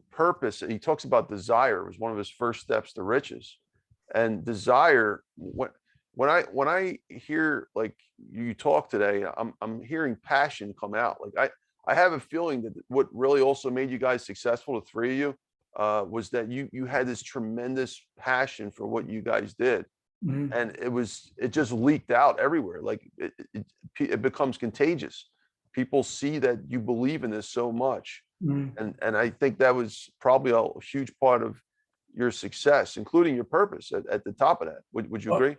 purpose. He talks about desire was one of his first steps to riches, and desire. When I hear like you talk today, I'm hearing passion come out. Like I have a feeling that what really also made you guys successful, the three of you, was that you had this tremendous passion for what you guys did. And it just leaked out everywhere. Like it becomes contagious. People see that you believe in this so much. And I think that was probably a huge part of your success, including your purpose at the top of that. Would you agree?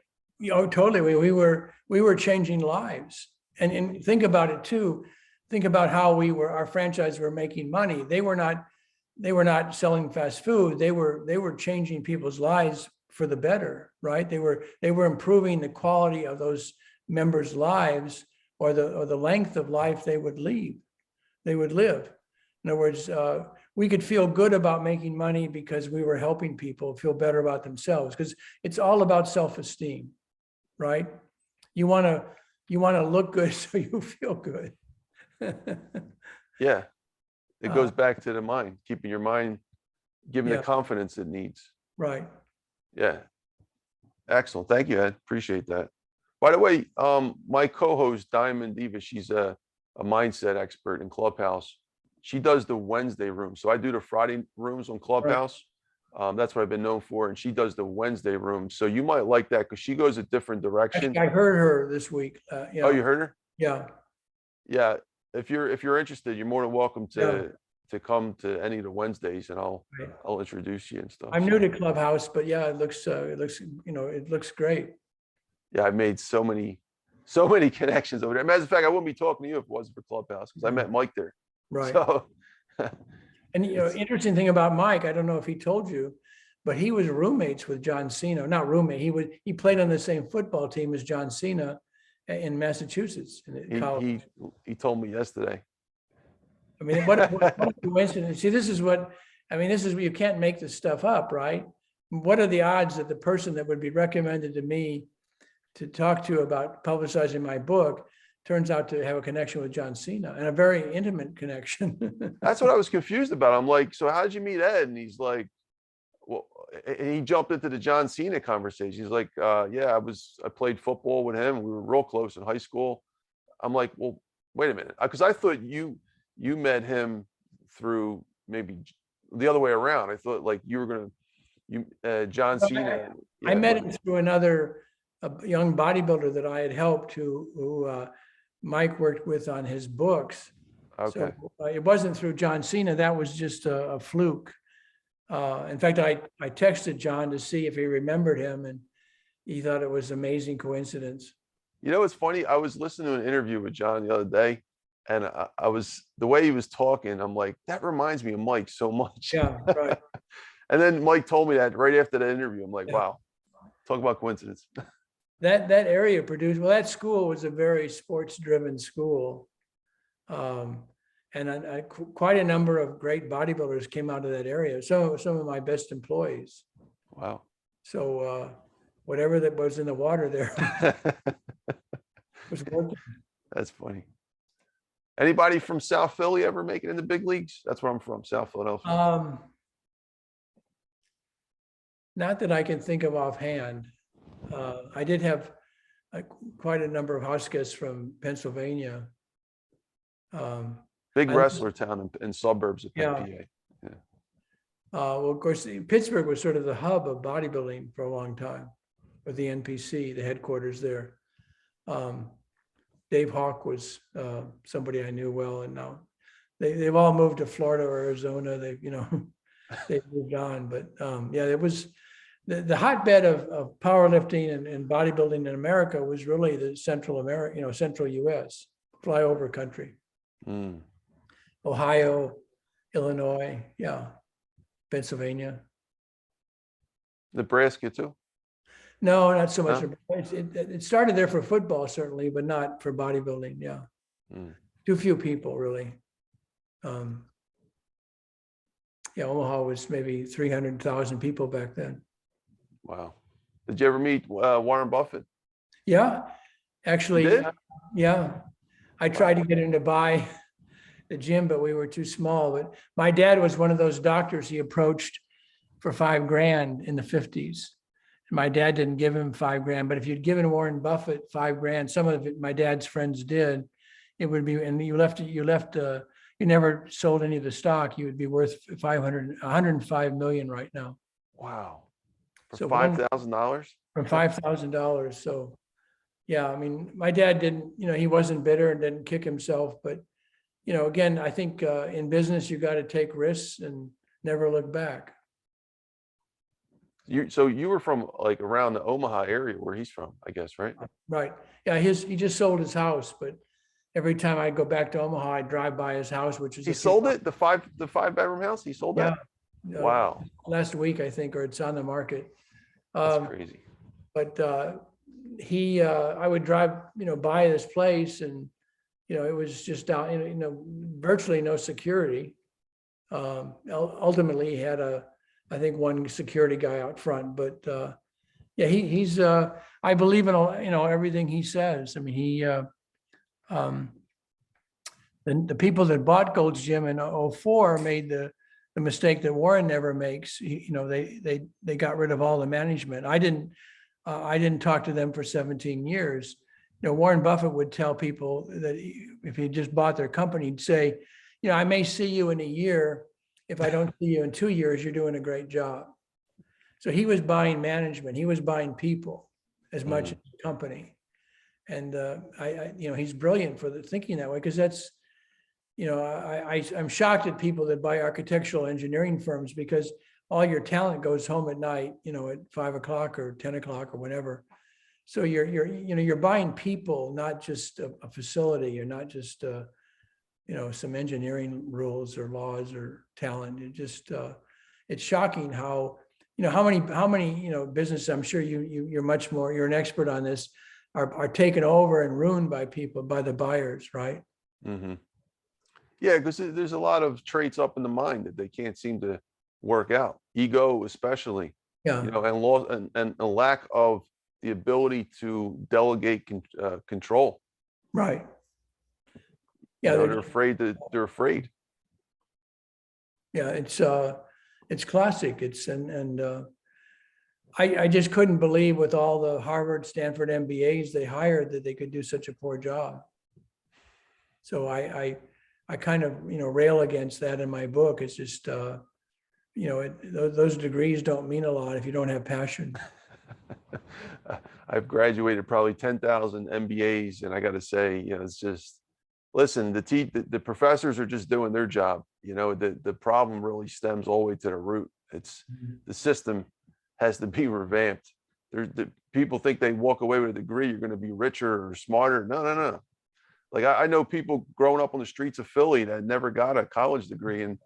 Totally. We were changing lives. And think about it too. Think about how our franchise were making money. They were not selling fast food. They were changing people's lives for the better, right? They were improving the quality of those members' lives or the length of life they would live. In other words, we could feel good about making money because we were helping people feel better about themselves, because it's all about self-esteem, right? You want to look good so you feel good. Yeah. It goes back to the mind, keeping your mind, giving the confidence it needs. Right. Yeah. Excellent. Thank you, Ed. Appreciate that. By the way, my co-host Diamond Diva, she's a mindset expert in Clubhouse. She does the Wednesday room. So I do the Friday rooms on Clubhouse. Right. That's what I've been known for. And she does the Wednesday room. So you might like that because she goes a different direction. I heard her this week. Yeah. Oh, you heard her? Yeah. Yeah. If you're interested, you're more than welcome to come to any of the Wednesdays, and I'll introduce you and stuff. I'm new to Clubhouse, but yeah, it looks great. Yeah, I made so many connections over there. As a matter of fact, I wouldn't be talking to you if it wasn't for Clubhouse, because I met Mike there. Right. So, and interesting thing about Mike, I don't know if he told you, but he was roommates with John Cena. Not roommate. He played on the same football team as John Cena in Massachusetts. He told me yesterday. I mean, what a coincidence. See, this is you can't make this stuff up, right? What are the odds that the person that would be recommended to me to talk to about publicizing my book turns out to have a connection with John Cena, and a very intimate connection? That's what I was confused about. I'm like, so how did you meet Ed? And he's like, well, and he jumped into the John Cena conversation. He's like, yeah, I played football with him. We were real close in high school. I'm like, well, wait a minute. Because I thought you met him through maybe the other way around. I thought like you were John Cena. I met him through another young bodybuilder that I had helped who Mike worked with on his books. Okay. So it wasn't through John Cena. That was just a fluke. In fact, I texted John to see if he remembered him, and he thought it was an amazing coincidence. You know, it's funny. I was listening to an interview with John the other day, and I was, the way he was talking, I'm like, that reminds me of Mike so much. Yeah, right. And then Mike told me that right after the interview. I'm like, Yeah. wow, talk about coincidence. That area produced, well, that school was a very sports-driven school. And quite a number of great bodybuilders came out of that area. Some of my best employees. Wow. So whatever that was in the water there was working. That's funny. Anybody from South Philly ever make it in the big leagues? That's where I'm from, South Philadelphia. Not that I can think of offhand. I did have quite a number of house guests from Pennsylvania. Big wrestler town in suburbs of Yeah. PA. Well, of course, Pittsburgh was sort of the hub of bodybuilding for a long time, with the NPC, the headquarters there. Dave Hawk was somebody I knew well, and now they've all moved to Florida or Arizona. They've moved on, but yeah, it was the hotbed of powerlifting and bodybuilding in America was really the Central America, Central U.S. flyover country. Mm. Ohio, Illinois, yeah, Pennsylvania. Nebraska too? No, not so much. No? It started there for football, certainly, but not for bodybuilding. Yeah, too few people really. Yeah, Omaha was maybe 300,000 people back then. Wow. Did you ever meet Warren Buffett? Yeah, actually, You did? yeah. I tried to get him to buy the gym, but we were too small. But my dad was one of those doctors he approached for $5,000 in the 50s. My dad didn't give him $5,000, but if you'd given Warren Buffett $5,000, some of it my dad's friends did, it would be, and you never sold any of the stock, you would be worth 105 million right now. Wow. For So $5,000? From $5,000. So yeah, I mean, my dad didn't, he wasn't bitter and didn't kick himself, but again, I think in business, you got to take risks and never look back. So you were from like around the Omaha area where he's from, I guess, right? Right. Yeah, he just sold his house, but every time I go back to Omaha, I drive by his house, which is He sold it, the five bedroom house. He sold that. Yeah. Wow. Last week, I think, or it's on the market. That's crazy. But I would drive, by this place, and it was just down, virtually no security. Ultimately, he had I think one security guy out front, but yeah, he's I believe in everything he says. I mean, the people that bought Gold's Gym in 2004 made the mistake that Warren never makes. They got rid of all the management. I didn't talk to them for 17 years. Warren Buffett would tell people that if he just bought their company, he'd say, I may see you in a year. If I don't see you in 2 years, you're doing a great job. So he was buying management. He was buying people as much as the company. And he's brilliant for thinking that way, because that's, I'm shocked at people that buy architectural engineering firms, because all your talent goes home at night, at 5 o'clock or 10 o'clock or whenever. So you're buying people, not just a facility. You're not just some engineering rules or laws or talent. It's shocking how many businesses, I'm sure you're an expert on this, are taken over and ruined by the buyers, right? Mm-hmm. Yeah, because there's a lot of traits up in the mind that they can't seem to work out. Ego, especially. Yeah. And a lack of the ability to delegate control. Right. Yeah, they're afraid. They're afraid. Yeah, it's classic. I just couldn't believe, with all the Harvard, Stanford MBAs they hired, that they could do such a poor job. So I kind of rail against that in my book. It's just those degrees don't mean a lot if you don't have passion. I've graduated probably 10,000 MBAs, and I got to say, it's just, listen, the professors are just doing their job. The problem really stems all the way to the root. It's the system has to be revamped. The people think they walk away with a degree, you're going to be richer or smarter. No, no, no. Like I know people growing up on the streets of Philly that never got a college degree, and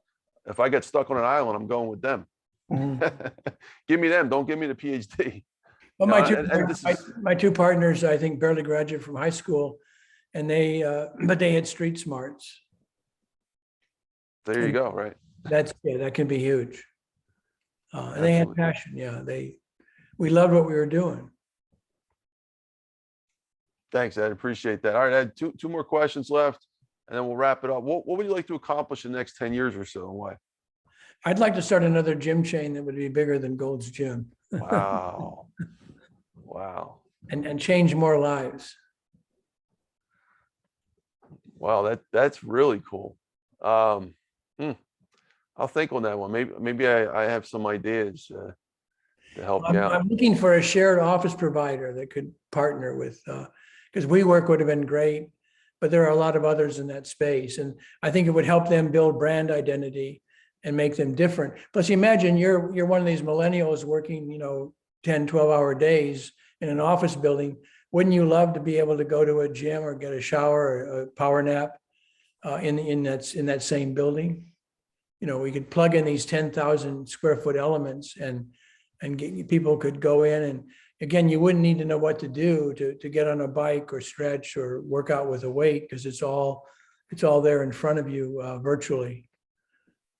if I get stuck on an island, I'm going with them. Give me them. Don't give me the PhD. Well, This my two partners, I think, barely graduated from high school, and but they had street smarts. There you go. Right. That can be huge. And they had passion. Yeah, we loved what we were doing. Thanks, Ed. Appreciate that. All right, Ed, two more questions left, and then we'll wrap it up. What would you like to accomplish in the next 10 years or so, and why? I'd like to start another gym chain that would be bigger than Gold's Gym. Wow. Wow. And change more lives. Wow, that's really cool. I'll think on that one. Maybe I have some ideas to help you out. I'm looking for a shared office provider that could partner with, because WeWork would have been great, but there are a lot of others in that space. And I think it would help them build brand identity and make them different. Plus, imagine you're one of these millennials working, 10, 12-hour days in an office building. Wouldn't you love to be able to go to a gym or get a shower or a power nap in that same building? We could plug in these 10,000 square foot elements and people could go in, and again, you wouldn't need to know what to do to get on a bike or stretch or work out with a weight, because it's all there in front of you virtually.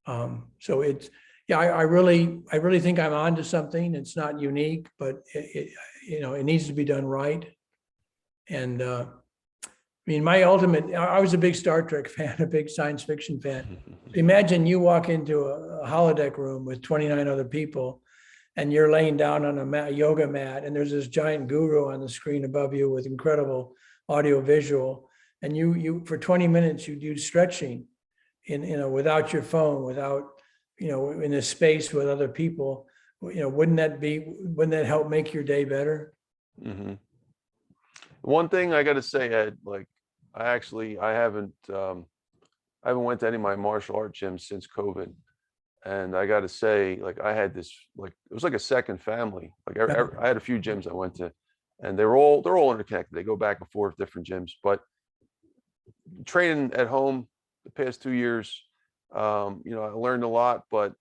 So I really think I'm onto something. It's not unique, but it needs to be done right. And I was a big Star Trek fan, a big science fiction fan. Imagine you walk into a holodeck room with 29 other people, and you're laying down on a yoga mat, and there's this giant guru on the screen above you with incredible audio visual, and you for 20 minutes you do stretching without your phone, without in a space with other people. Wouldn't that help make your day better? Mm-hmm. One thing I got to say, Ed, like I haven't went to any of my martial art gyms since COVID. And I got to say, like I had this, like it was like a second family. Like I had a few gyms I went to, and they're all interconnected. They go back and forth, different gyms. But training at home the past 2 years, I learned a lot, but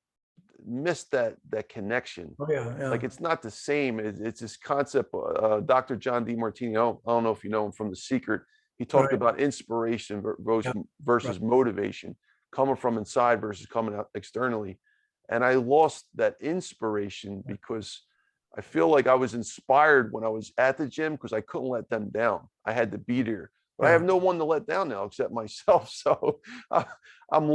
missed that connection. Oh yeah. Like it's not the same. It's this concept. Dr. John DeMartini, I don't know if you know him from The Secret. He talked about inspiration versus motivation, coming from inside versus coming out externally. And I lost that inspiration because I feel like I was inspired when I was at the gym because I couldn't let them down. I had to be there, but I have no one to let down now except myself. So I'm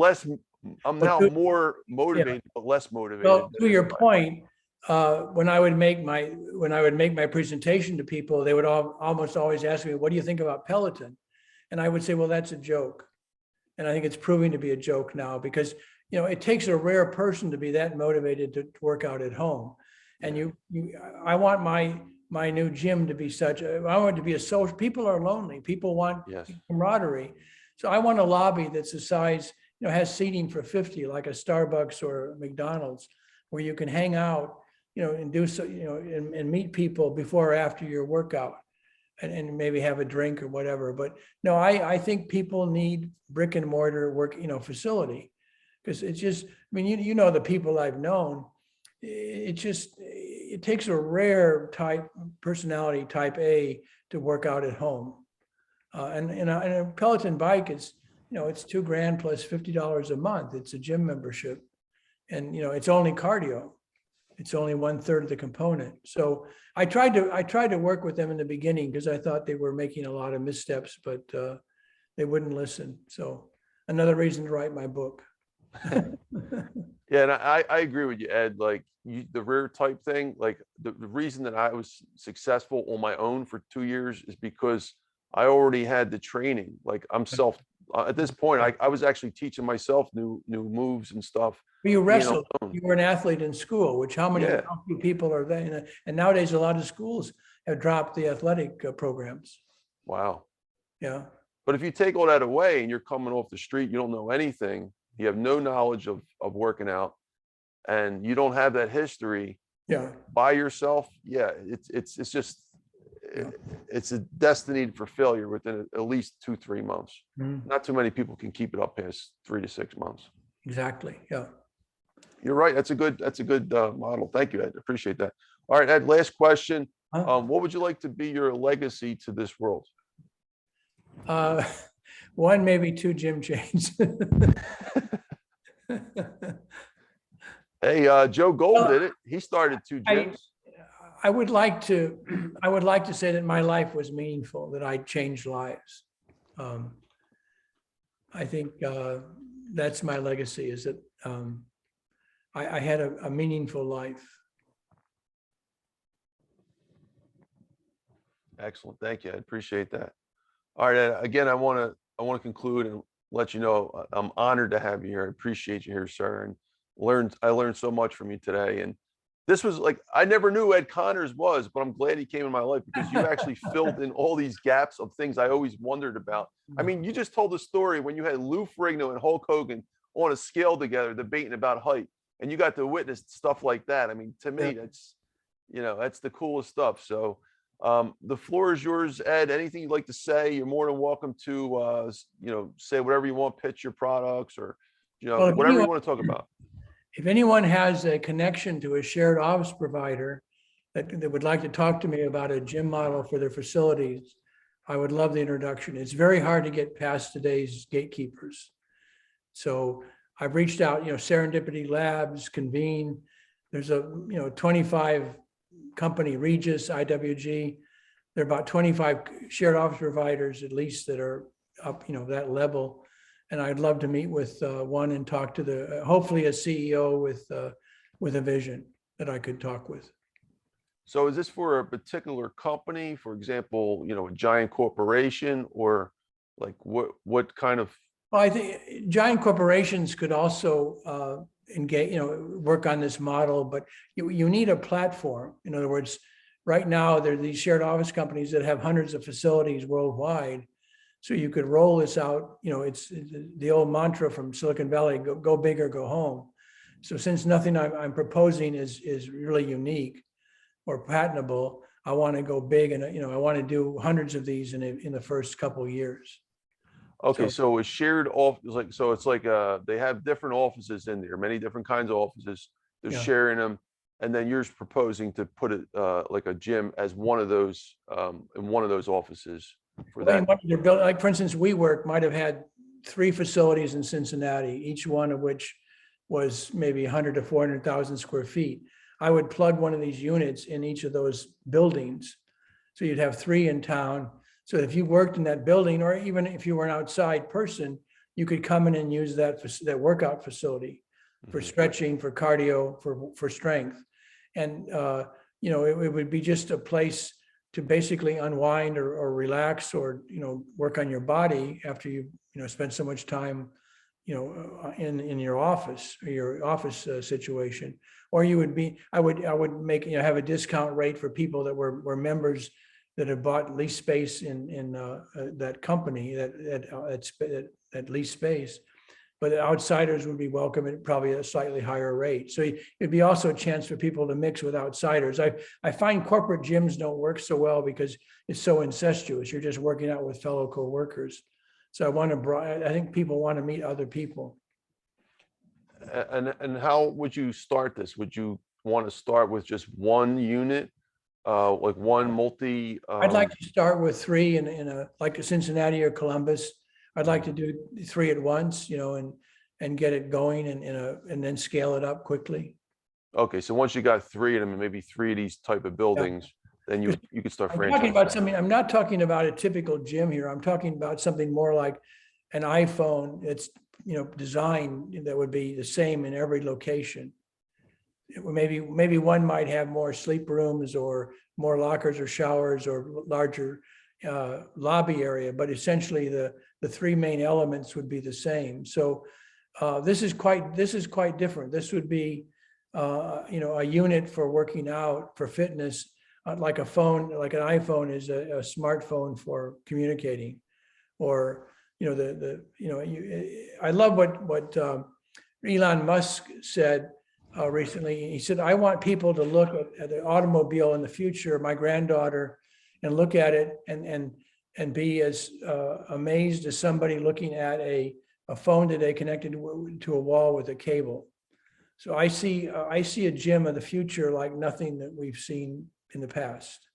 now more motivated, but less motivated. Well, to your point, when I would make my presentation to people, they would almost always ask me, "What do you think about Peloton?" And I would say, "Well, that's a joke." And I think it's proving to be a joke now because, it takes a rare person to be that motivated to work out at home. And I want my new gym to be I want it to be a social. People are lonely. People want camaraderie. So I want a lobby that's the size, has seating for 50, like a Starbucks or a McDonald's, where you can hang out, and do so, and meet people before or after your workout. And maybe have a drink or whatever. But no, I think people need brick and mortar work, facility, because it's just, the people I've known, it takes a rare personality type A to work out at home. And a Peloton bike is, it's $2,000 plus $50 a month. It's a gym membership, and it's only cardio. It's only 1/3 of the component. So I tried to work with them in the beginning because I thought they were making a lot of missteps, but they wouldn't listen. So another reason to write my book. Yeah, and I agree with you, Ed. Like the rare type thing, like the reason that I was successful on my own for 2 years is because I already had the training. Like I'm at this point, I was actually teaching myself new moves and stuff. You wrestled. You were an athlete in school, which how many people are there? And nowadays, a lot of schools have dropped the athletic programs. Wow. Yeah. But if you take all that away and you're coming off the street, you don't know anything, you have no knowledge of working out, and you don't have that history Yeah. by yourself, yeah, it's just Yeah. it's a destiny for failure within at least 2-3 months. Mhm. Not too many people can keep it up past 3 to 6 months. Exactly. Yeah. You're right. That's a good model. Thank you, Ed. Appreciate that. All right, Ed, last question. What would you like to be your legacy to this world? One, maybe 2 gym chains. Hey, Joe Gold did it. He started 2 gyms. I would like to, I would like to say that my life was meaningful, that I changed lives. I think that's my legacy, is that I had a meaningful life. Excellent. Thank you. I appreciate that. All right, Ed, again, I want to conclude and let you know I'm honored to have you here. I appreciate you here, sir, and I learned so much from you today. And this was like, I never knew Ed Connors was, but I'm glad he came in my life, because you actually filled in all these gaps of things I always wondered about. I mean, you just told the story when you had Lou Ferrigno and Hulk Hogan on a scale together debating about height, and you got to witness stuff like that. I mean, to me, that's, that's the coolest stuff. So the floor is yours, Ed. Anything you'd like to say, you're more than welcome to, say whatever you want, pitch your products, or, Well, whatever you want to talk about. If anyone has a connection to a shared office provider that would like to talk to me about a gym model for their facilities, I would love the introduction. It's very hard to get past today's gatekeepers. So I've reached out, Serendipity Labs, Convene. There's a, 25 company, Regis, IWG. There are about 25 shared office providers, at least, that are up, that level. And I'd love to meet with one and talk to hopefully a CEO with a vision that I could talk with. So is this for a particular company, for example, a giant corporation, or like what kind of? Well, I think giant corporations could also engage, work on this model, but you need a platform. In other words, right now there are these shared office companies that have hundreds of facilities worldwide. So you could roll this out, it's the old mantra from Silicon Valley, go big or go home. So since nothing I'm proposing is really unique or patentable, I want to go big, and I want to do hundreds of these in the first couple of years. Okay, so a shared office, it's like they have different offices in there, many different kinds of offices. They're sharing them, and then you're proposing to put it like a gym as one of those in one of those offices. For that. They're built, like, for instance, WeWork might have had 3 facilities in Cincinnati, each one of which was maybe 100 to 400,000 square feet. I would plug one of these units in each of those buildings. So you'd have 3 in town. So if you worked in that building, or even if you were an outside person, you could come in and use that workout facility for stretching, for cardio, for strength. And, it would be just a place to basically unwind or relax, or, work on your body after you, spend so much time, in your office, or your office situation. Or you would be, I would make, have a discount rate for people that were members that have bought lease space in that company that lease space. But outsiders would be welcome at probably a slightly higher rate. So it'd be also a chance for people to mix with outsiders. I find corporate gyms don't work so well because it's so incestuous. You're just working out with fellow co-workers. So I think people want to meet other people. And how would you start this? Would you want to start with just one unit, like one multi? I'd like to start with 3 in like a Cincinnati or Columbus. I'd like to do 3 at once, and get it going, and then scale it up quickly. Okay, so once you got 3 of them, and maybe 3 of these type of buildings, then you could start franchising. I'm not talking about a typical gym here. I'm talking about something more like an iPhone. It's designed that would be the same in every location. Maybe one might have more sleep rooms, or more lockers or showers, or larger lobby area, but essentially the 3 main elements would be the same. So this is quite different. This would be a unit for working out, for fitness, like a phone, like an iPhone is a smartphone for communicating, or I love what Elon Musk said recently. He said, I want people to look at the automobile in the future, my granddaughter, and look at it and be as amazed as somebody looking at a phone today connected to a wall with a cable. So I see a gym of the future like nothing that we've seen in the past.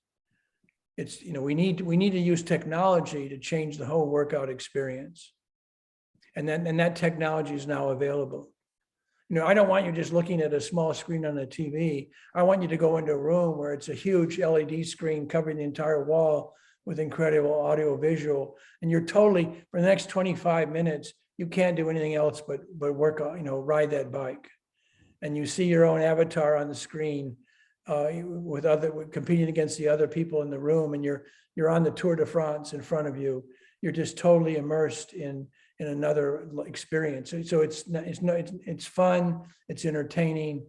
It's, we need to use technology to change the whole workout experience. And that technology is now available. I don't want you just looking at a small screen on a TV. I want you to go into a room where it's a huge LED screen covering the entire wall with incredible audio visual. And you're totally, for the next 25 minutes, you can't do anything else but work on, ride that bike. And you see your own avatar on the screen competing against the other people in the room, and you're on the Tour de France in front of you. You're just totally immersed in another experience. So it's fun, it's entertaining,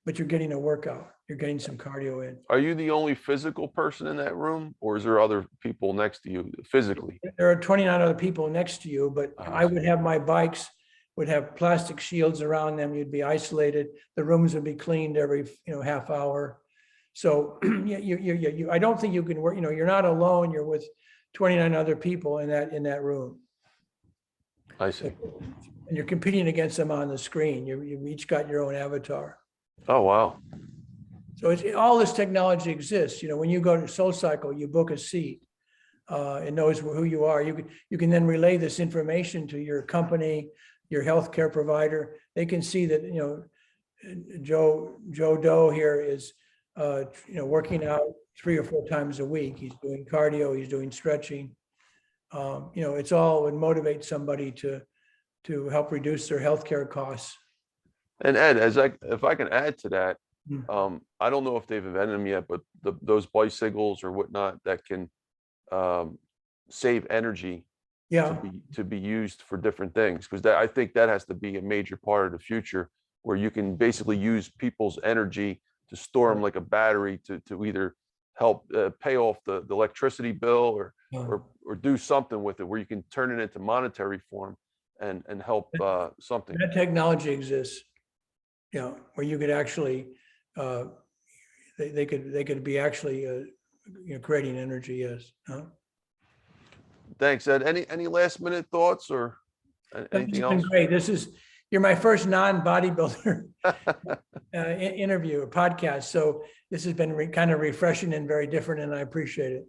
but you're getting a workout. You're getting some cardio in. Are you the only physical person in that room, or is there other people next to you physically? There are 29 other people next to you, but I would have my bikes would have plastic shields around them. You'd be isolated. The rooms would be cleaned every half hour. So I don't think you can work. You're not alone. You're with 29 other people in that room. I see. And you're competing against them on the screen. You've each got your own avatar. Oh wow. So all this technology exists. When you go to SoulCycle, you book a seat. It knows who you are. You can then relay this information to your company, your healthcare provider. They can see that Joe Doe here is working out 3 or 4 times a week. He's doing cardio. He's doing stretching. It's all would motivate somebody to help reduce their healthcare costs. And Ed, if I can add to that, I don't know if they've invented them yet, but those bicycles or whatnot that can save energy to be used for different things, because I think that has to be a major part of the future, where you can basically use people's energy to store them like a battery to either help pay off the electricity bill or do something with it, where you can turn it into monetary form and help something. That technology exists, where you could actually they could be actually creating energy. Yes. Thanks, Ed. Any last minute thoughts or anything else? Great. You're my first non-bodybuilder interview or podcast. So this has been kind of refreshing and very different, and I appreciate it.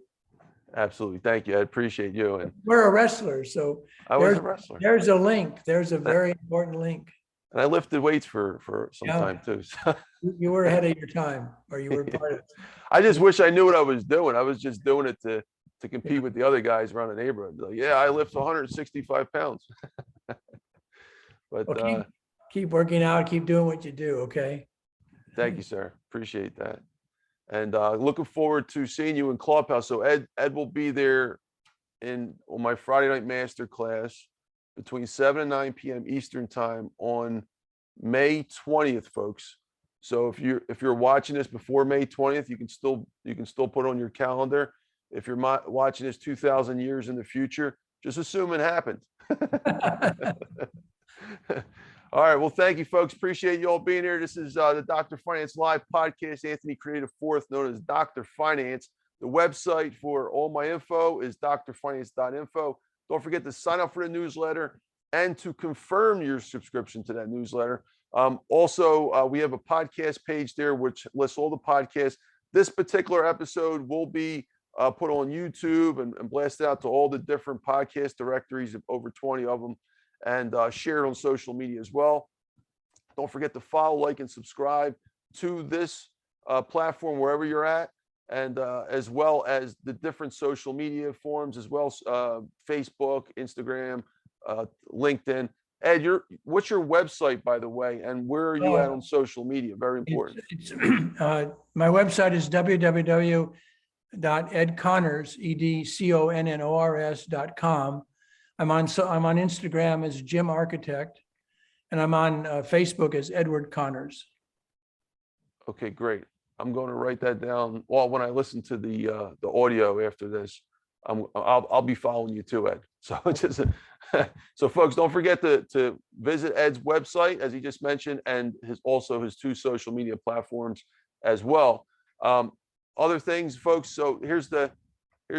Absolutely. Thank you. I appreciate you. And we're a wrestler. So I was a wrestler. There's a link. There's a very important link. And I lifted weights for some time too. So. You were ahead of your time, or you were part of it. I just wish I knew what I was doing. I was just doing it to compete with the other guys around the neighborhood. Like, yeah, I lift 165 pounds. But well, keep working out, keep doing what you do. Okay. Thank you, sir. Appreciate that. And looking forward to seeing you in Clubhouse. So Ed will be there on my Friday night master class between 7 and 9 p.m. Eastern time on May 20th, folks. So if you're watching this before May 20th, you can still put it on your calendar. If you're watching this 2,000 years in the future, just assume it happened. All right. Well, thank you, folks. Appreciate you all being here. This is the Dr. Finance Live podcast. Anthony Creative Fourth, known as Dr. Finance. The website for all my info is drfinance.info. Don't forget to sign up for the newsletter and to confirm your subscription to that newsletter. Also, we have a podcast page there which lists all the podcasts. This particular episode will be put on YouTube and blasted out to all the different podcast directories, of over 20 of them, and shared on social media as well. Don't forget to follow, like, and subscribe to this platform wherever you're at, and as well as the different social media forums as well, Facebook, Instagram, LinkedIn. Ed, what's your website, by the way, and where are you at on social media? Very important. My website is www.edconnors.com. I'm on Instagram as Jim Architect, and I'm on Facebook as Edward Connors. Okay, great. I'm going to write that down. Well, when I listen to the audio after this, I'll be following you too, Ed. So just so folks, don't forget to visit Ed's website, as he just mentioned, and also his 2 social media platforms as well. Other things, folks. So here's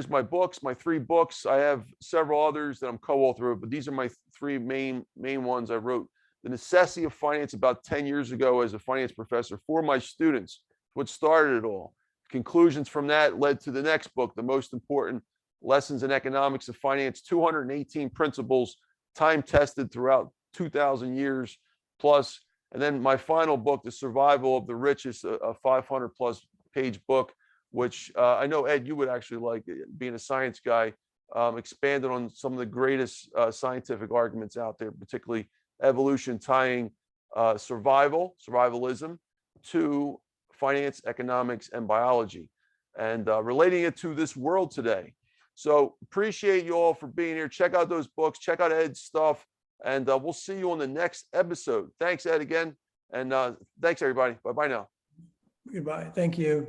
my books, my 3 books. I have several others that I'm co-author of, but these are my 3 main ones I wrote. The Necessity of Finance about 10 years ago as a finance professor for my students. What started it all. Conclusions from that led to the next book, The Most Important Lessons in Economics of Finance, 218 principles, time tested throughout 2,000 years plus. And then my final book, The Survival of the Richest, a 500 plus page book, which I know, Ed, you would actually like, being a science guy, expanded on some of the greatest scientific arguments out there, particularly evolution, tying survivalism to finance, economics, and biology, and relating it to this world today. So appreciate you all for being here. Check out those books, check out Ed's stuff, and we'll see you on the next episode. Thanks, Ed, again. And thanks, everybody. Bye-bye now. Goodbye. Thank you.